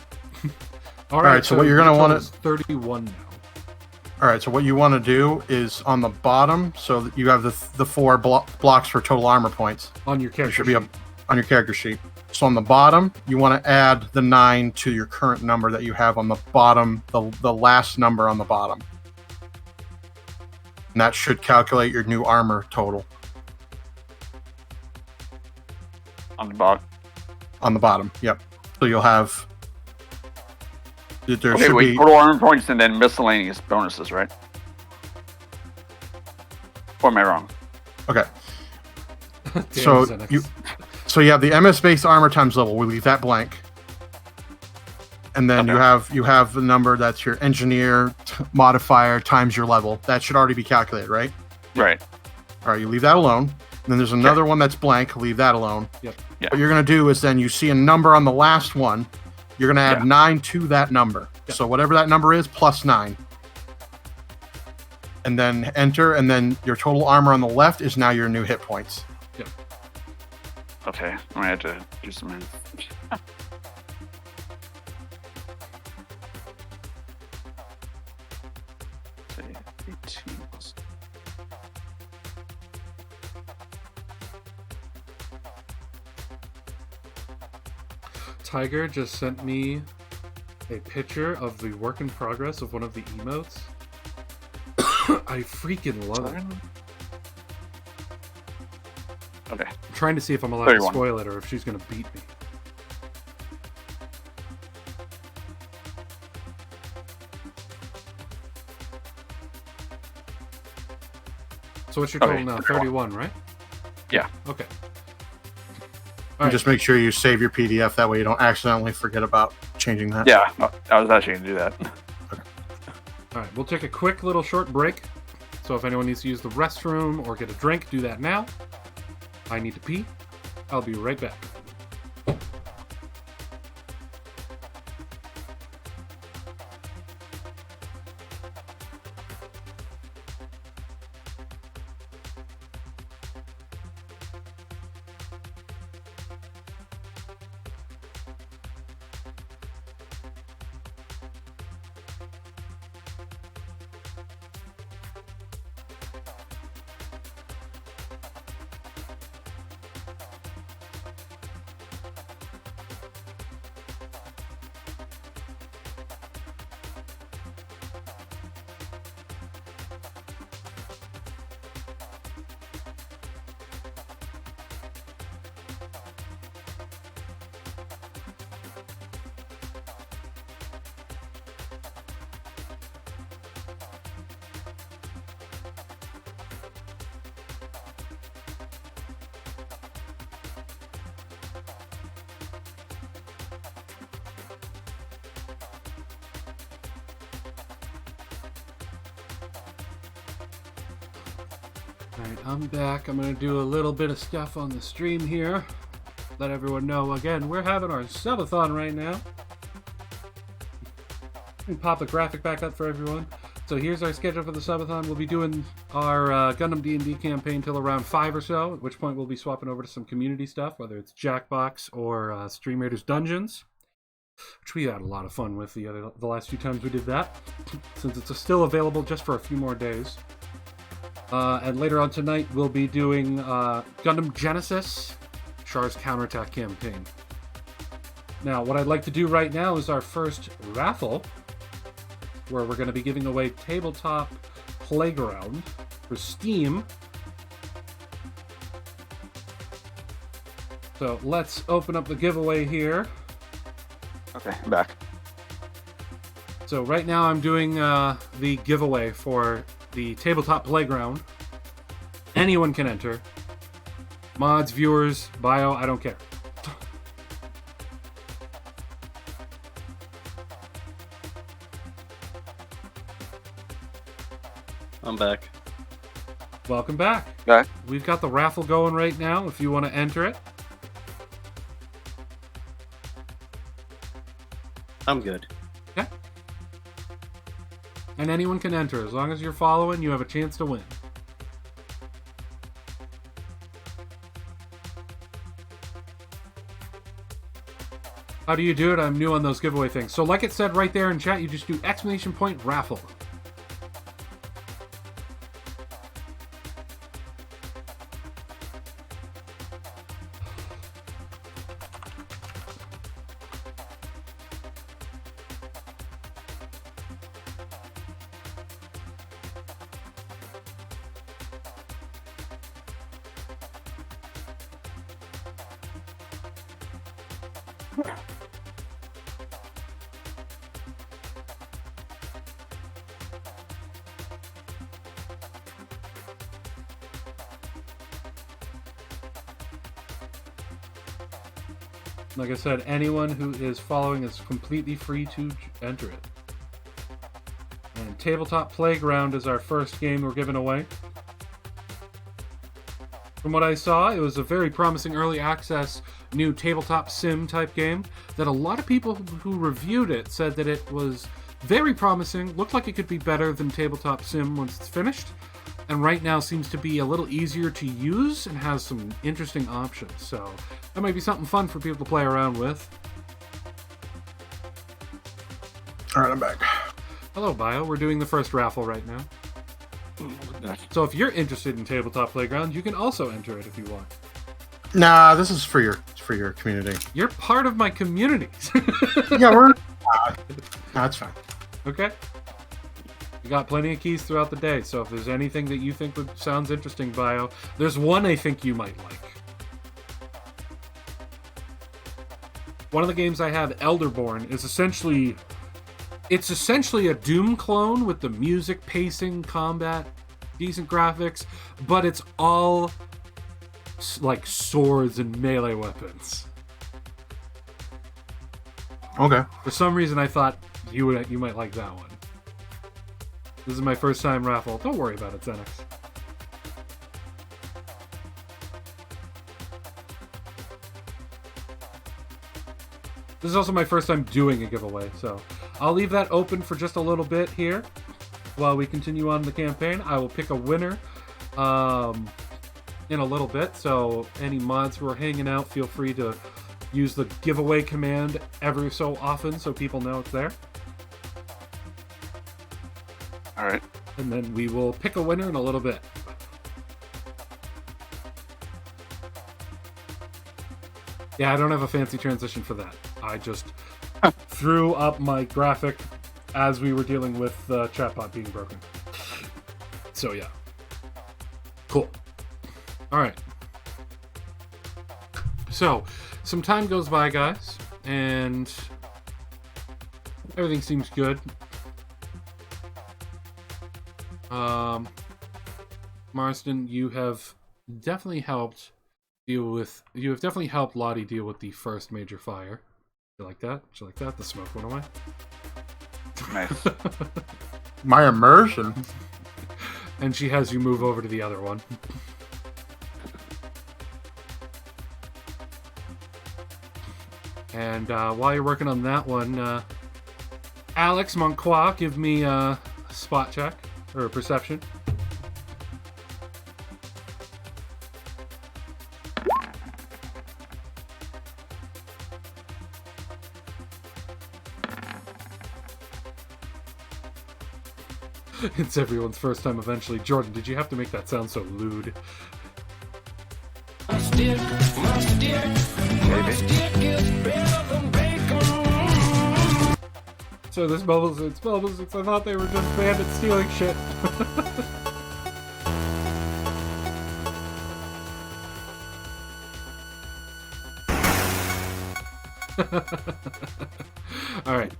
All right, so what you're your gonna total wanna- is 31 now. All right, so what you want to do is on the bottom, so that you have the 4 blocks for total armor points. On your There character should be sheet. on your character sheet. So on the bottom, you want to add the 9 to your current number that you have on the bottom, the last number on the bottom. And that should calculate your new armor total. On the bottom. On the bottom, yep. So you'll have... There Okay, should wait, be... total armor points and then miscellaneous bonuses, right? Or am I wrong? Okay. Damn, So Xenix. So you have the MS base armor times level. We leave that blank. And then Okay. you have the number that's your engineer modifier times your level. That should already be calculated, right? Right. All right, you leave that alone. And then there's another one that's blank. Leave that alone. Yep. Yeah. What you're going to do is then you see a number on the last one. You're going to add Yeah. 9 to that number. Yeah. So whatever that number is, plus 9. And then enter, and then your total armor on the left is now your new hit points. Okay, I'm gonna have to do some math. Say 18 plus- Tiger just sent me a picture of the work in progress of one of the emotes. I freaking love it. Okay. I'm trying to see if I'm allowed 31. to spoil it or if she's gonna beat me. So what's your total Okay, now? 31. 31, right? Yeah. Okay. And Alright. just make sure you save your PDF. That way you don't accidentally forget about changing that. Yeah, I was actually gonna do that. Alright, we'll take a quick little short break. So if anyone needs to use the restroom or get a drink, do that now. I need to pee. I'll be right back. Alright, I'm back. I'm going to do a little bit of stuff on the stream here. Let everyone know, again, we're having our subathon right now. Let me pop the graphic back up for everyone. So here's our schedule for the subathon. We'll be doing our Gundam D&D campaign till around 5 or so, at which point we'll be swapping over to some community stuff, whether it's Jackbox or Stream Raiders Dungeons, which we had a lot of fun with the last few times we did that, since it's still available just for a few more days. And later on tonight, we'll be doing Gundam Genesis, Char's Counterattack campaign. Now, what I'd like to do right now is our first raffle, where we're going to be giving away Tabletop Playground for Steam. So let's open up the giveaway here. Okay, I'm back. So right now I'm doing the giveaway for the Tabletop Playground. Anyone can enter. Mods, viewers, bio, I don't care. I'm back. Welcome back. Back. We've got the raffle going right now if you want to enter it. I'm good. Okay. And anyone can enter. As long as you're following, you have a chance to win. How do you do it? I'm new on those giveaway things. So like it said right there in chat, you just do !raffle. Like I said, anyone who is following is completely free to enter it. And Tabletop Playground is our first game we're giving away. From what I saw, it was a very promising early access new tabletop sim type game that a lot of people who reviewed it said that it was very promising, looked like it could be better than tabletop sim once it's finished, and right now seems to be a little easier to use and has some interesting options. So that might be something fun for people to play around with. All right, I'm back. Hello, Bio. We're doing the first raffle right now. So if you're interested in Tabletop Playground, you can also enter it if you want. Nah, this is for your community. You're part of my community. Yeah, we're. That's fine. Okay. You got plenty of keys throughout the day, so if there's anything that you think sounds interesting, Bio, there's one I think you might like. One of the games I have, Elderborn, is essentially a Doom clone with the music, pacing, combat, decent graphics, but it's all like swords and melee weapons. Okay. For some reason, I thought you might like that one. This is my first time raffle. Don't worry about it, Xenix. This is also my first time doing a giveaway, so I'll leave that open for just a little bit here while we continue on the campaign. I will pick a winner in a little bit, so any mods who are hanging out, feel free to use the giveaway command every so often so people know it's there. All right. And then we will pick a winner in a little bit. Yeah, I don't have a fancy transition for that. I just threw up my graphic as we were dealing with the chatbot being broken. So yeah. Cool. Alright. So, some time goes by, guys, and everything seems good. Marston, you have definitely helped Lottie deal with the first major fire. You like that? Did you like that? The smoke went away. Nice. My immersion. And she has you move over to the other one. And while you're working on that one, Alex Monquois, give me a spot check or a perception. It's everyone's first time eventually. Jordan, did you have to make that sound so lewd? So this Bubbles, it's Bubbles. I thought they were just bandits stealing shit. Alright.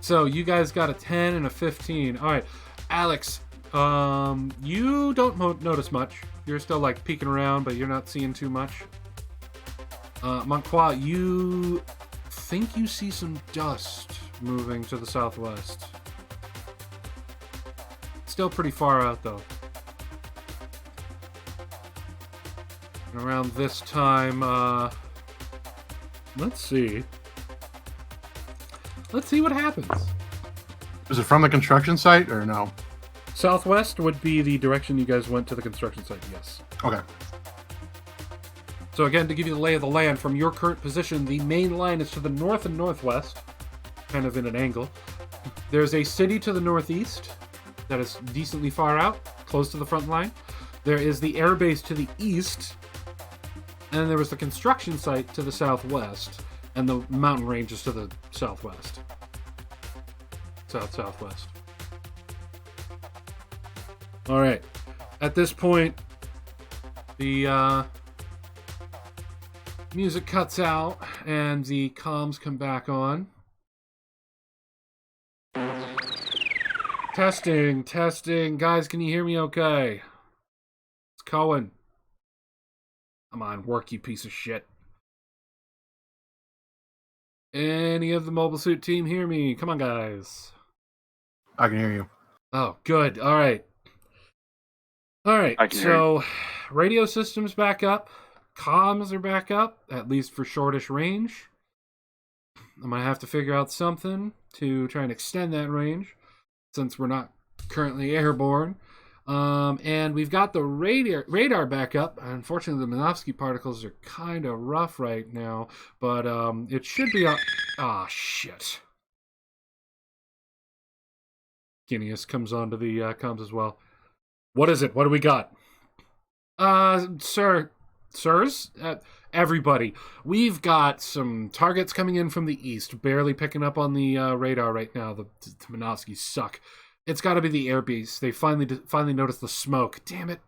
So you guys got a 10 and a 15. Alright. Alex, you don't notice much. You're still like peeking around, but you're not seeing too much. Monquois, you think you see some dust moving to the southwest. Still pretty far out though. And around this time, let's see what happens. Is it from the construction site or no? Southwest would be the direction you guys went to the construction site, yes. Okay. So again, to give you the lay of the land, from your current position, the main line is to the north and northwest, kind of in an angle. There's a city to the northeast that is decently far out, close to the front line. There is the airbase to the east, and then there was the construction site to the southwest, and the mountain ranges to the southwest. Southwest. Alright. At this point, you Music cuts out and the comms come back on. Testing. Guys, can you hear me okay? It's Cohen. Come on, work, you piece of shit. Any of the Mobile Suit team hear me? Come on, guys. I can hear you. Oh, good. All right. So radio systems back up. Comms are back up, at least for shortish range. I might have to figure out something to try and extend that range, since we're not currently airborne. And we've got the radar back up. Unfortunately, the Minovsky particles are kind of rough right now, but it should be up. Ah, shit. Guineas comes onto the comms as well. What is it? What do we got? Sirs? Everybody. We've got some targets coming in from the east, barely picking up on the radar right now. The Minovskys suck. It's got to be the air base. They finally noticed the smoke. Damn it.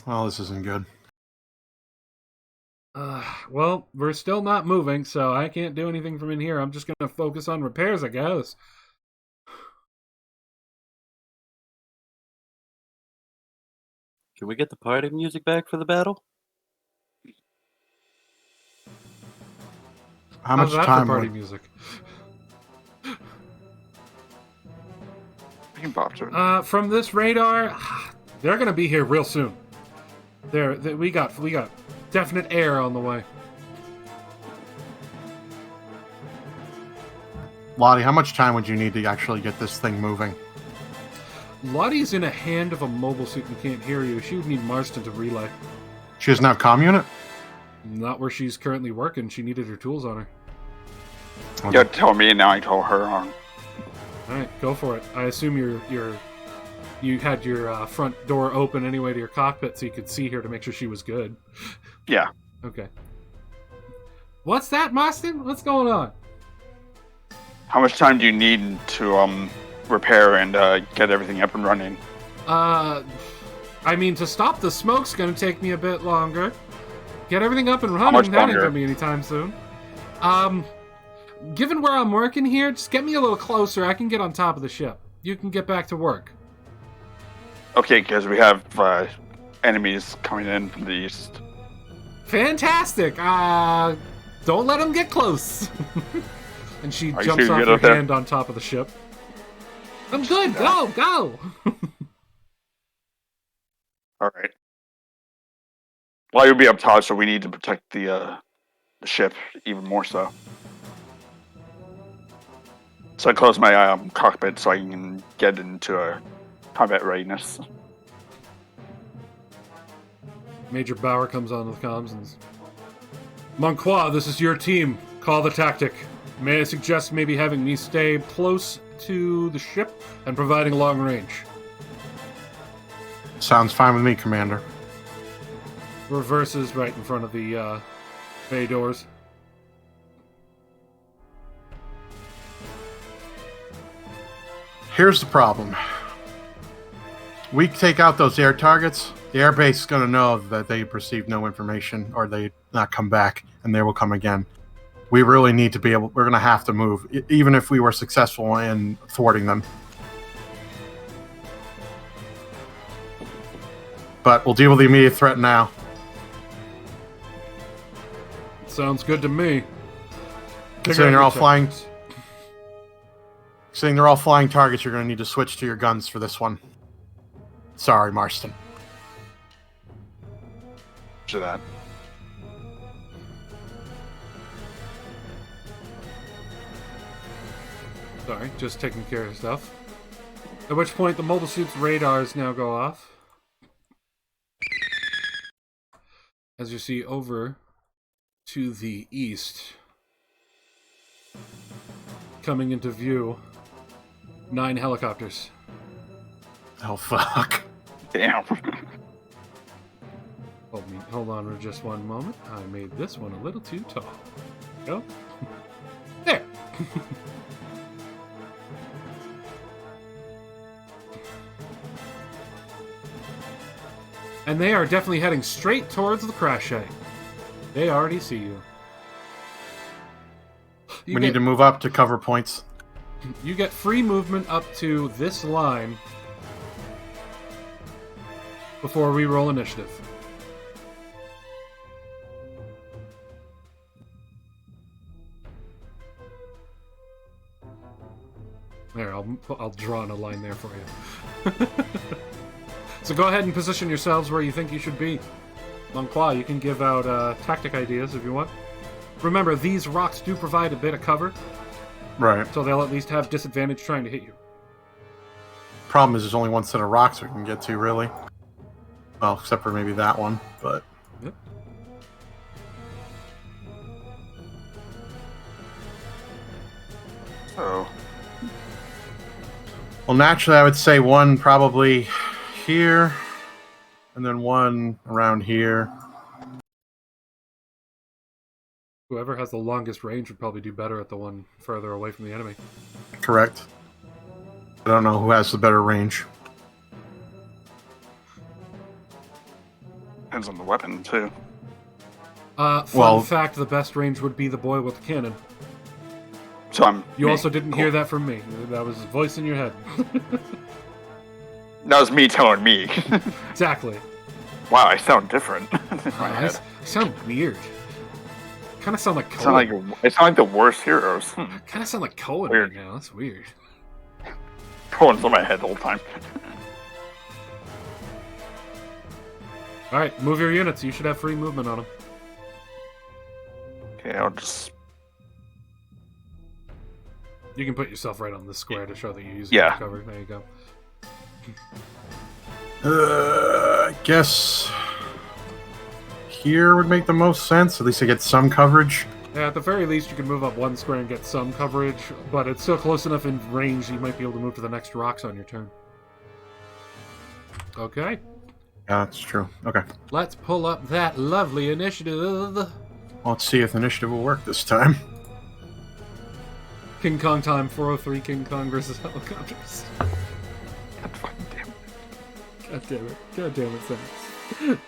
Well, this isn't good. Well, we're still not moving, so I can't do anything from in here. I'm just going to focus on repairs, I guess. Can we get the party music back for the battle? How much How's that time? for party music? We can pop to it. From this radar, they're going to be here real soon. We got definite air on the way. Lottie, how much time would you need to actually get this thing moving? Lottie's in a hand of a mobile suit and can't hear you. She would need Marston to relay. She doesn't have comm unit? Not where she's currently working. She needed her tools on her. You tell me, and now I told her. All right, go for it. I assume you had your front door open anyway to your cockpit so you could see her to make sure she was good. Yeah. Okay. What's that, Marston? What's going on? How much time do you need to repair and get everything up and running? I mean, to stop the smoke's gonna take me a bit longer. Get everything up and running, much that ain't longer? gonna be anytime soon. Given where I'm working here, just get me a little closer. I can get on top of the ship. You can get back to work. Okay, because we have enemies coming in from the east. Fantastic! Don't let them get close. And she Are you jumps sure off you're her good up there? hand on top of the ship. I'm good. Go. All right. Well, you'll be up top, so we need to protect the ship even more so. So I close my cockpit so I can get into a combat readiness. Major Bauer comes on with comms and Monqua, this is your team. Call the tactic. May I suggest maybe having me stay close to the ship and providing long range. Sounds fine with me, Commander. Reverses right in front of the bay doors. Here's the problem. We take out those air targets, the air base is going to know that they received no information or they not come back, and they will come again. We really need to be able, we're going to have to move, even if we were successful in thwarting them. But we'll deal with the immediate threat now. Sounds good to me. Considering they're all flying targets, you're going to need to switch to your guns for this one. Sorry, Marston. To that. Sorry, just taking care of stuff. At which point the mobile suit's radars now go off. As you see over to the east, coming into view, 9 helicopters. Oh, fuck. Damn. Hold on for just one moment. I made this one a little too tall. Go. There. And they are definitely heading straight towards the crash site. They already see you. We need to move up to cover points. You get free movement up to this line before we roll initiative. There, I'll draw in a line there for you. So go ahead and position yourselves where you think you should be. Monqua, you can give out tactic ideas if you want. Remember, these rocks do provide a bit of cover. Right. So they'll at least have disadvantage trying to hit you. Problem is, there's only one set of rocks we can get to, really. Well, except for maybe that one, but... Yep. So, Well, naturally, I would say one probably here, and then one around here. Whoever has the longest range would probably do better at the one further away from the enemy. Correct. I don't know who has the better range. depends on the weapon, too. Fun fact, the best range would be the boy with the cannon. So I'm... You also didn't hear that from me. That was a voice in your head. That was me telling me. Exactly. Wow, I sound different. I sound weird. Kind of sound like Cohen. I sound like the worst heroes. Kind of sound like Cohen Weird. right now. That's weird. Cohen's in my head the whole time. Alright, move your units. You should have free movement on them. Okay, I'll just... You can put yourself right on this square to show that you're using Yeah. cover. There you go. I guess here would make the most sense. At least I get some coverage. Yeah, at the very least, you can move up one square and get some coverage, but it's still close enough in range that you might be able to move to the next rocks on your turn. Okay. Yeah, that's true. Okay. Let's pull up that lovely initiative. Well, let's see if the initiative will work this time. King Kong time, 403 King Kong versus helicopters. God fucking damn it. God damn it. God damn it, Sam.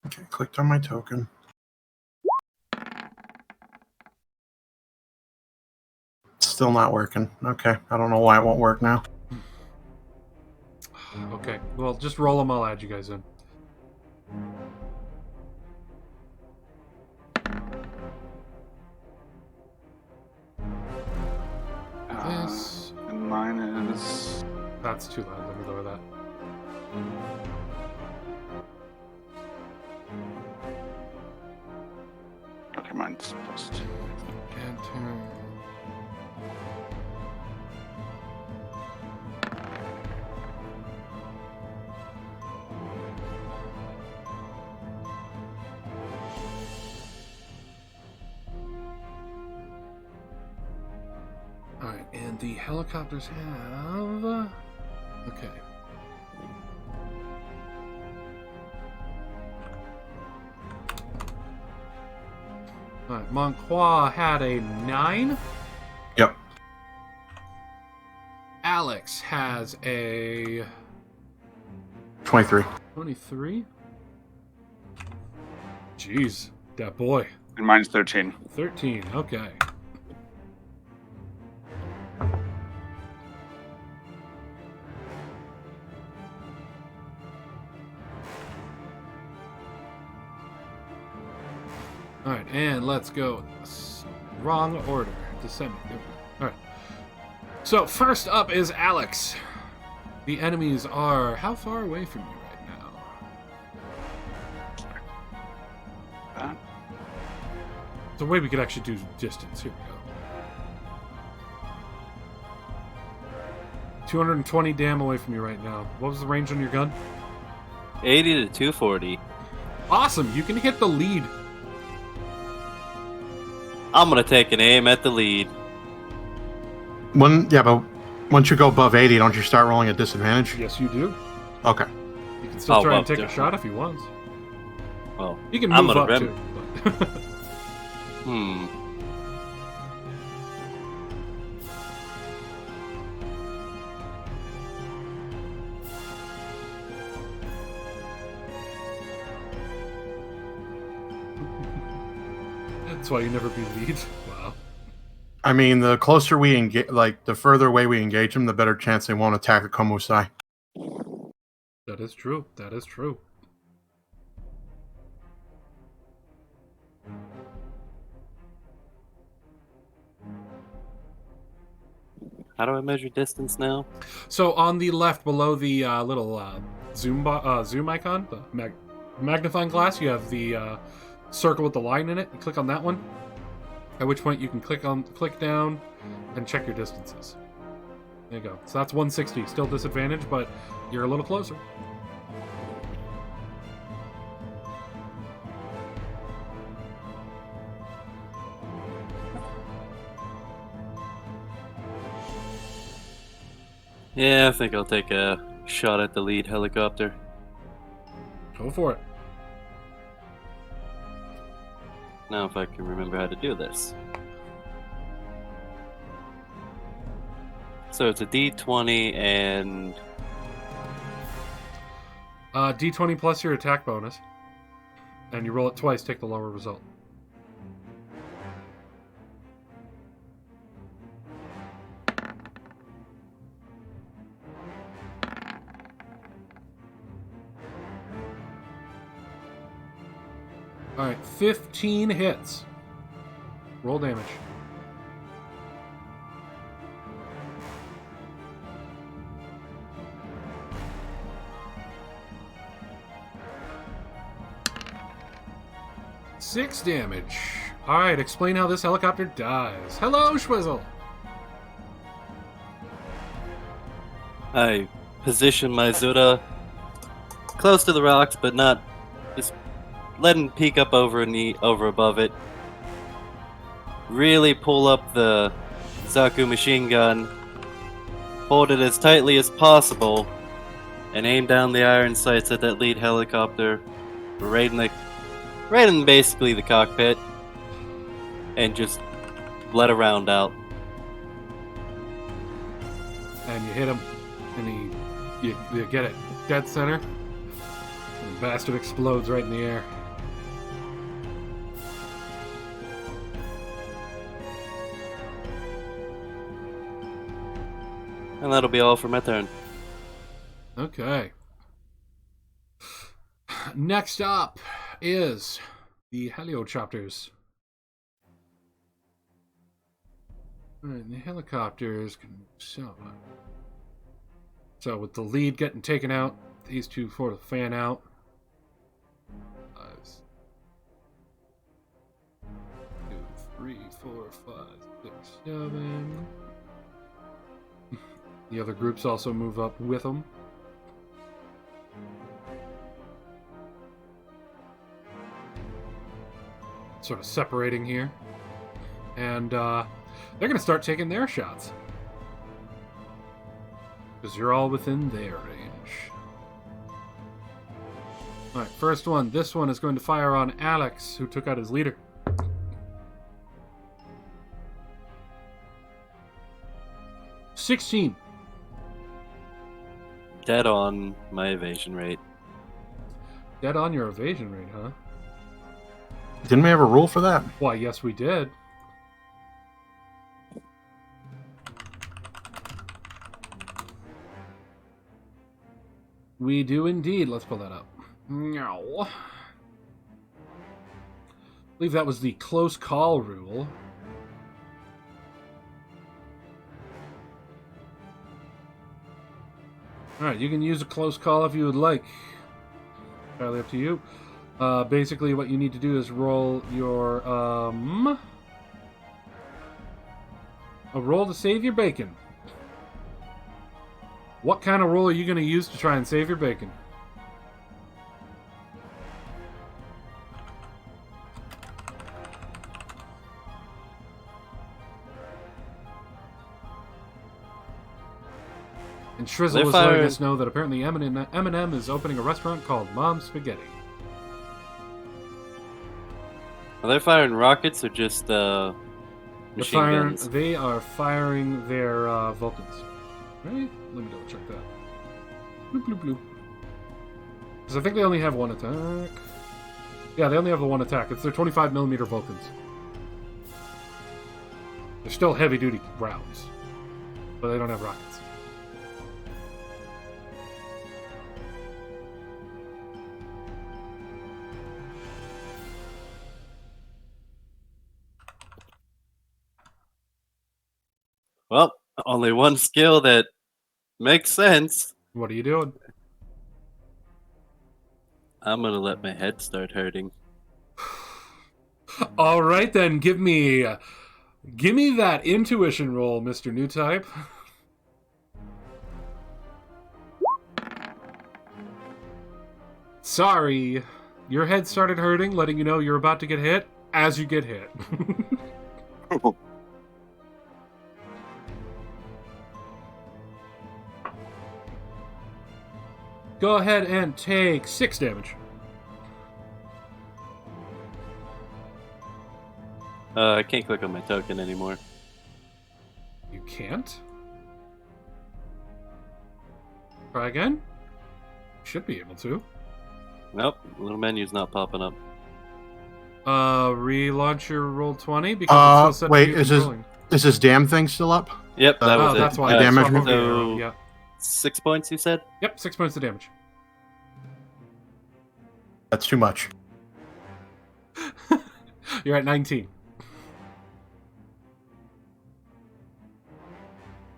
Okay, clicked on my token. Still not working. Okay, I don't know why it won't work now. Okay, well, just roll them. I'll add you guys in. This. And mine is... That's too loud. Let me lower that. Okay, mine's plus 2. Enter. Alright, and the helicopters have... Okay. Alright, Monqua had a 9. Yep. Alex has a 23. 23. Jeez, that boy. And mine's 13. 13, okay. Alright, and let's go. Wrong order. Descending. Alright. So, first up is Alex. The enemies are how far away from you right now? That? The way we could actually do distance. Here we go. 220 dam away from you right now. What was the range on your gun? 80 to 240. Awesome! You can hit the lead. I'm gonna take an aim at the lead. Yeah, but once you go above 80, don't you start rolling at disadvantage? Yes, you do. Okay. You can still Oh, try well, and take a definitely. shot if you want. Well, You can I'm move gonna up rem- too. But That's why you never be lead. Wow. I mean, the closer we engage, like the further away we engage them, the better chance they won't attack the Komusai. That is true. That is true. How do I measure distance now? So on the left, below the little zoom icon, the magnifying glass, you have the circle with the line in it. You click on that one. At which point you can click down and check your distances. There you go. So that's 160. Still disadvantage, but you're a little closer. Yeah, I think I'll take a shot at the lead helicopter. Go for it. Now if I can remember how to do this. So it's a D20 and... D20 plus your attack bonus. And you roll it twice, take the lower result. Alright, 15 hits. Roll damage. Six damage. Alright, explain how this helicopter dies. Hello, Schwizzle! I position my Zuda close to the rocks, but not just letting peek up over above it. Really pull up the Zaku machine gun, hold it as tightly as possible, and aim down the iron sights at that lead helicopter, right in basically the cockpit, and just let a round out. And you hit him, and you get it dead center, and the bastard explodes right in the air. And that'll be all for my turn. Okay. Next up is the helichopters. Alright, the helicopters can so with the lead getting taken out, these two for the fan out. 2, 3, 4, 5, 6, 7. The other groups also move up with them. Sort of separating here. And they're going to start taking their shots. Because you're all within their range. Alright, first one. This one is going to fire on Alex, who took out his leader. $16. Dead on my evasion rate. Dead on your evasion rate, huh? Didn't we have a rule for that? Why, yes, we did. We do indeed. Let's pull that up. No. I believe that was the close call rule. Alright, you can use a close call if you would like. Entirely up to you. Basically, what you need to do is roll your, a roll to save your bacon. What kind of roll are you going to use to try and save your bacon? And Shrizzle is letting us know that apparently Eminem is opening a restaurant called Mom's Spaghetti. Are they firing rockets or just machine guns? They are firing their Vulcans. Right? Let me double check that. Bloop, bloop, bloop. Because I think they only have one attack. Yeah, they only have the one attack. It's their 25mm Vulcans. They're still heavy-duty rounds, but they don't have rockets. Well, only one skill that makes sense. What are you doing? I'm gonna let my head start hurting. All right, then. Give me that intuition roll, Mr. New Type. Sorry. Your head started hurting, letting you know you're about to get hit as you get hit. Go ahead and take 6 damage. I can't click on my token anymore. You can't? Try again? Should be able to. Nope, little menu's not popping up. Relaunch your roll 20 because it's still set wait, to you is controlling. this damn thing still up? Yep, that was it. That's why. damage Swap over so- your roll, yeah. 6 points, you said? Yep, 6 points of damage. That's too much. You're at 19.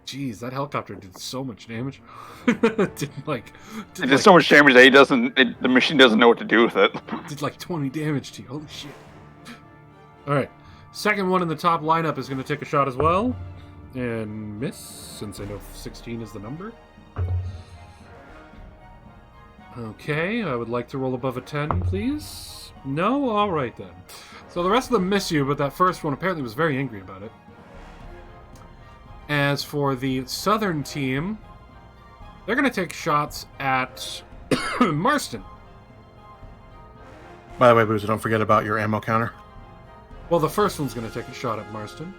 Jeez, that helicopter did so much damage. did It did so much damage that the machine doesn't know what to do with it. did like 20 damage to you. Holy shit. Alright. Second one in the top lineup is going to take a shot as well. And miss, since I know 16 is the number. Okay, I would like to roll above a 10, please. No? Alright then. So the rest of them miss you, but that first one apparently was very angry about it. As for the southern team, they're going to take shots at Marston. By the way, Boozer, don't forget about your ammo counter. Well, the first one's going to take a shot at Marston.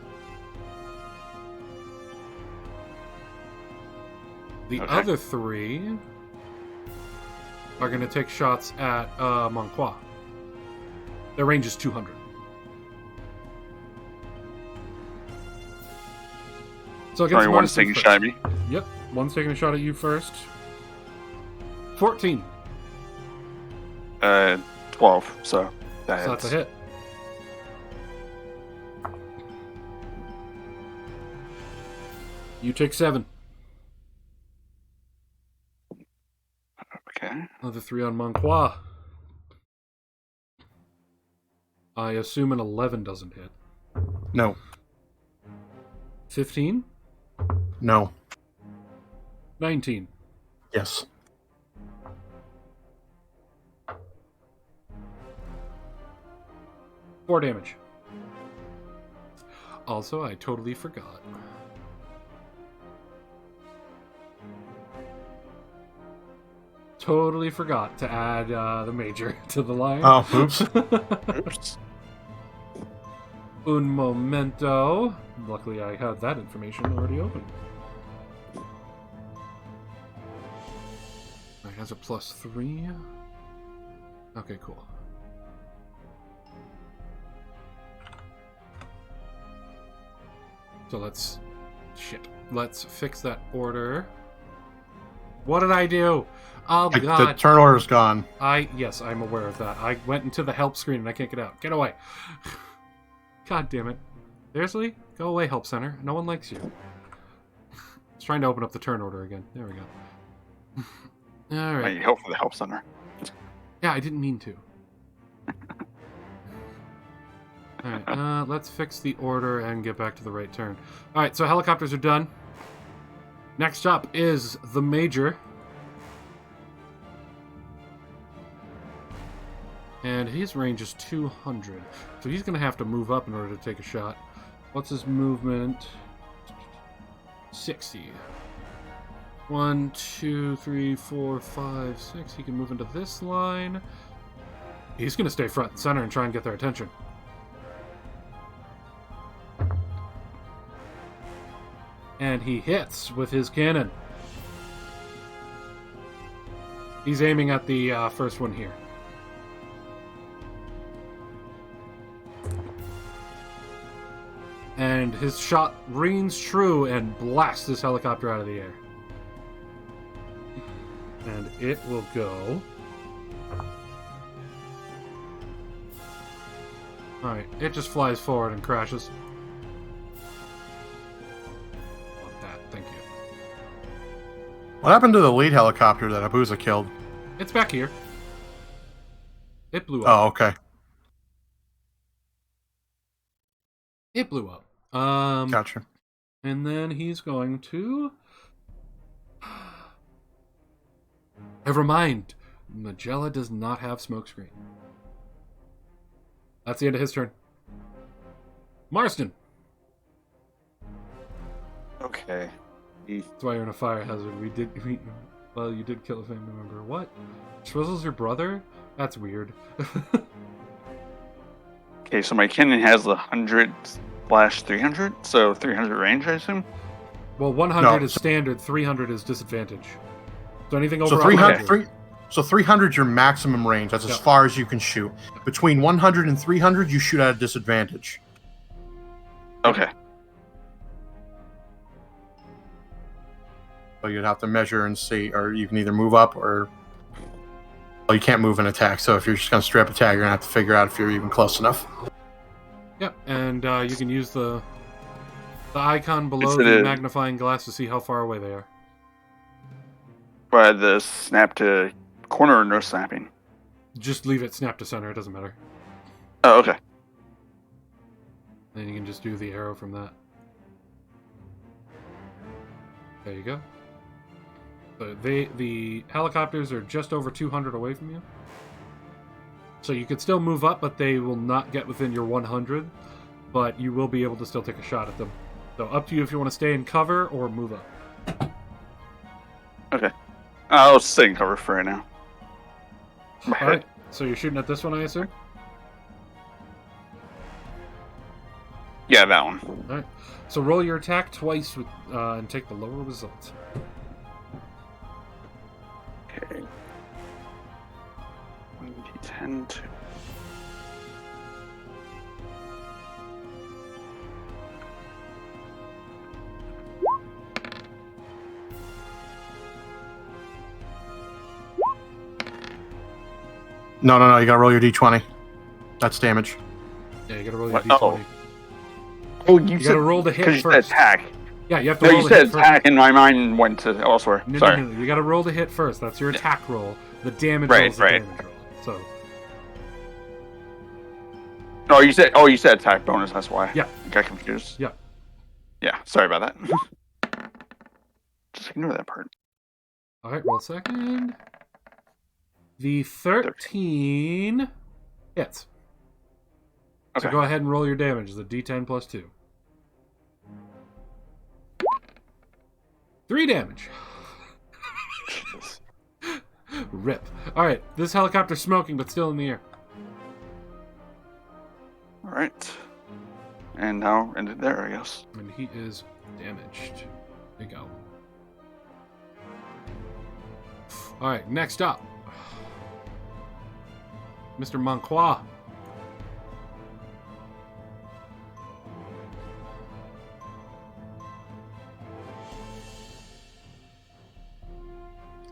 The Okay. other 3 are going to take shots at Monqua. Their range is 200. So against Only one's Marston taking a first. shot at me. Yep, one's taking a shot at you first. 14. 12, so that So that's a hits. hit. You take 7. Okay. Another 3 on Monqua. I assume an 11 doesn't hit. No. 15? No. 19. Yes. Four damage. Also, I totally forgot. Totally forgot to add the major to the line. Oh, oops. Oops. Un momento. Luckily, I had that information already open. It has a +3. Okay, cool. So let's fix that order. What did I do? Oh The god. turn order's gone. Yes, I'm aware of that. I went into the help screen and I can't get out. Get away. God damn it. Seriously? Go away, help center. No one likes you. I was trying to open up the turn order again. There we go. I Alright. need help for the help center. Yeah, I didn't mean to. Alright, let's fix the order and get back to the right turn. Alright, so helicopters are done. Next up is the Major. And his range is 200. So he's going to have to move up in order to take a shot. What's his movement? 60. 1, 2, 3, 4, 5, 6. He can move into this line. He's going to stay front and center and try and get their attention. And he hits with his cannon. He's aiming at the first one here. And and his shot rings true and blasts this helicopter out of the air. And it will go. Alright, it just flies forward and crashes. Want that, thank you. What happened to the lead helicopter that Abusa killed? It's back here. It blew up. Oh, okay. It blew up. Gotcha. And then he's going to... Never mind. Magella does not have smokescreen. That's the end of his turn. Marston. Okay. That's why you're in a fire hazard. Well, you did kill a family member. What? Swizzle's your brother? That's weird. Okay, so my cannon has 100/300, so 300 range, I assume? Well, 100 is standard, 300 is disadvantage. So anything over So 300. So 300 is your maximum range. That's as Yep. far as you can shoot. Between 100 and 300, you shoot at a disadvantage. Okay. So you'd have to measure and see, or you can either move up or... Well, you can't move and attack, so if you're just going to straight up attack, you're going to have to figure out if you're even close enough. Yep, and you can use the icon below Is it the a- magnifying glass to see how far away they are. But the snap to corner or no snapping? Just leave it snap to center, it doesn't matter. Oh, okay. Then you can just do the arrow from that. There you go. So the helicopters are just over 200 away from you. So you could still move up, but they will not get within your 100. But you will be able to still take a shot at them. So up to you if you want to stay in cover or move up. Okay. I'll stay in cover for right now. Alright, so you're shooting at this one, I assume? Yeah, that one. Alright. So roll your attack twice with, and take the lower results. Okay. 1d10 to... No, you gotta roll your d20. That's damage. Yeah, you gotta roll your What? d20. Oh. Oh, you You gotta roll to hit because you said first. attack. Yeah, you have to No, roll you to said hit first. attack, and my mind went to elsewhere. No, Sorry. no, you gotta roll to hit first. That's your attack roll. The damage Right, roll is the right. damage roll. So, No, you said attack bonus. That's why. Yeah. I got confused. Yeah. Yeah. Sorry about that. Just ignore that part. alright, roll second. The 13 hits. So Okay. go ahead and roll your damage. The d10 plus 2. 3 damage. Jesus. Rip. Alright, this helicopter's smoking, but still in the air. All right. And now ended there, I guess. And he is damaged. There you go. Alright, next up. Mr. Monquois.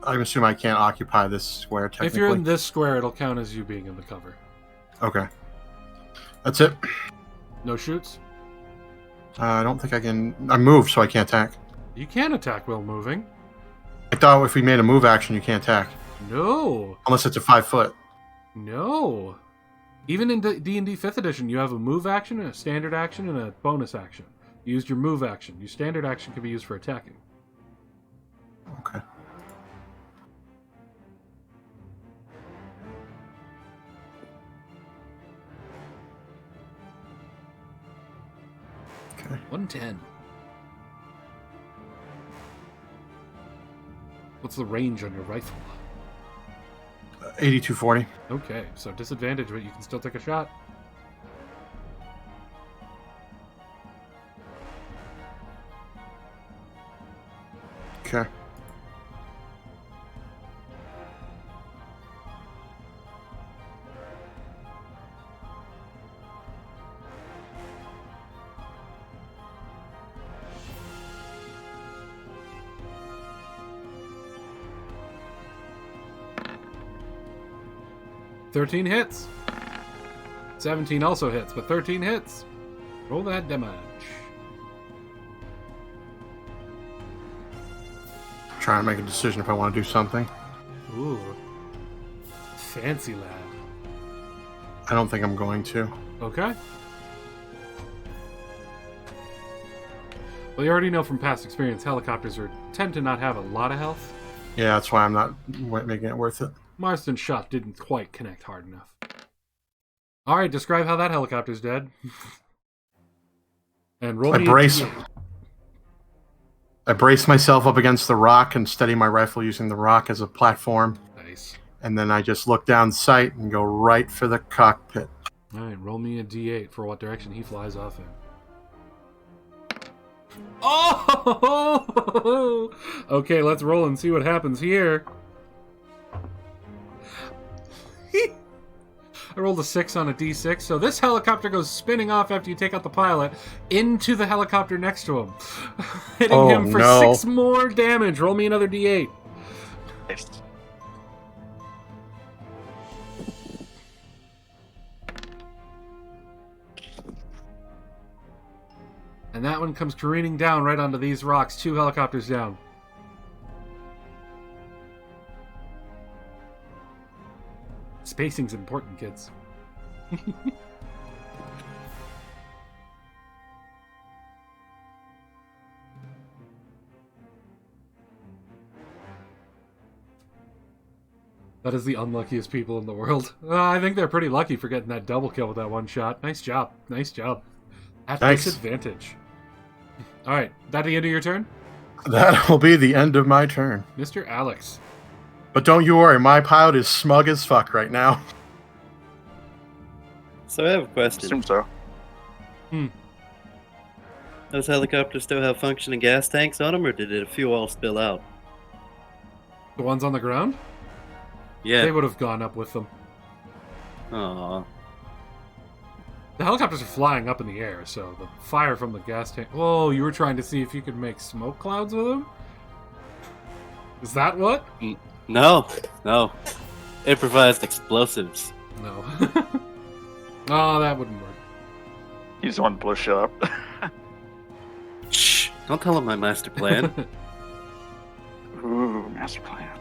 I assume I can't occupy this square technically. If you're in this square, it'll count as you being in the cover. Okay. That's it. No shoots? I don't think I can... I moved, so I can't attack. You can attack while moving. I thought if we made a move action, you can't attack. No. Unless it's a 5 foot. No. Even in D&D 5th edition, you have a move action, a standard action, and a bonus action. You used your move action. Your standard action can be used for attacking. Okay. Okay. 110. What's the range on your rifle? 8240. Okay, so disadvantage, but you can still take a shot. Okay. 13 hits. 17 also hits, but 13 hits. Roll that damage. Trying to make a decision if I want to do something. Ooh. Fancy lad. I don't think I'm going to. Okay. Well, you already know from past experience, helicopters tend to not have a lot of health. Yeah, that's why I'm not making it worth it. Marston's shot didn't quite connect hard enough. Alright, describe how that helicopter's dead. And roll me I brace myself up against the rock and steady my rifle using the rock as a platform. Nice. And then I just look down sight and go right for the cockpit. Alright, roll me a d8 for what direction he flies off in. Oh! Okay, let's roll and see what happens here. I rolled a 6 on a d6, so this helicopter goes spinning off after you take out the pilot into the helicopter next to him, hitting him for 6 more damage. Roll me another d8. Yes. And that one comes careening down right onto these rocks. 2 helicopters down. Spacing's important, kids. That is the unluckiest people in the world. I think they're pretty lucky for getting that double kill with that one shot. Nice job. Nice job. At disadvantage. Alright, that the end of your turn? That will be the end of my turn. Mr. Alex. But don't you worry, my pilot is smug as fuck right now. So I have a question. Assume so. Those helicopters still have functioning gas tanks on them, or did a few all spill out? The ones on the ground? Yeah. They would have gone up with them. Aww. The helicopters are flying up in the air, so the fire from the gas tank... Oh, you were trying to see if you could make smoke clouds with them? Is that what? No. Improvised explosives. No. Oh, that wouldn't work. He's the one to blow shit up. Shh! Don't tell him my master plan. Ooh, master plan.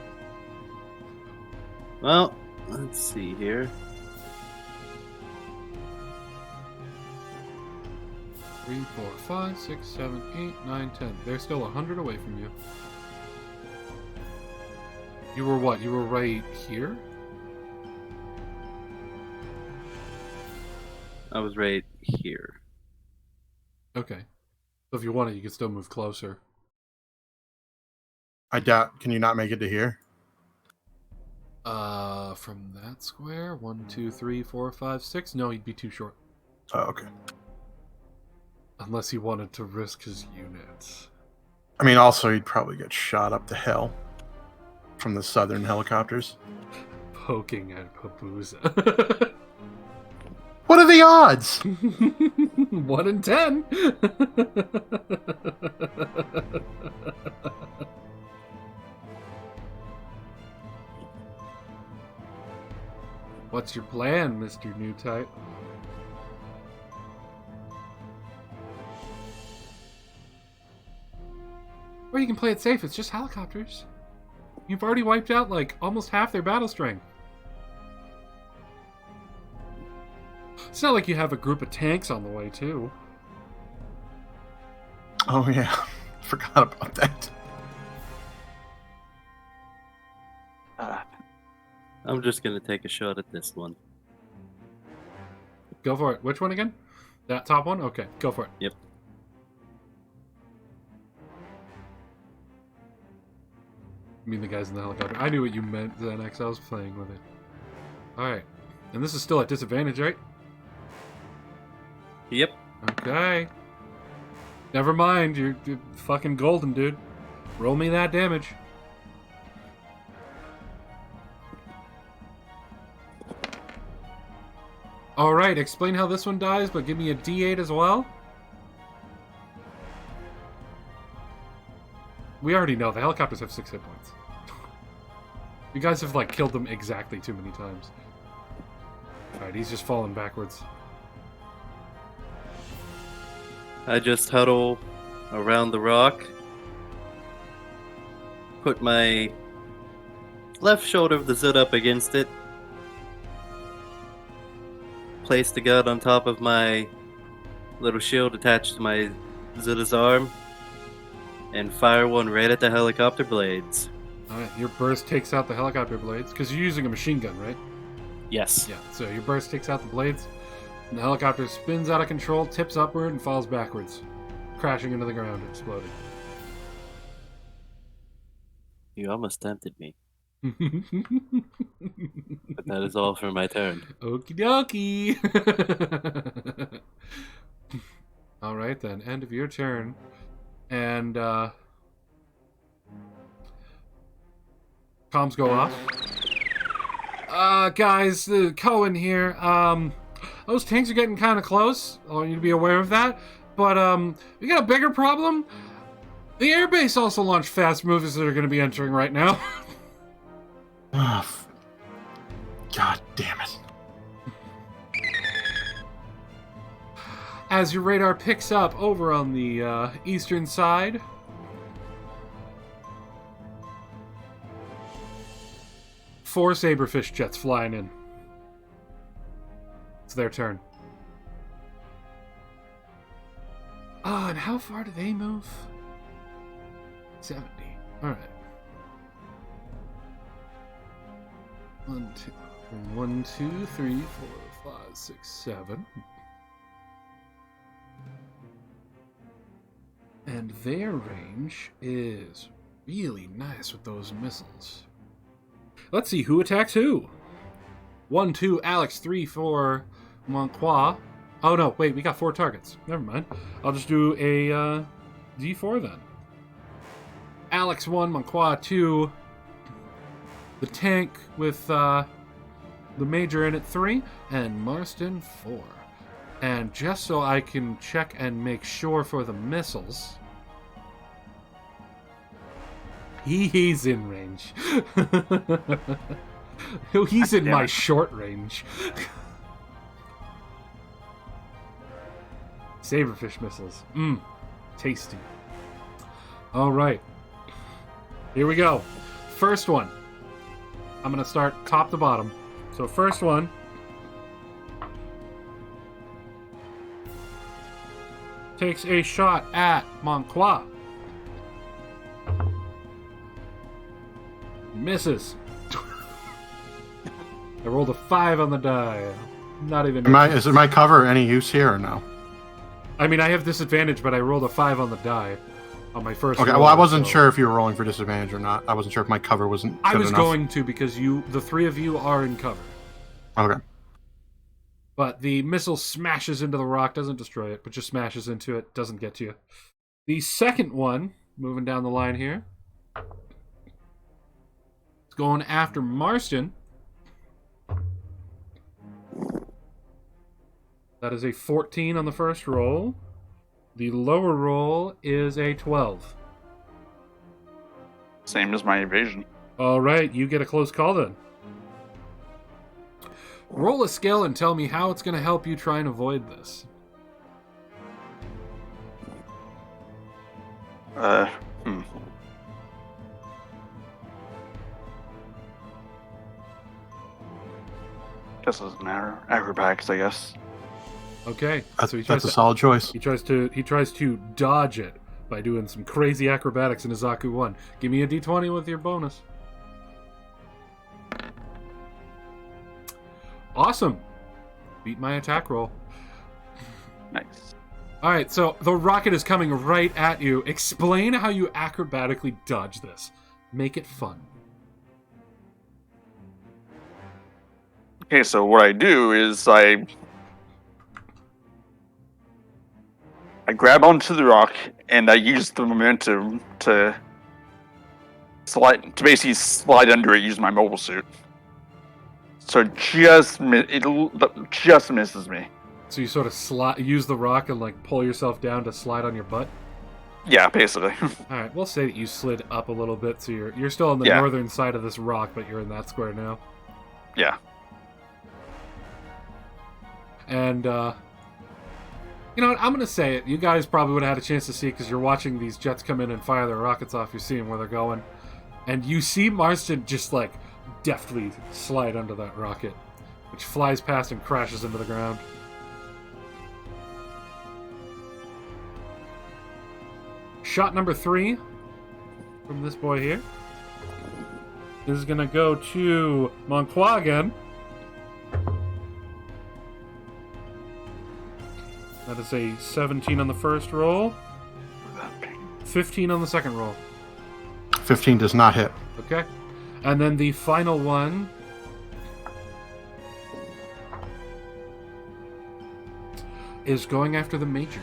Well, let's see here. 3, 4, 5, 6, 7, 8, 9, 10. They're still 100 away from you. You were what? You were right here? I was right here. Okay. So if you wanted, you could still move closer. I doubt. Can you not make it to here? From that square? 1, 2, 3, 4, 5, 6? No, he'd be too short. Oh, okay. Unless he wanted to risk his units. I mean, also, he'd probably get shot up the hill from the southern helicopters. Poking at Pabuza. What are the odds? 1 in 10. What's your plan, Mr. New Type? Or you can play it safe, it's just helicopters. You've already wiped out, like, almost half their battle strength. It's not like you have a group of tanks on the way, too. Oh, yeah. Forgot about that. I'm just gonna take a shot at this one. Go for it. Which one again? That top one? Okay, go for it. Yep. You mean the guys in the helicopter. I knew what you meant, Xanax. I was playing with it. Alright. And this is still at disadvantage, right? Yep. Okay. Never mind. You're fucking golden, dude. Roll me that damage. Alright, explain how this one dies, but give me a D8 as well. We already know the helicopters have 6 hit points. You guys have, like, killed them exactly too many times. Alright, he's just falling backwards. I just huddle around the rock, put my left shoulder of the Zud up against it, place the gun on top of my little shield attached to my Zud's arm, and fire one right at the helicopter blades. Alright, your burst takes out the helicopter blades, because you're using a machine gun, right? Yes. Yeah, so your burst takes out the blades, and the helicopter spins out of control, tips upward, and falls backwards, crashing into the ground, exploding. You almost tempted me. But that is all for my turn. Okie dokie! Alright then, end of your turn. And, comms go off. Guys, Cohen here. Those tanks are getting kind of close. I want you to be aware of that. But, we got a bigger problem. The airbase also launched fast movers that are going to be entering right now. Oh, God damn it. As your radar picks up over on the eastern side, four Saberfish jets flying in. It's their turn. And how far do they move? 70. Alright. 1, 2, 3, 4, 5, 6, 7. And their range is really nice with those missiles. Let's see who attacks who. 1, 2, Alex, 3, 4, Monqua. Oh no, wait, we got 4 targets. Never mind. I'll just do a D4 then. Alex 1, Monqua 2. The tank with the major in at 3, and Marston 4. And just so I can check and make sure for the missiles, he's in range. He's in my short range. Saberfish missiles. Tasty. All right. Here we go. First one. I'm going to start top to bottom. So first one. Takes a shot at Monqua. Misses. I rolled a 5 on the die. Not even... Is my cover any use here or no? I mean, I have disadvantage, but I rolled a 5 on the die on my first Okay, roll, well, I wasn't so... sure if you were rolling for disadvantage or not. I wasn't sure if my cover wasn't good I was enough. going to, because the 3 of you are in cover. Okay. But the missile smashes into the rock, doesn't destroy it, but just smashes into it, doesn't get to you. The second one, moving down the line here, is going after Marston. That is a 14 on the first roll. The lower roll is a 12. Same as my evasion. All right, you get a close call then. Roll a skill and tell me how it's going to help you try and avoid this. Guess it doesn't matter. Acrobatics, I guess. Okay, so That's a solid choice. He tries to dodge it by doing some crazy acrobatics in Izaku 1. Give me a d20 with your bonus. Awesome. Beat my attack roll. Nice. Alright, so the rocket is coming right at you. Explain how you acrobatically dodge this. Make it fun. Okay, so what I do is I grab onto the rock and I use the momentum to basically slide under it using my mobile suit. So it just misses me. So you sort of use the rock and like pull yourself down to slide on your butt? Yeah, basically. Alright, we'll say that you slid up a little bit, so you're still on the northern side of this rock, but you're in that square now. Yeah. And, you know what? I'm going to say it. You guys probably would have had a chance to see it because you're watching these jets come in and fire their rockets off. You're seeing where they're going. And you see Marston just, like, deftly slide under that rocket, which flies past and crashes into the ground. Shot number 3 from this boy here is going to go to Monqua again. That is a 17 on the first roll. 15 on the second roll. 15 does not hit. Okay. And then the final one is going after the Major.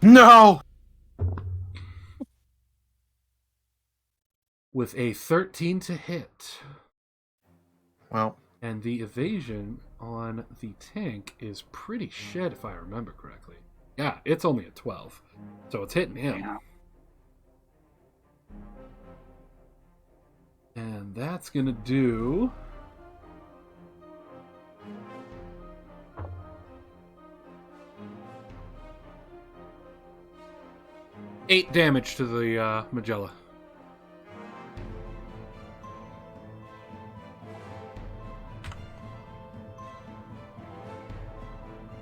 No! With a 13 to hit. Well, And the evasion on the tank is pretty shit, if I remember correctly. Yeah, it's only a 12. So it's hitting him. Yeah. And that's going to do... eight damage to the Magella.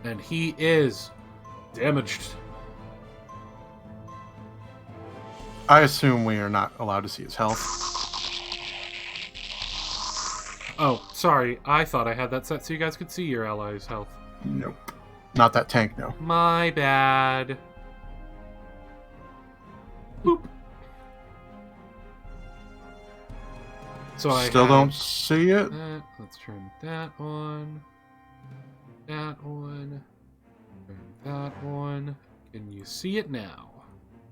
And he is damaged. I assume we are not allowed to see his health. Oh, sorry. I thought I had that set so you guys could see your allies' health. Nope. Not that tank, no. My bad. Boop. So I Still have don't see it. that. Let's turn that on. That one. Turn that one. Can you see it now?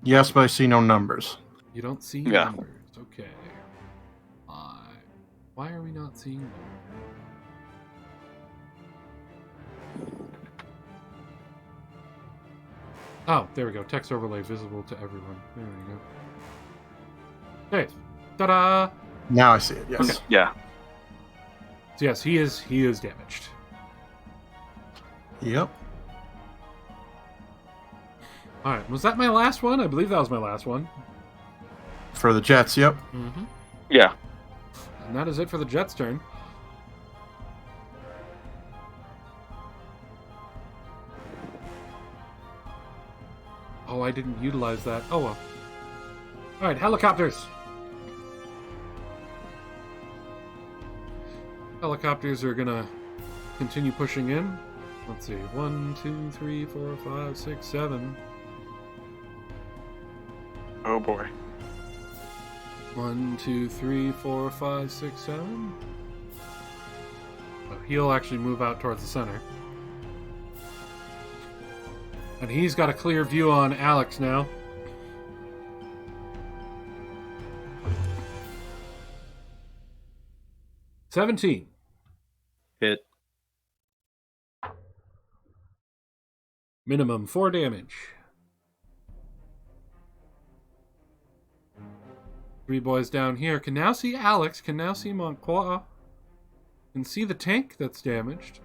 Yes, but I see no numbers. You don't see Yeah. numbers. Okay. Why are we not seeing numbers? Oh, there we go. Text overlay visible to everyone. There we go. Hey, ta-da! Now I see it, yes. Okay. Yeah. So yes, he is damaged. Yep. All right, was that my last one? I believe that was my last one. For the Jets, yep. Mm-hmm. Yeah. And that is it for the Jets' turn. Oh, I didn't utilize that. Oh well. All right, helicopters. Helicopters are gonna continue pushing in. Let's see. 1, 2, 3, 4, 5, 6, 7. Oh boy. 1, 2, 3, 4, 5, 6, 7. Oh, he'll actually move out towards the center. And he's got a clear view on Alex now. $17. Hit. Minimum 4 damage. 3 boys down here can now see Alex, can now see Monqua, can see the tank that's damaged,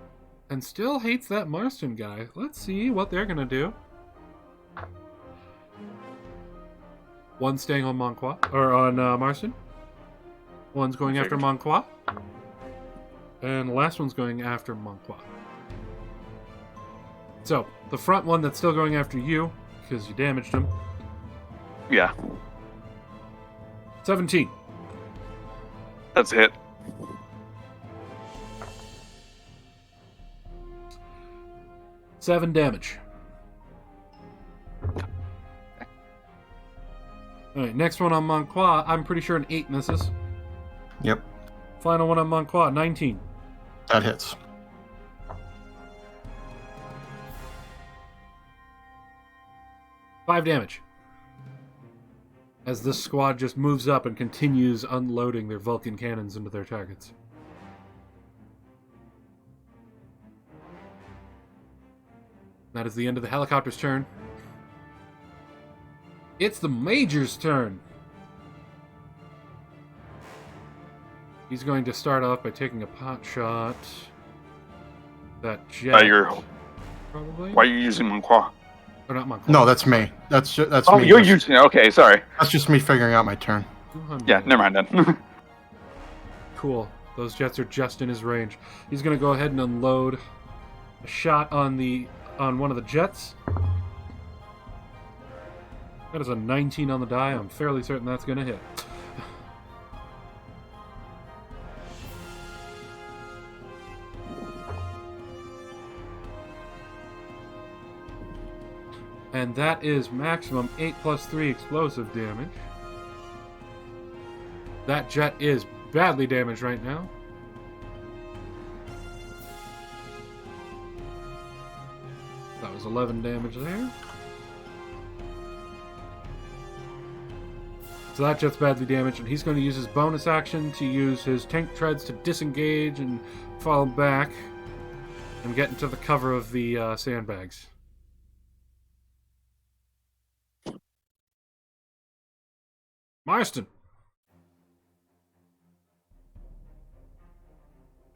and still hates that Marston guy. Let's see what they're gonna do. One staying on Monqua, or on Marston. One's going after Monqua. And the last one's going after Monqua. So, the front one that's still going after you, because you damaged him. Yeah. 17. That's a hit. Seven damage. Alright, next one on Monqua. I'm pretty sure an 8 misses. Yep. Final one on Monqua, 19. That hits. Five damage. As this squad just moves up and continues unloading their Vulcan cannons into their targets. That is the end of the helicopter's turn. It's the Major's turn. He's going to start off by taking a pot shot That jet, You're. probably? Why are you using Monqua? Or not Monclaw. No, that's me. That's Oh, me. you're using. Okay, sorry. That's just me figuring out my turn. 200. Yeah, never mind then. Cool. Those jets are just in his range. He's going to go ahead and unload a shot on one of the jets. That is a 19 on the die. I'm fairly certain that's going to hit. And that is maximum 8 plus 3 explosive damage. That jet is badly damaged right now. That was 11 damage there. So that jet's badly damaged, and he's going to use his bonus action to use his tank treads to disengage and fall back and get into the cover of the sandbags. Marston.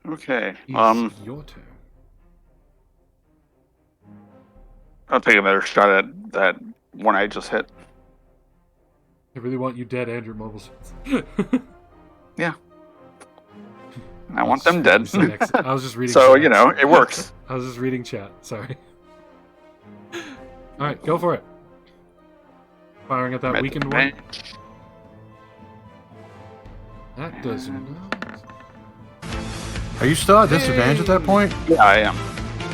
Okay. It's your turn. I'll take another shot at that one I just hit. I really want you dead and your mobile suits. Yeah. I want them dead. I was just reading So, chat. you know, it works. I was just reading chat. Sorry. Alright, go for it. Firing at that Met weakened the one. range. That does not. Are you still at disadvantage at that point? Yeah, I am.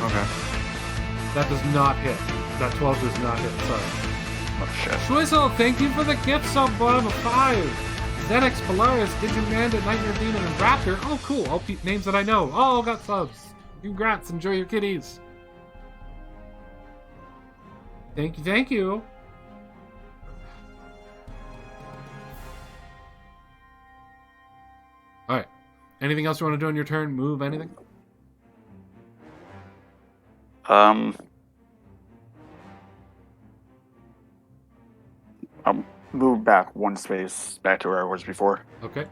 Okay. That does not hit. That 12 does not hit. Sorry. Oh, shit. Schwizzle, thank you for the gift sub, bottom of 5. ZX Polaris, Digimanda, Nightmare Demon, and Raptor. Oh, cool. All names that I know. All got subs. Congrats. Enjoy your kitties. Thank you. Thank you. Alright. Anything else you want to do on your turn? Move, anything? I'll move back one space back to where I was before. Okay.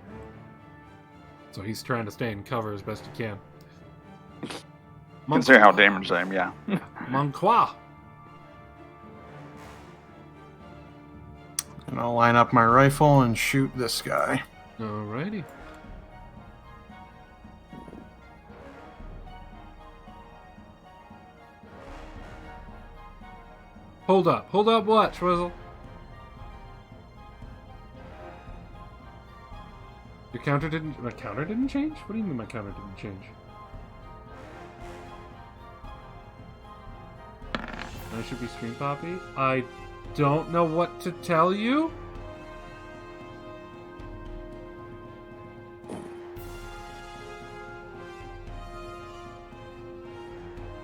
So he's trying to stay in cover as best he can. Considering how damaged I am, yeah. Monqua. And I'll line up my rifle and shoot this guy. Alrighty. Hold up. Hold up what, Schwizzle? Your counter didn't... My counter didn't change? What do you mean my counter didn't change? I should be Stream Poppy? I don't know what to tell you.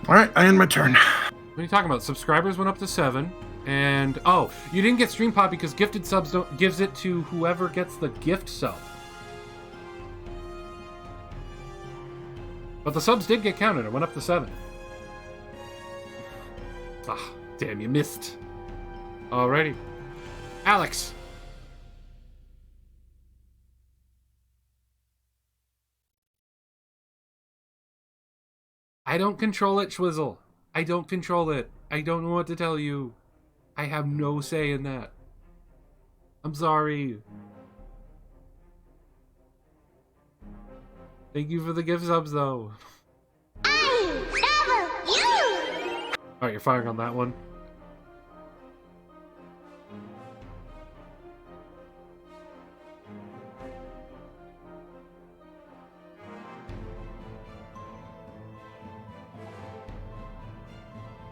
Alright, I end my turn. What are you talking about? Subscribers went up to 7. And, oh, you didn't get Stream Pop because gifted subs gives it to whoever gets the gift sub. But the subs did get counted. It went up to 7. Ah, damn, you missed. Alrighty. Alex. I don't control it, Schwizzle. I don't control it. I don't know what to tell you. I have no say in that. I'm sorry. Thank you for the gift subs, though. Alright, you're firing on that one.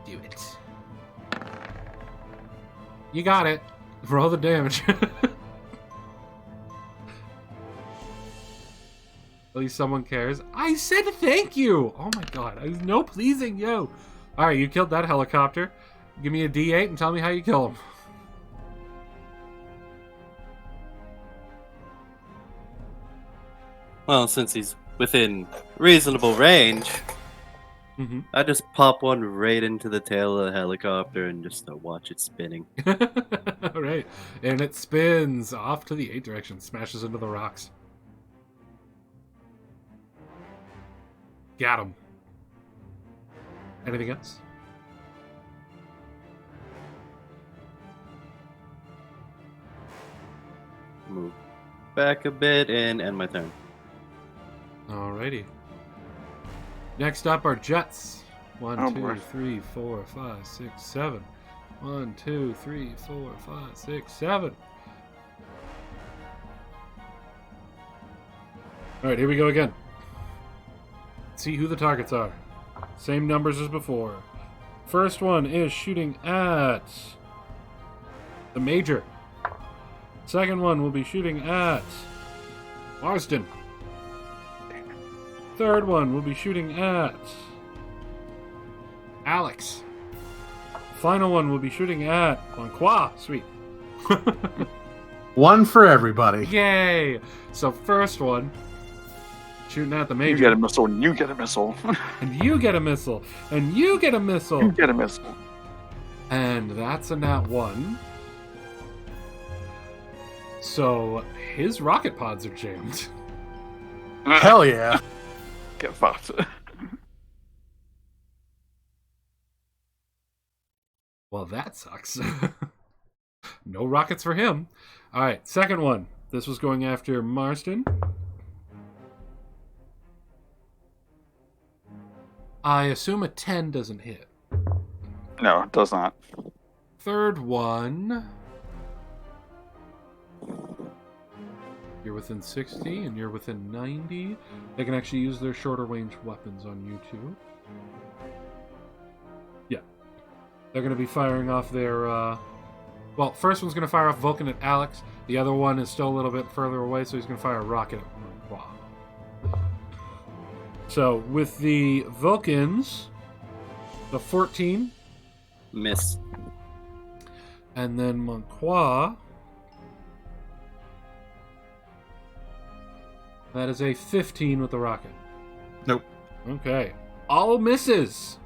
Do it. You got it. Roll the damage. At least someone cares. I said thank you! Oh my god, I was no pleasing you. Alright, you killed that helicopter. Give me a D8 and tell me how you kill him. Well, since he's within reasonable range, I just pop one right into the tail of the helicopter and just watch it spinning. Alright, and it spins off to the 8 direction, smashes into the rocks. Got him. Anything else? Move back a bit and end my turn. Alrighty. Next up are jets. 1, Oh, 2, boy. 3, 4, 5, 6, 7. 1, 2, 3, 4, 5, 6, 7. Alright, here we go again. Let's see who the targets are. Same numbers as before. First one is shooting at the Major. Second one will be shooting at Marston. Third one will be shooting at Alex. Final one will be shooting at Monqua. Sweet. One for everybody. Yay! So first one, shooting at the You Major. get a missile, and you get a missile. And you get a missile. And you get a missile. You get a missile. And that's a nat 1. So his rocket pods are jammed. Hell yeah. Get fucked. Well, that sucks. No rockets for him. Alright, second one. This was going after Marston. I assume a 10 doesn't hit. No, it does not. Third one. You're within 60 and you're within 90. They can actually use their shorter range weapons on you too. Yeah. They're going to be firing off their... Well, first one's going to fire off Vulcan at Alex. The other one is still a little bit further away, so he's going to fire a rocket at Monqua. So, with the Vulcans, the 14, Miss. and then Monqua, that is a 15 with the rocket. Nope. Okay. All misses.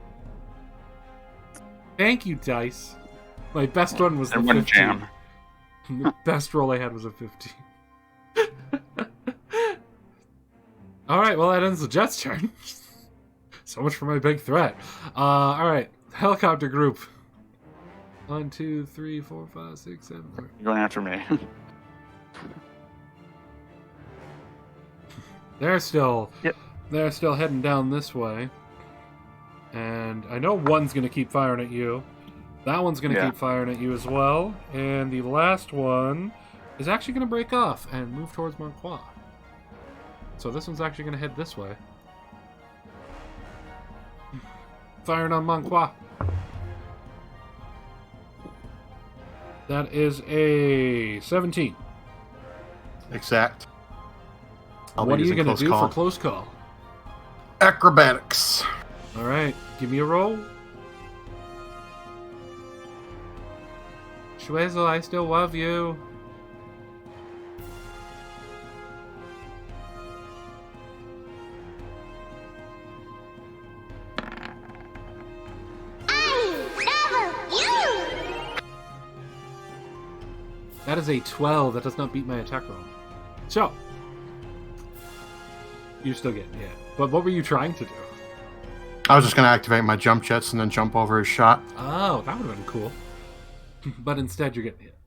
Thank you, Dice. My best one was the And one 15. jam. The best roll I had was a 15. Alright, well that ends the Jets' turn. So much for my big threat. Alright, helicopter group. 1, 2, 3, 4, 5, 6, 7. You're going after me. They're still Yep. They're still heading down this way. And I know one's gonna keep firing at you. That one's gonna keep firing at you as well. And the last one is actually gonna break off and move towards Monqua. So this one's actually gonna head this way. Firing on Monqua. That is a 17. Exact. I'll What be are you using gonna close do call. for close call? Acrobatics. Alright, give me a roll. Schwezel, I still love you. That is a 12. That does not beat my attack roll. So, you're still getting hit. But what were you trying to do? I was just going to activate my jump jets and then jump over his shot. Oh, that would have been cool. But instead, you're getting hit.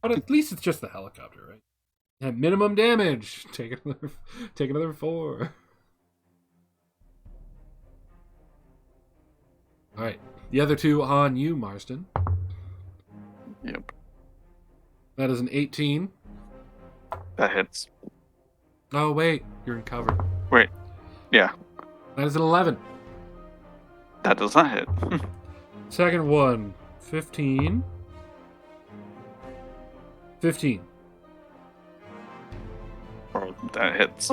But at least it's just the helicopter, right? At minimum damage. Take another 4. All right, the other two on you, Marston. Yep. That is an 18. That hits. Oh wait, you're in cover. Wait. Yeah. That is an 11. That does not hit. Second one, 15. 15. Or that hits.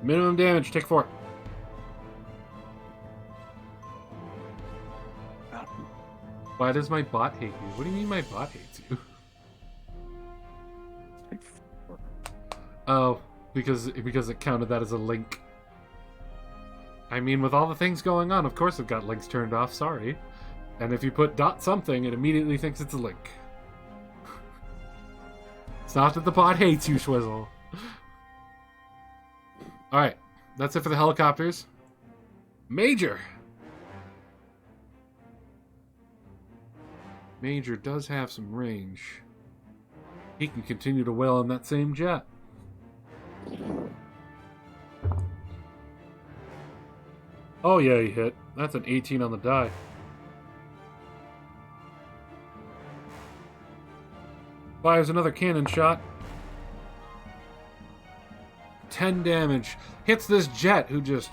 Minimum damage, take 4. Why does my bot hate you? What do you mean my bot hates you? Oh, because it counted that as a link. I mean, with all the things going on, of course I've got links turned off, sorry. And if you put dot something, it immediately thinks it's a link. It's not that the bot hates you, Schwizzle. Alright, that's it for the helicopters. Major. Major does have some range. He can continue to wail on that same jet. Oh yeah, he hit. That's an 18 on the die. Fires another cannon shot. 10 damage. Hits this jet, who just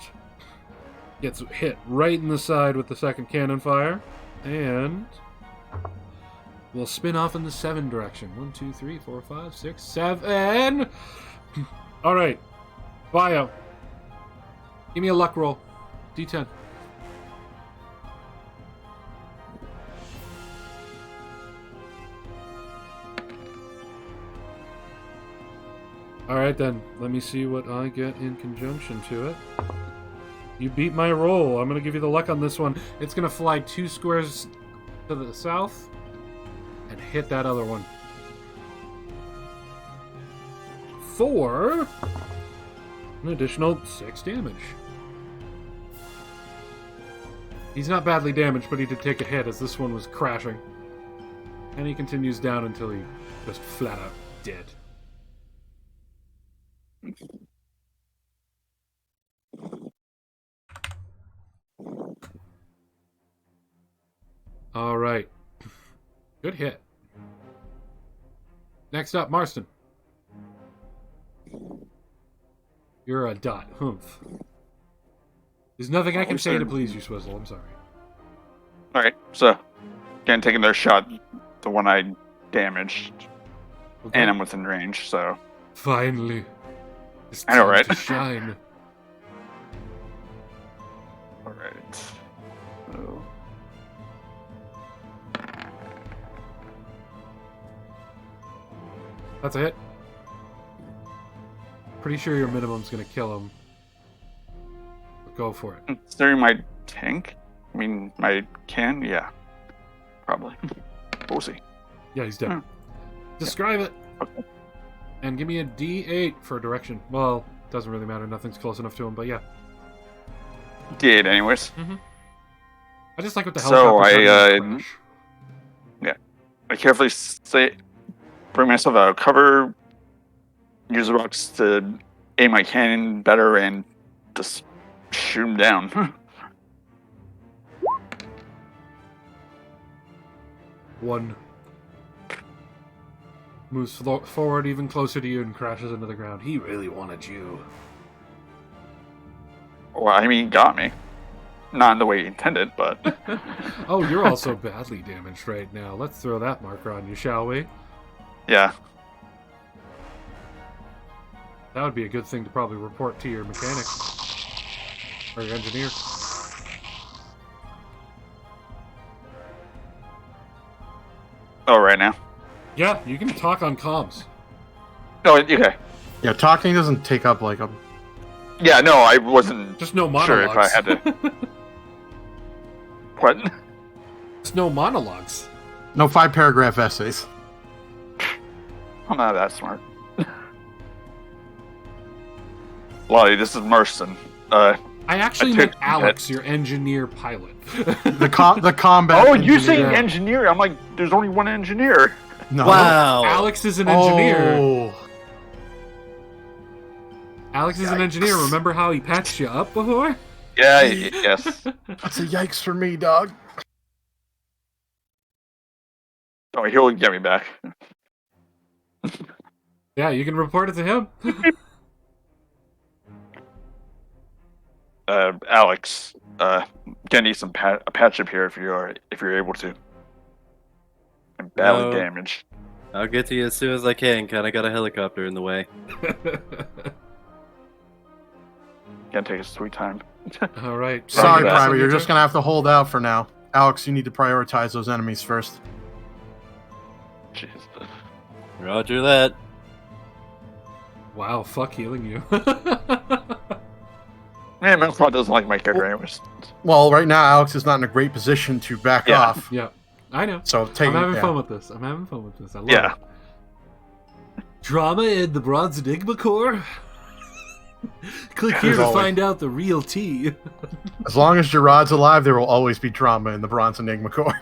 gets hit right in the side with the second cannon fire. And we'll spin off in the 7 direction. 1, 2, 3, 4, 5, 6, 7. Alright. Bio. Give me a luck roll. D10. Alright then, let me see what I get in conjunction to it. You beat my roll. I'm going to give you the luck on this one. It's going to fly 2 squares to the south and hit that other one. For an additional 6 damage. He's not badly damaged, but he did take a hit as this one was crashing. And he continues down until he just flat out dead. All right. Good hit. Next up, Marston. You're a dot. Humph. There's nothing I can say to please you, Swizzle. I'm sorry. Alright, so again taking their shot, the one I damaged. Okay. And I'm within range, so Finally. It's I know, time right? to shine. alright. So That's a hit. Pretty sure your minimum's gonna kill him. But go for it. considering my tank, I mean my can, yeah. Probably. We'll see. Yeah, he's dead. Hmm. Describe it. Okay. And give me a D8 for direction. Well, doesn't really matter. Nothing's close enough to him, but yeah. D8 anyways. I just like what the So helicopter I carefully bring myself out of cover, use the rocks to aim my cannon better, and just shoot him down. 1 moves forward even closer to you and crashes into the ground. He really wanted you. Well, I mean, he got me. Not in the way he intended, but Oh, you're also badly damaged right now. Let's throw that marker on you, shall we? yeah. That would be a good thing to probably report to your mechanic. Or your engineer. Oh, right now. Yeah, you can talk on comms. Oh, okay. Yeah, talking doesn't take up like a. Yeah, no, I wasn't Just no sure monologues. if I had to. What? Just no monologues. No 5-paragraph essays. I'm not that smart. Lottie, this is Marston. I actually I meant took Alex, your engineer pilot. The combat. Oh, you say Yeah. engineer? I'm like, there's only one engineer. No. Wow. Alex is an engineer. Oh. Alex is an engineer. Remember how he patched you up before? Yeah, yes. That's a yikes for me, dog. Oh, he'll get me back. Yeah, you can report it to him. Alex, gonna need some a patch up here if you're able to. I'm badly No. damaged. I'll get to you as soon as I can. Kinda got a helicopter in the way. Gonna take a sweet time. All right. Sorry, that. Private. You're just gonna have to hold out for now. Alex, you need to prioritize those enemies first. Jeez. Roger that. Wow, fuck healing you. Man, Manfred doesn't like my character anyways. Well, right now, Alex is not in a great position to back Yeah. off. Yeah, I know. So take I'm having yeah. fun with this. I'm having fun with this. I love Yeah. it. Drama in the Bronze Enigma Corps? Click here As to always. find out the real tea. As long as Gerard's alive, there will always be drama in the Bronze Enigma Corps.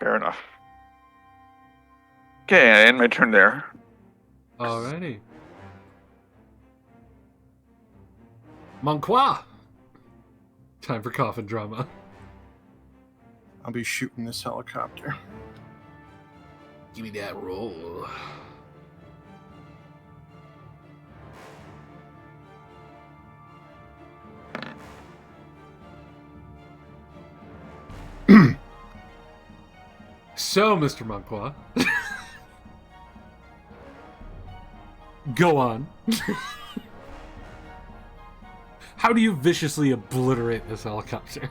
Fair enough. Okay, I end my turn there. Alrighty. Monqua! Time for coffin drama. I'll be shooting this helicopter. Give me that roll. So, Mr. Monqua. Go on. How do you viciously obliterate this helicopter?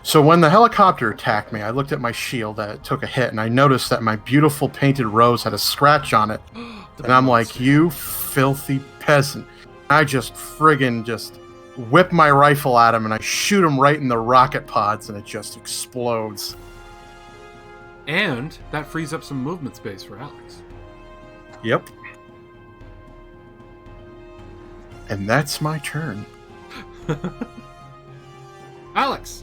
So when the helicopter attacked me, I looked at my shield that it took a hit, and I noticed that my beautiful painted rose had a scratch on it. And I'm like, you filthy peasant. I just whip my rifle at him, and I shoot him right in the rocket pods, and it just explodes. And that frees up some movement space for Alex. Yep. And that's my turn. Alex!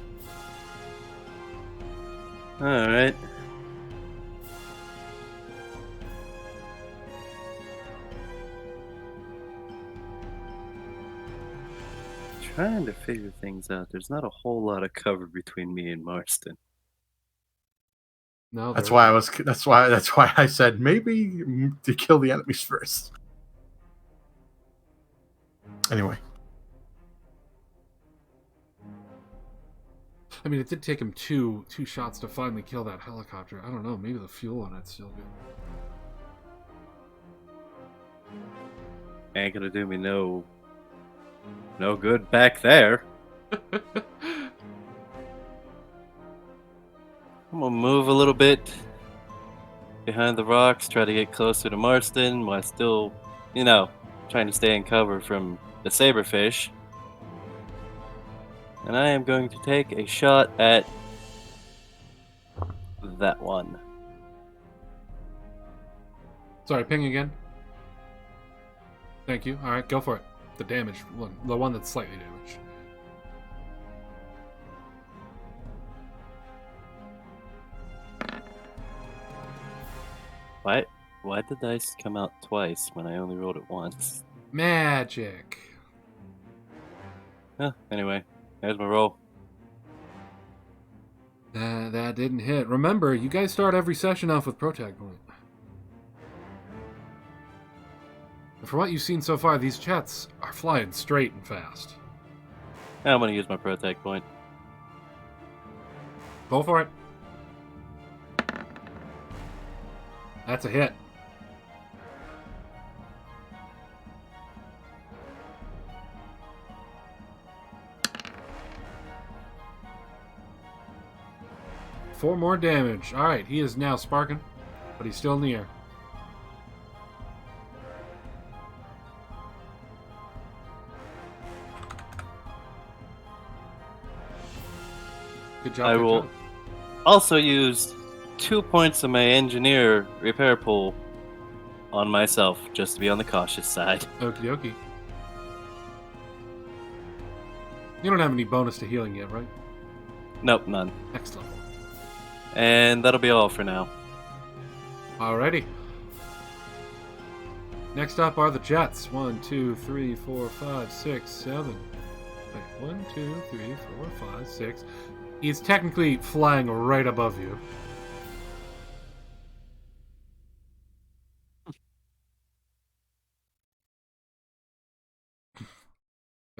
Alright. Trying to figure things out. There's not a whole lot of cover between me and Marston. No, That's why I said maybe to kill the enemies first. Anyway. I mean, it did take him two shots to finally kill that helicopter. I don't know, maybe the fuel on it's still good. Ain't gonna do me no good back there. I'm gonna move a little bit behind the rocks, try to get closer to Marston while still, trying to stay in cover from the saberfish. And I am going to take a shot at that one. Sorry, ping again. Thank you. Alright, go for it. The damaged one. The one that's slightly damaged. Why did the dice come out twice when I only rolled it once? Magic. Anyway, there's my roll. That didn't hit. Remember, you guys start every session off with Protag Point. And from what you've seen so far, these jets are flying straight and fast. I'm gonna use my protect point. Go for it. That's a hit. Four more damage. Alright, he is now sparking, but he's still in the air. Good job. I good will job. also use 2 points of my engineer repair pool on myself, just to be on the cautious side. Okie dokie. You don't have any bonus to healing yet, right? Nope, none. Next level. And that'll be all for now. Alrighty. Next up are the jets. 1, 2, 3, 4, 5, 6, 7. Wait, 1, 2, 3, 4, 5, 6. He's technically flying right above you.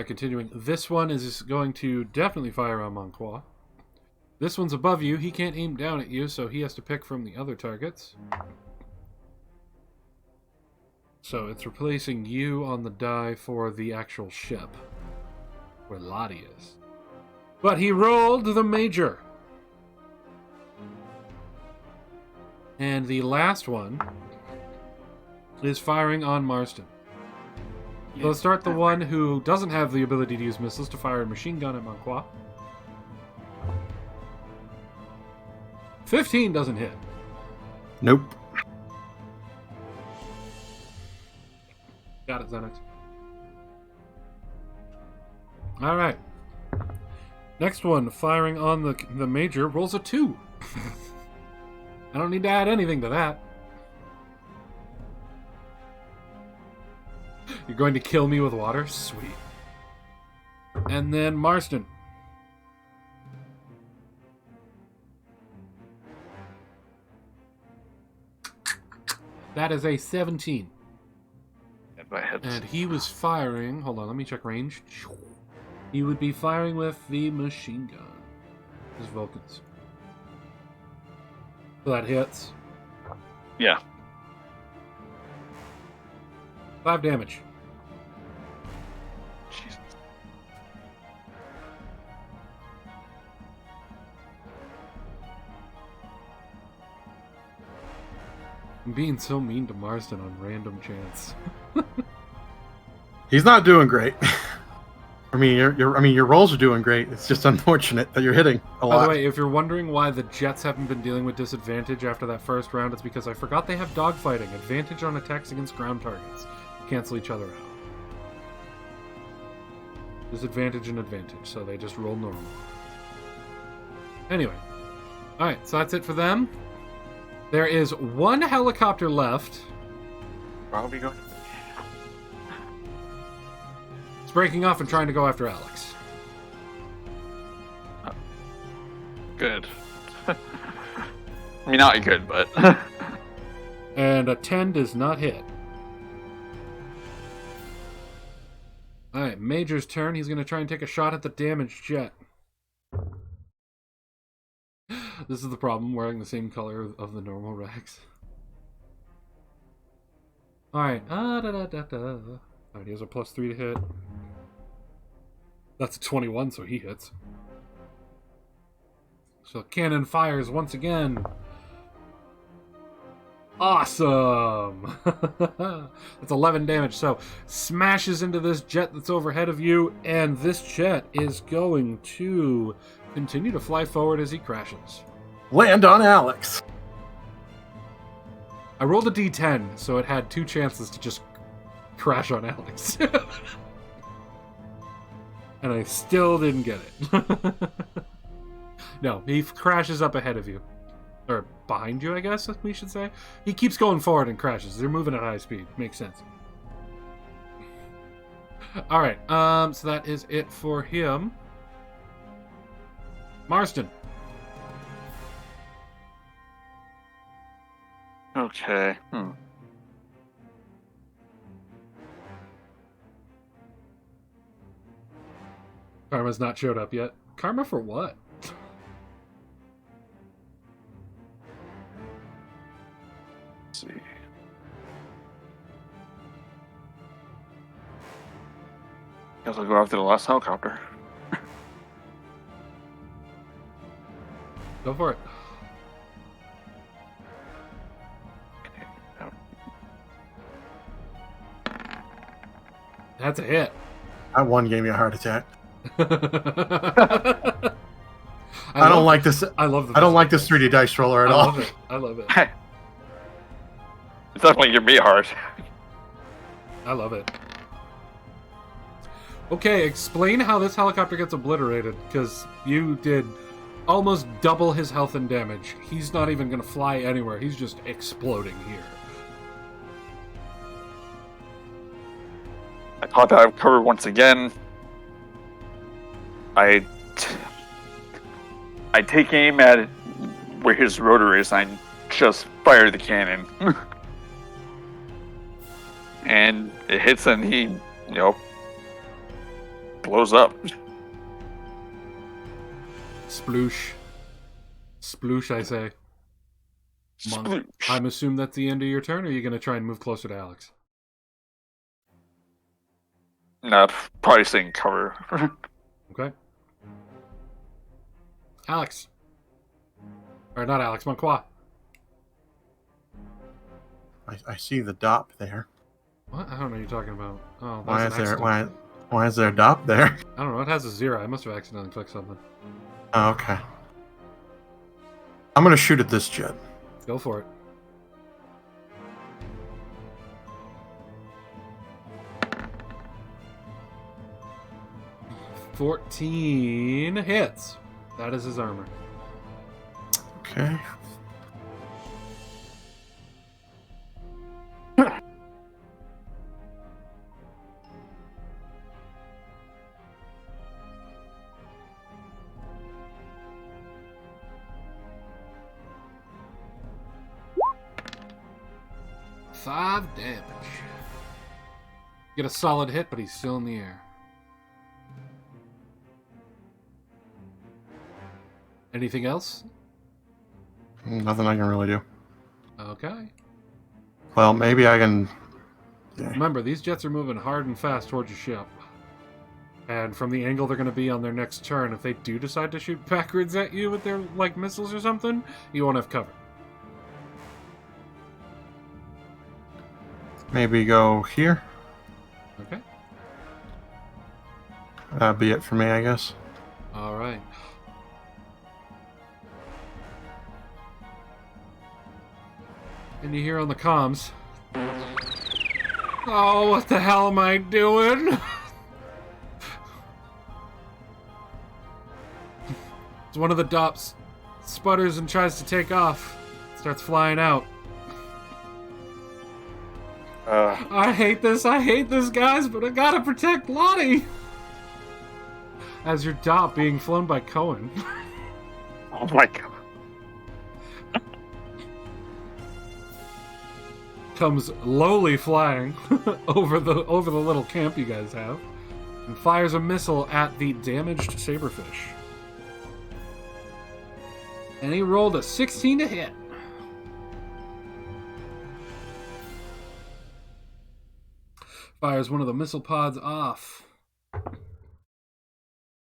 Continuing, this one is going to definitely fire on Monqua. This one's above you. He can't aim down at you, so he has to pick from the other targets. So it's replacing you on the die for the actual ship, where Lottie is. But he rolled the major. And the last one is firing on Marston. So let's start the one who doesn't have the ability to use missiles to fire a machine gun at Monqua. 15 doesn't hit. Nope. Got it, Xanax. All right. Next one, firing on the major, rolls a 2. I don't need to add anything to that. You're going to kill me with water? Sweet. And then Marston. That is a 17. And he was firing... Hold on, let me check range. He would be firing with the machine gun. His Vulcans. So that hits. Yeah. 5 damage. Jesus. I'm being so mean to Marston on random chance. He's not doing great. I mean, your rolls are doing great. It's just unfortunate that you're hitting a lot. By the way, if you're wondering why the Jets haven't been dealing with disadvantage after that first round, it's because I forgot they have dogfighting. Advantage on attacks against ground targets. Cancel each other out. Disadvantage and advantage, so they just roll normal. Anyway. Alright, so that's it for them. There is one helicopter left. Probably going. It's breaking off and trying to go after Alex. Good. I mean, not good, but... And a 10 does not hit. Alright, Major's turn. He's going to try and take a shot at the damaged jet. This is the problem, wearing the same color of the normal rags. Alright. Alright, he has a +3 to hit. That's a 21, so he hits. So cannon fires once again. Awesome! That's 11 damage. So smashes into this jet that's overhead of you, and this jet is going to continue to fly forward as he crashes. Land on Alex. I rolled a d10, so it had 2 chances to just crash on Alex. And I still didn't get it. No, he crashes up ahead of you. Or behind you, I guess we should say. He keeps going forward and crashes. They're moving at high speed. Makes sense. Alright, so that is it for him. Marston. Okay. Karma's not showed up yet. Karma for what? Let's see. Guess I'll go after the last helicopter. Go for it. That's a hit. That one gave me a heart attack. I don't like this. I love the. I don't like this 3D dice roller at I all. love it. I love it. It's definitely gonna be hard. I love it. Okay, explain how this helicopter gets obliterated, because you did almost double his health and damage. He's not even going to fly anywhere. He's just exploding here. I caught that cover once again. I take aim at where his rotor is, and I just fire the cannon. And it hits, and he, blows up. Sploosh. Sploosh, I say. Sploosh. I'm assuming that's the end of your turn, or are you going to try and move closer to Alex? No, probably staying cover. Okay. Alex. Or not Alex, Monqua. I see the dop there. What? I don't know what you're talking about. Oh, Why that's is an there accident. why is there a dop there? I don't know. It has a 0. I must have accidentally clicked something. Oh, okay. I'm gonna shoot at this jet. Go for it. 14 hits. That is his armor. Okay. Five damage. Get a solid hit, but he's still in the air. Anything else? Nothing I can really do. Okay. Well, maybe I can... Remember, these jets are moving hard and fast towards your ship. And from the angle they're going to be on their next turn, if they do decide to shoot backwards at you with their, like, missiles or something, you won't have cover. Maybe go here. Okay. That'd be it for me, I guess. All right. And you hear on the comms, "Oh, what the hell am I doing?" It's one of the DOPs sputters and tries to take off. Starts flying out. I hate this, guys, but I gotta protect Lottie! As your DOP being flown by Cohen. Oh my god. Comes lowly flying over the little camp you guys have and fires a missile at the damaged saberfish. And he rolled a 16 to hit. Fires one of the missile pods off.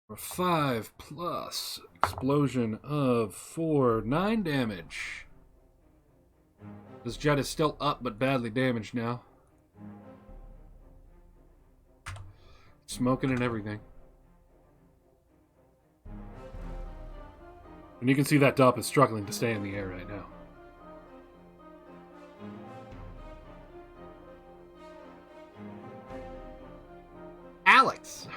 For 5 plus explosion of 4, 9 damage. This jet is still up, but badly damaged now. Smoking and everything. And you can see that DOP is struggling to stay in the air right now. Alex!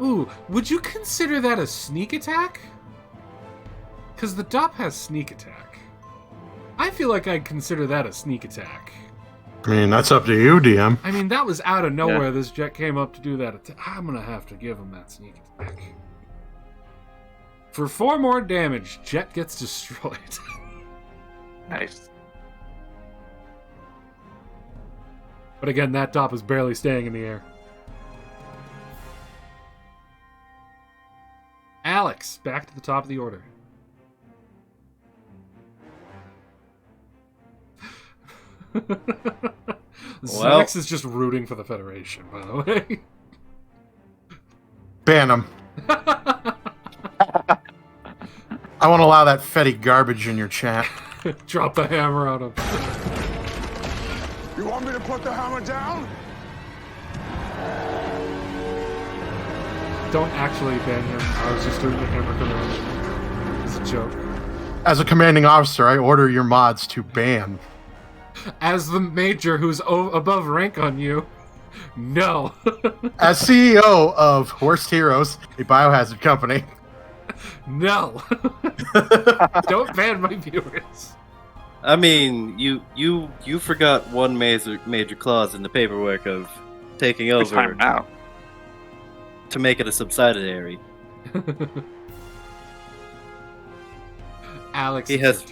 Ooh, would you consider that a sneak attack? Because the DOP has sneak attack. I feel like I'd consider that a sneak attack. I mean, that's up to you, DM. I mean, that was out of nowhere. Yeah. This jet came up to do that attack. I'm going to have to give him that sneak attack. For 4 more damage, jet gets destroyed. Nice. But again, that DOP is barely staying in the air. Alex, back to the top of the order. Zenex is just rooting for the Federation, by the way. Ban him. I won't allow that fetty garbage in your chat. Drop the hammer on him. You want me to put the hammer down? Don't actually ban him. I was just doing the hammer command. It's a joke. As a commanding officer, I order your mods to ban. As the major who's above rank on you, no. As CEO of Worst Heroes, a biohazard company, no. Don't ban my viewers. I mean, you forgot one major clause in the paperwork of taking over. It's time now. To make it a subsidiary. Alex, he has.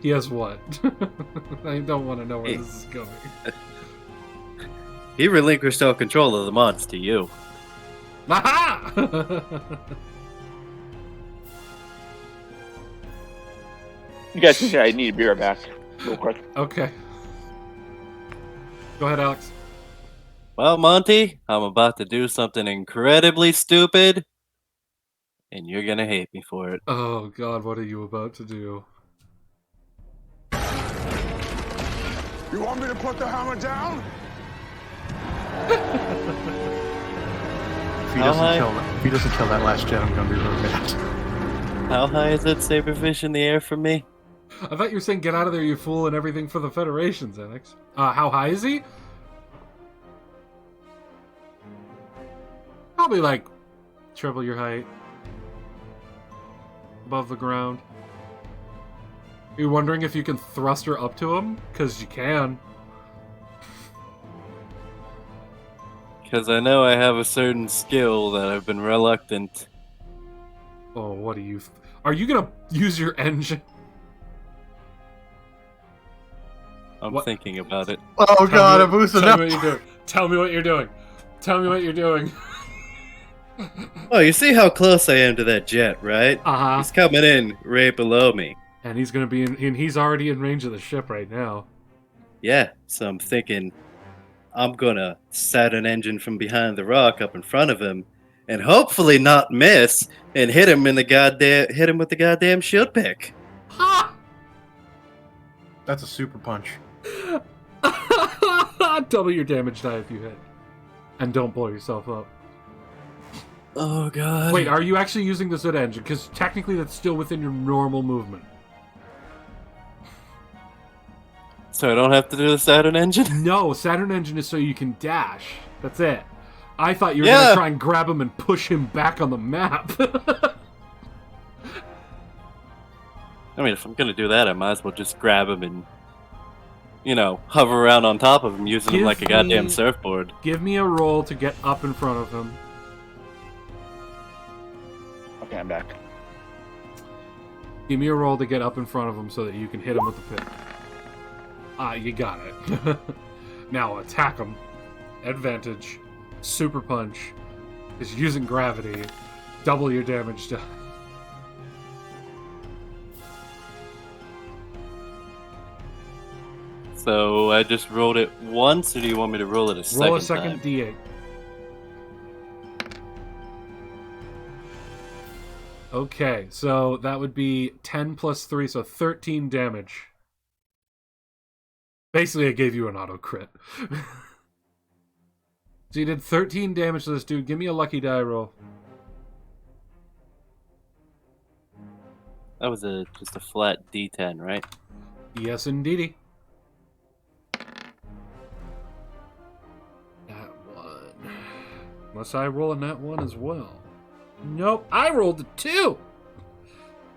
He has what? I don't want to know where this is going. He relinquished all control of the mods to you. Aha! You guys can say I need a beer back, real quick. Okay. Go ahead, Alex. Well, Monty, I'm about to do something incredibly stupid, and you're gonna hate me for it. Oh God, what are you about to do? You want me to put the hammer down? If he doesn't kill that last jet, I'm gonna be really mad. How high is that saberfish in the air from me? I thought you were saying get out of there, you fool, and everything for the Federation, Xanax. How high is he? Probably like triple your height. Above the ground. You're wondering if you can thrust her up to him? Because you can. Because I know I have a certain skill that I've been reluctant. Oh, what are you... Are you gonna use your engine? I'm What? thinking about it. Oh god, Abusa, Tell me no! what you're doing. Tell me what you're doing. Tell me what you're doing. Oh, you see how close I am to that jet, right? Uh-huh. He's coming in right below me. And he's gonna be in... And he's already in range of the ship right now. Yeah, so I'm thinking I'm gonna set an engine from behind the rock up in front of him, and hopefully not miss and hit him with the goddamn shield pick. Ha! That's a super punch. Double your damage die if you hit. And don't blow yourself up. Oh god. Wait, are you actually using the Zeta engine? Because technically that's still within your normal movement. So I don't have to do the Saturn engine? No, Saturn engine is so you can dash. That's it. I thought you were going to try and grab him and push him back on the map. I mean, if I'm gonna do that, I might as well just grab him and, hover around on top of him using him like a goddamn surfboard. Give me a roll to get up in front of him. Okay, I'm back. Give me a roll to get up in front of him so that you can hit him with the pick. Ah, you got it. Now attack him. Advantage. Super punch. Is using gravity. Double your damage die. So I just rolled it once, or do you want me to roll it a second time? Roll a second D8. Okay, so that would be 10 plus 3, so 13 damage. Basically, I gave you an auto crit. So you did 13 damage to this dude. Give me a lucky die roll. That was just a flat D10, right? Yes, indeedy. That one. Unless I roll a nat one as well. Nope, I rolled a 2!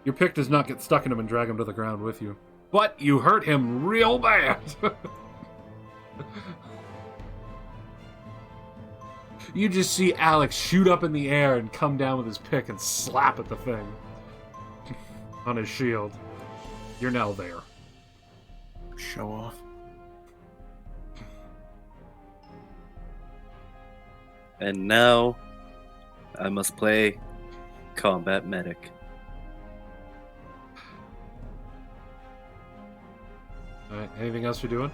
Your pick does not get stuck in him and drag him to the ground with you. But you hurt him real bad! You just see Alex shoot up in the air and come down with his pick and slap at the thing. On his shield. You're now there. Show off. And now I must play combat medic. Alright, anything else you're doing?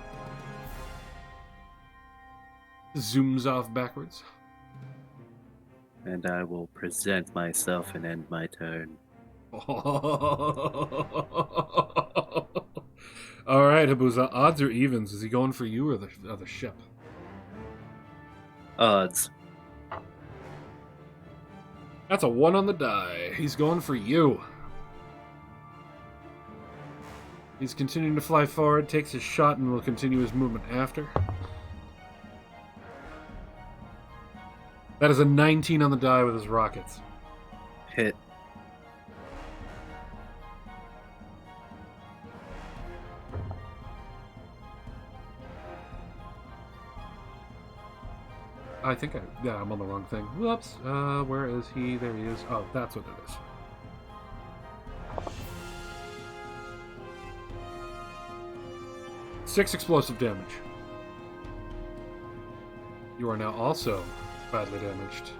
Zooms off backwards. And I will present myself and end my turn. Alright, Habuza, odds or evens? Is he going for you or the ship? Odds. That's a 1 on the die. He's going for you. He's continuing to fly forward, takes his shot, and will continue his movement after. That is a 19 on the die with his rockets. Hit. I think I'm on the wrong thing. Whoops. Where is he? There he is. Oh, that's what it is. Six explosive damage. You are now also badly damaged.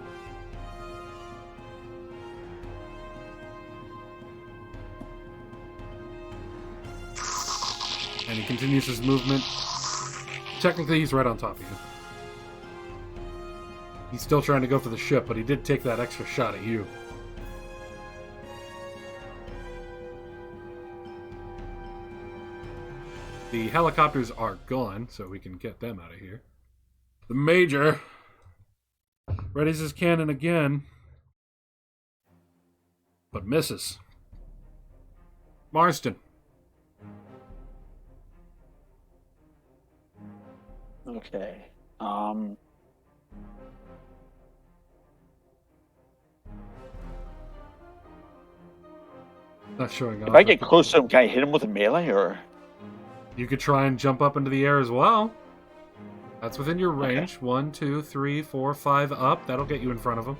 And he continues his movement. Technically, he's right on top of you. He's still trying to go for the ship, but he did take that extra shot at you. The helicopters are gone, so we can get them out of here. The Major readies his cannon again, but misses. Marston. Okay. Not showing off. If I get close to him, can I hit him with a melee, or? You could try and jump up into the air as well. That's within your range. Okay. 1, 2, 3, 4, 5 up. That'll get you in front of him.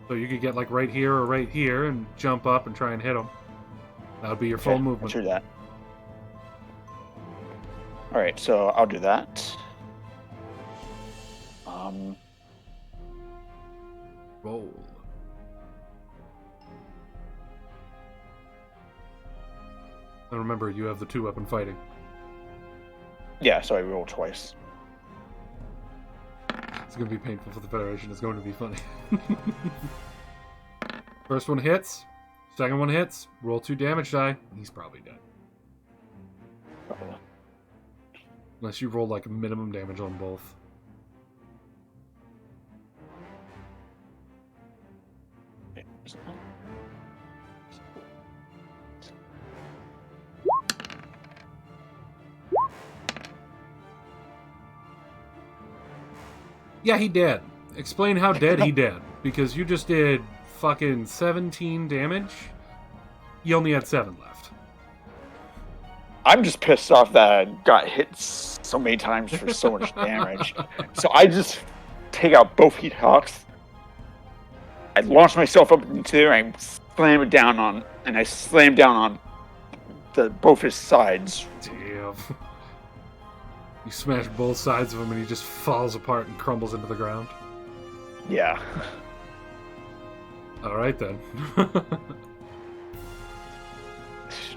So you could get like right here or right here and jump up and try and hit him. That would be your full movement. I'll do that. Alright, so I'll do that. Roll. And remember, you have the 2-weapon fighting. Yeah, so I roll twice. It's going to be painful for the Federation. It's going to be funny. First one hits. Second one hits. Roll 2 damage die. He's probably dead. Probably. Unless you roll like minimum damage on both. Yeah, he dead. Explain how dead he dead. Because you just did fucking 17 damage. You only had 7 left. I'm just pissed off that I got hit so many times for so much damage. So I just take out both heat hawks. I launch myself up into there and I slam down on both his sides. Damn. You smash both sides of him and he just falls apart and crumbles into the ground. Yeah. Alright then.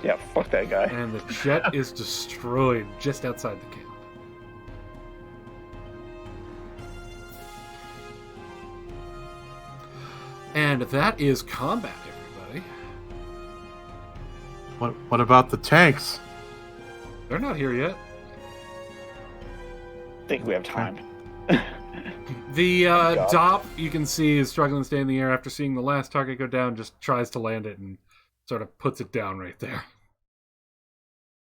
Yeah, fuck that guy. And the jet is destroyed just outside the camp. And that is combat, everybody. What about the tanks? They're not here yet. I think we have time. The Dop, you can see, is struggling to stay in the air after seeing the last target go down, just tries to land it and sort of puts it down right there.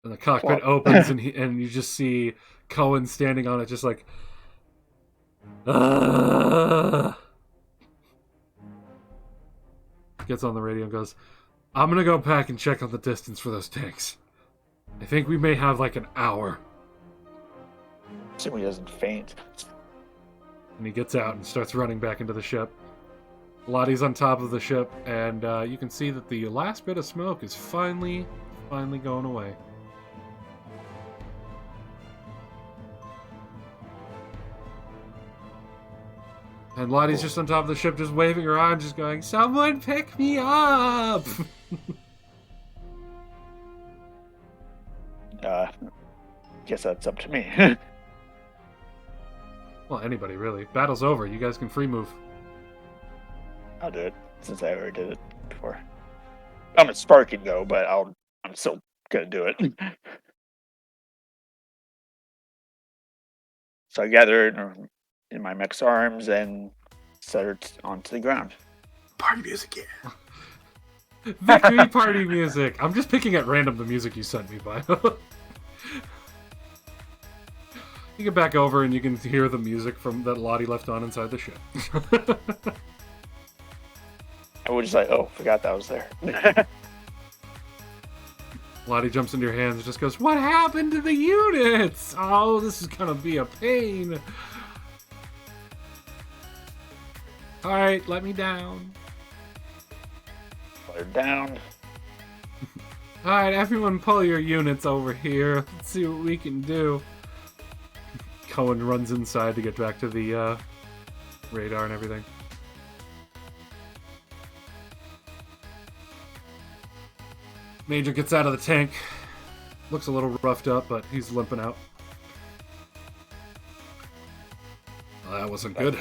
And the cockpit opens and you just see Cohen standing on it just like... Gets on the radio and goes, I'm gonna go back and check on the distance for those tanks. I think we may have like an hour. Assuming he doesn't faint. And he gets out and starts running back into the ship. Lottie's on top of the ship, and you can see that the last bit of smoke is finally going away. And Lottie's just on top of the ship, just waving her arms, just going, "Someone pick me up!" Guess that's up to me. Well, anybody, really. Battle's over. You guys can free move. I'll do it, since I already did it before. I'm at sparking, though, but I'm still gonna do it. So I gather it in my mech's arms and set it onto the ground. Party music, yeah. Victory party music! I'm just picking at random the music you sent me, by. You get back over and you can hear the music from that Lottie left on inside the ship. I was just like, oh, forgot that was there. Lottie jumps into your hands and just goes, "What happened to the units? Oh, this is gonna be a pain. Alright, let me down." Put her down. Alright, everyone pull your units over here. Let's see what we can do. Cohen runs inside to get back to the radar and everything. Major gets out of the tank. Looks a little roughed up, but he's limping out. Well, that wasn't good.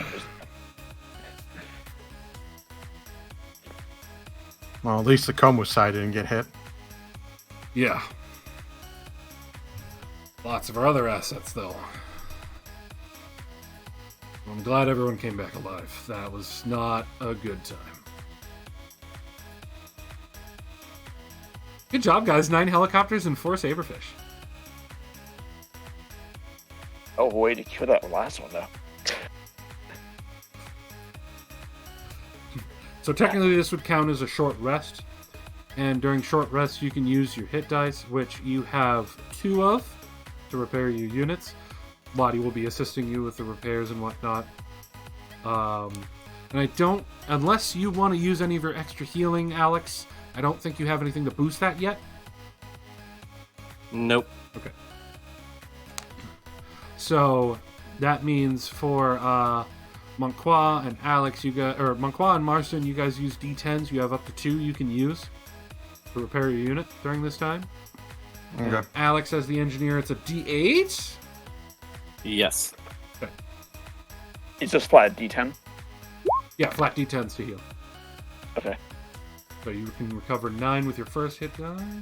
Well, at least the Como side didn't get hit. Yeah. Lots of our other assets, though. I'm glad everyone came back alive. That was not a good time. Good job, guys. 9 helicopters and 4 saberfish. Oh, way to kill that last one, though. So technically this would count as a short rest. And during short rests, you can use your hit dice, which you have 2 of, to repair your units. Lottie will be assisting you with the repairs and whatnot. And I don't, unless you want to use any of your extra healing, Alex, I don't think you have anything to boost that yet. Nope. Okay. So that means for Montqua and Alex, Montqua and Marston, you guys use D10s. You have up to 2 you can use to repair your unit during this time. Okay. And Alex, as the engineer, it's a D8. Yes. Okay. It's just flat D10. Yeah, flat D10s to heal. Okay. So you can recover 9 with your first hit die.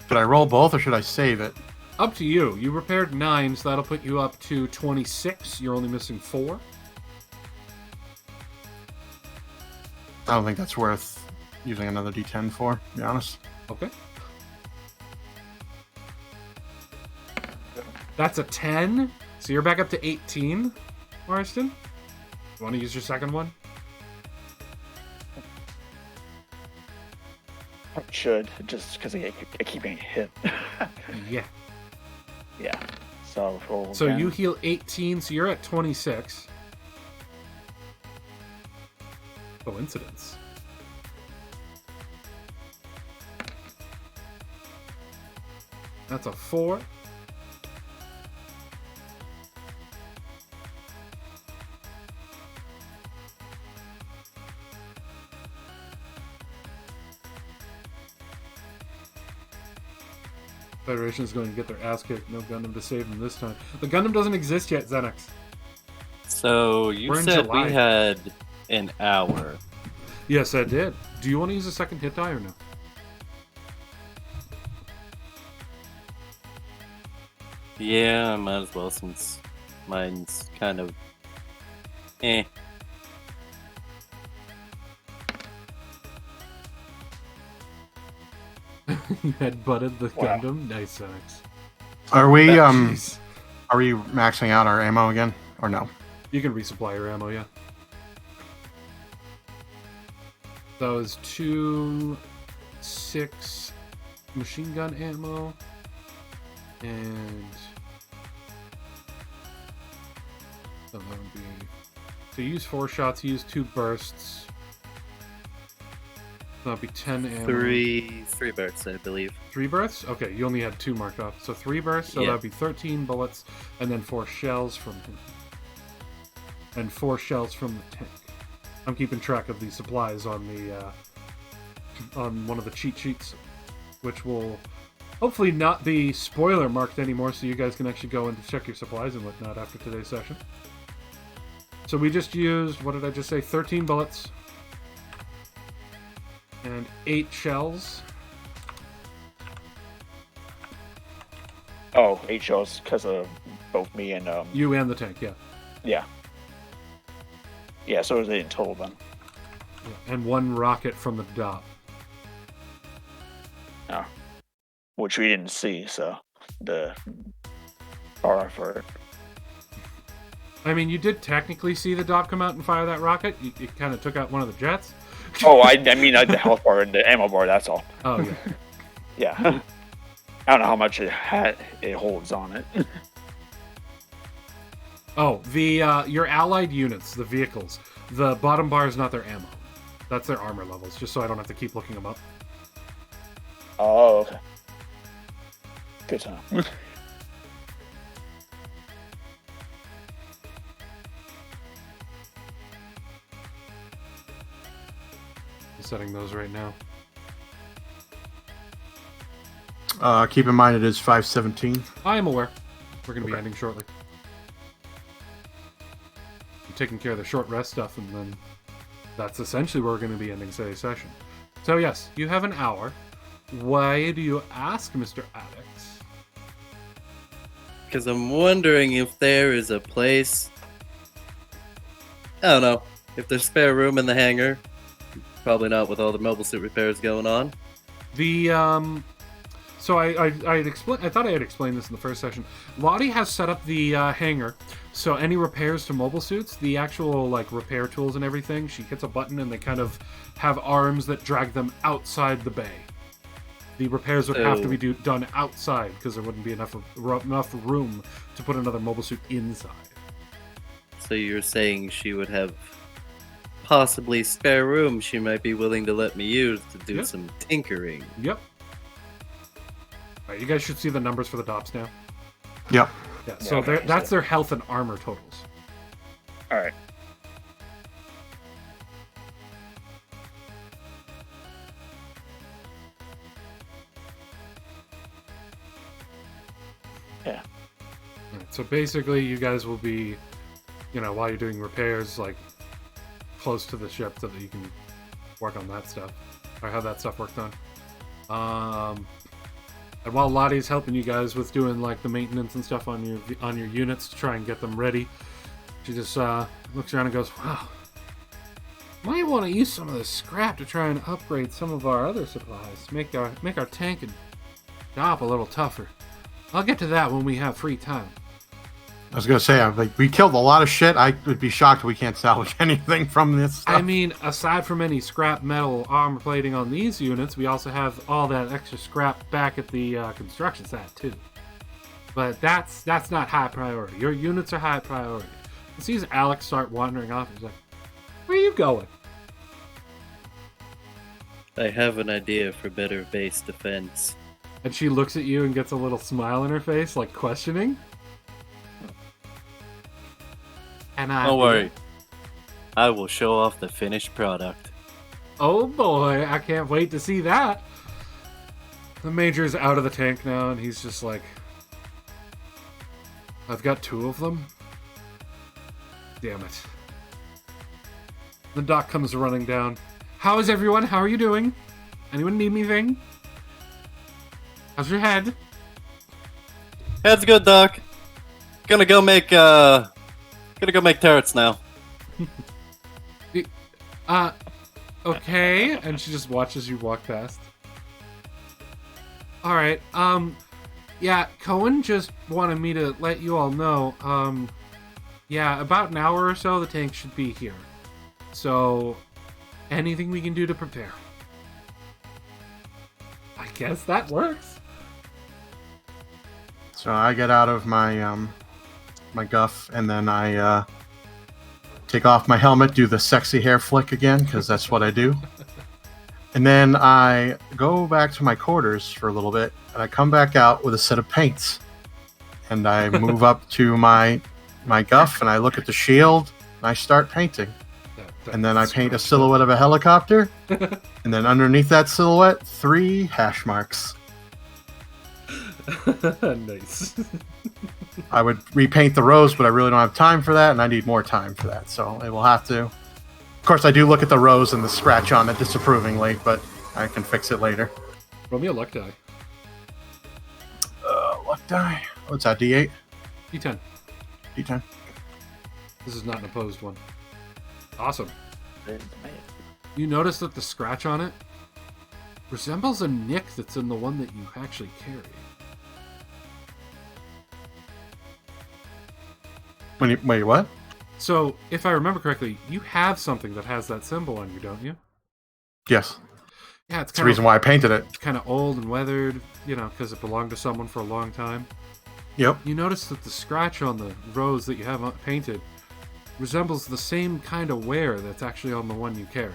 Should I roll both or should I save it? Up to you. You repaired 9, so that'll put you up to 26. You're only missing 4. I don't think that's worth using another D10 for, to be honest. Okay. That's a 10. So you're back up to 18, Marston. You want to use your second one? I should, just because I keep getting hit. Yeah. Yeah. So roll So again. you heal 18, so you're at 26. Coincidence. That's a 4. Federation is going to get their ass kicked. No Gundam to save them this time. The Gundam doesn't exist yet, Xenix. So you We're in said July. we had an hour. Yes, I did. Do you want to use a second hit die or no? Yeah, I might as well since mine's kind of eh. You had butted the Wow. Gundam? Nice, Xenix. Are we Jeez. are we maxing out our ammo again or no? You can resupply your ammo, yeah. That was 2, 6 machine gun ammo, and so that would be. So you use 4 shots, you use 2 bursts. That'd be 10 ammo. Three bursts, I believe. 3 bursts? Okay, you only had 2 marked off. So 3 bursts, so Yeah. that'd be 13 bullets, and then 4 shells from him. And 4 shells from the tank. I'm keeping track of the supplies on the on one of the cheat sheets, which will hopefully not be spoiler marked anymore, so you guys can actually go and check your supplies and whatnot after today's session. So we just used, what did I just say, 13 bullets and 8 shells. Oh, 8 shells because of both me and You and the tank, yeah. yeah. Yeah, so it was 8 in total then. Yeah. And 1 rocket from the dot. Oh. Which we didn't see, so the R for it. I mean, you did technically see the dot come out and fire that rocket. It kind of took out one of the jets. Oh, I mean the health bar and the ammo bar, that's all. Oh, yeah. Yeah. I don't know how much it holds on it. Oh, the your allied units, the vehicles, the bottom bar is not their ammo. That's their armor levels, just so I don't have to keep looking them up. Oh, okay. Good to know. I'm setting those right now. Keep in mind it is 5:17. I am aware. We're going to be Okay. ending shortly. I'm taking care of the short rest stuff, and then that's essentially where we're going to be ending today's session. So yes, you have an hour. Why do you ask, Mr. Alex? Because I'm wondering if there is a place. I don't know. If there's spare room in the hangar. Probably not with all the mobile suit repairs going on. The So I thought I had explained this in the first session. Lottie has set up the hangar, so any repairs to mobile suits, the actual like repair tools and everything, she hits a button and they kind of have arms that drag them outside the bay. The repairs would have to be done outside because there wouldn't be enough room to put another mobile suit inside. So you're saying she would have possibly spare room she might be willing to let me use to do some tinkering. Yep. Alright, you guys should see the numbers for the DOPS now. Yep. Yeah, so that's their health and armor totals. Alright. Yeah. Alright, so basically you guys will be, while you're doing repairs, like, close to the ship so that you can work on that stuff. Or have that stuff worked on. And while Lottie's helping you guys with doing like the maintenance and stuff on your units to try and get them ready, she just looks around and goes, "Wow, might want to use some of this scrap to try and upgrade some of our other supplies, make our tank and job a little tougher. I'll get to that when we have free time." I was gonna say, we killed a lot of shit. I would be shocked if we can't salvage anything from this stuff. I mean, aside from any scrap metal armor plating on these units, we also have all that extra scrap back at the construction site too. But that's not high priority. Your units are high priority. He sees Alex start wandering off. He's like, "Where are you going?" I have an idea for better base defense. And she looks at you and gets a little smile on her face, like questioning. Don't worry. I will show off the finished product. Oh boy, I can't wait to see that. The Major's out of the tank now, and he's just like, "I've got 2 of them? Damn it." The Doc comes running down. "How is everyone? How are you doing? Anyone need anything? How's your head?" Head's good, Doc. Gonna go make turrets now. Okay. And she just watches you walk past. Alright, yeah, Cohen just wanted me to let you all know, yeah, about an hour or so, the tank should be here. So, anything we can do to prepare. I guess that works. So I get out of my my guff, and then I take off my helmet, do the sexy hair flick again, because that's what I do. And then I go back to my quarters for a little bit, and I come back out with a set of paints. And I move up to my guff, and I look at the shield, and I start painting. And then I paint a silhouette of a helicopter, and then underneath that silhouette, 3 hash marks. Nice. I would repaint the rose, but I really don't have time for that, and I need more time for that, so I will have to. Of course, I do look at the rose and the scratch on it disapprovingly, but I can fix it later. Roll me a luck die. Luck die. What's that, D8? D10. D10. This is not an opposed one. Awesome. You notice that the scratch on it resembles a nick that's in the one that you actually carry. Wait, what? So, if I remember correctly, you have something that has that symbol on you, don't you? Yes. Yeah, it's That's the reason why I painted it. It's kind of old and weathered, because it belonged to someone for a long time. Yep. You notice that the scratch on the rose that you have painted resembles the same kind of wear that's actually on the one you carry.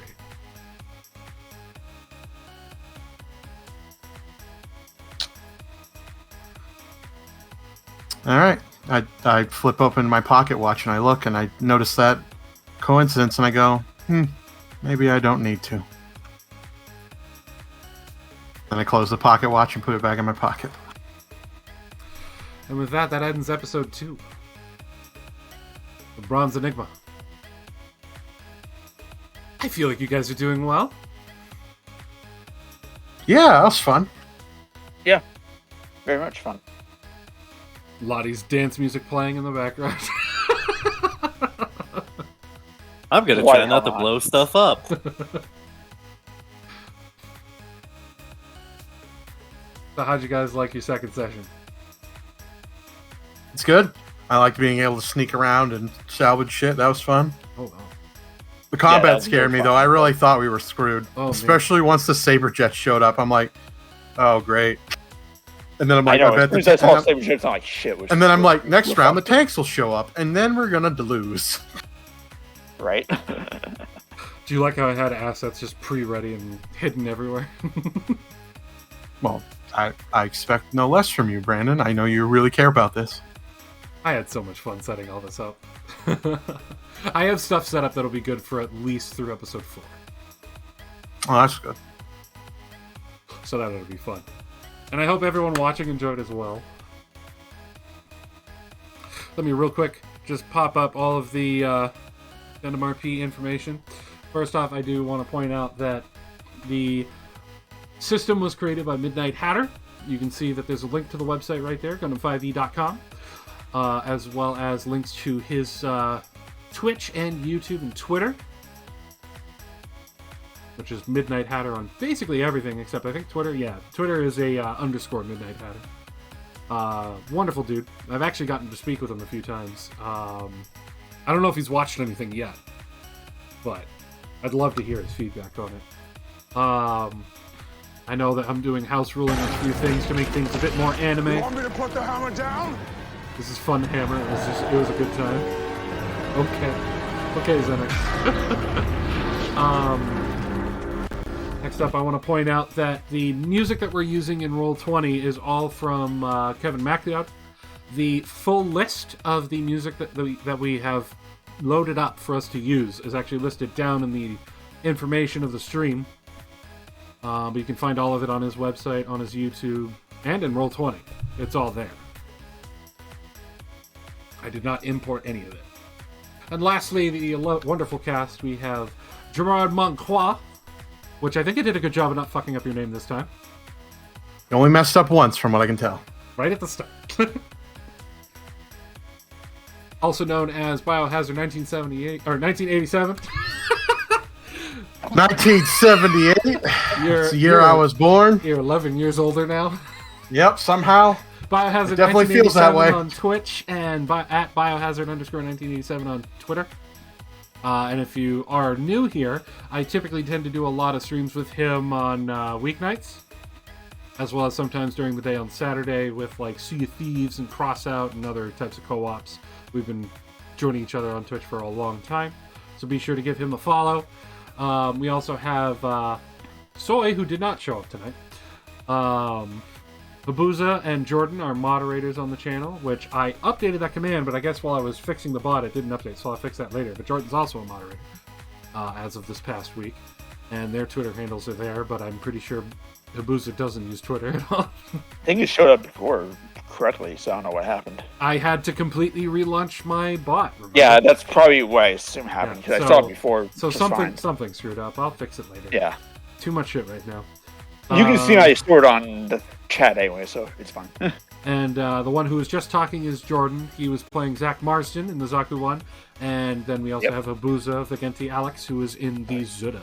All right. I flip open my pocket watch and I look and I notice that coincidence and I go, maybe I don't need to. Then I close the pocket watch and put it back in my pocket. And with that ends episode 2. The Bronze Enigma. I feel like you guys are doing well. Yeah, that was fun. Yeah, very much fun. Lottie's dance music playing in the background. I'm gonna Why try not to not? blow stuff up. So how'd you guys like your second session? It's good. I like being able to sneak around and salvage shit. That was fun. Oh, wow. The combat that was scared me, fun. though. I really thought we were screwed. Oh, man. Especially once the saber jets showed up. I'm like, oh, great. And then I'm I like, know. I As bet soon as the I saw and saber ships, I'm like, shit. then I'm like, next round the tanks will show up, and then we're gonna lose. Right? Do you like how I had assets just pre-ready and hidden everywhere? Well, I expect no less from you, Brandon. I know you really care about this. I had so much fun setting all this up. I have stuff set up that'll be good for at least through episode 4. Oh, that's good. So that'll be fun. And I hope everyone watching enjoyed as well. Let me real quick just pop up all of the Gundam RP information. First off, I do want to point out that the system was created by MidnightHatter. You can see that there's a link to the website right there, Gundam5e.com, as well as links to his Twitch and YouTube and Twitter, which is MidnightHatter on basically everything except I think Twitter. Yeah, Twitter is a underscore MidnightHatter. Wonderful dude. I've actually gotten to speak with him a few times. I don't know if he's watched anything yet, but I'd love to hear his feedback on it. I know that I'm doing house ruling on a few things to make things a bit more anime. You want me to put the hammer down? This is fun, Hammer. It was a good time. Okay, Xenex. Next up, I want to point out that the music that we're using in Roll20 is all from Kevin MacLeod. The full list of the music that we have loaded up for us to use is actually listed down in the information of the stream. But you can find all of it on his website, on his YouTube, and in Roll20. It's all there. I did not import any of it. And lastly, the wonderful cast, we have Gerard Moncroix, which I think I did a good job of not fucking up your name this time. You only messed up once, from what I can tell. Right at the start. Also known as Biohazard 1978, or 1987. 1978. It's the year I was born. You're 11 years older now. Yep, somehow. Biohazard It definitely feels that 1987 way. on Twitch and at Biohazard_1987 on Twitter. And if you are new here, I typically tend to do a lot of streams with him on weeknights, as well as sometimes during the day on Saturday with like Sea of Thieves and Crossout and other types of co-ops. We've been joining each other on Twitch for a long time, so be sure to give him a follow. We also have Soy, who did not show up tonight. Babuza and Jordan are moderators on the channel, which I updated that command, but I guess while I was fixing the bot, it didn't update, so I'll fix that later. But Jordan's also a moderator as of this past week, and their Twitter handles are there, but I'm pretty sure Babuza doesn't use Twitter at all. I think it showed up before correctly, so I don't know what happened. I had to completely relaunch my bot. Remember? Yeah, that's probably what I assume happened, because I saw it before. So just something fine. something screwed up. I'll fix it later. Yeah. Too much shit right now. You can see my stored on the chat anyway, so it's fine. And the one who was just talking is Jordan. He was playing Zach Marsden in the Zaku one. And then we also have Abuza Vigenti Alex, who is in the Zuda.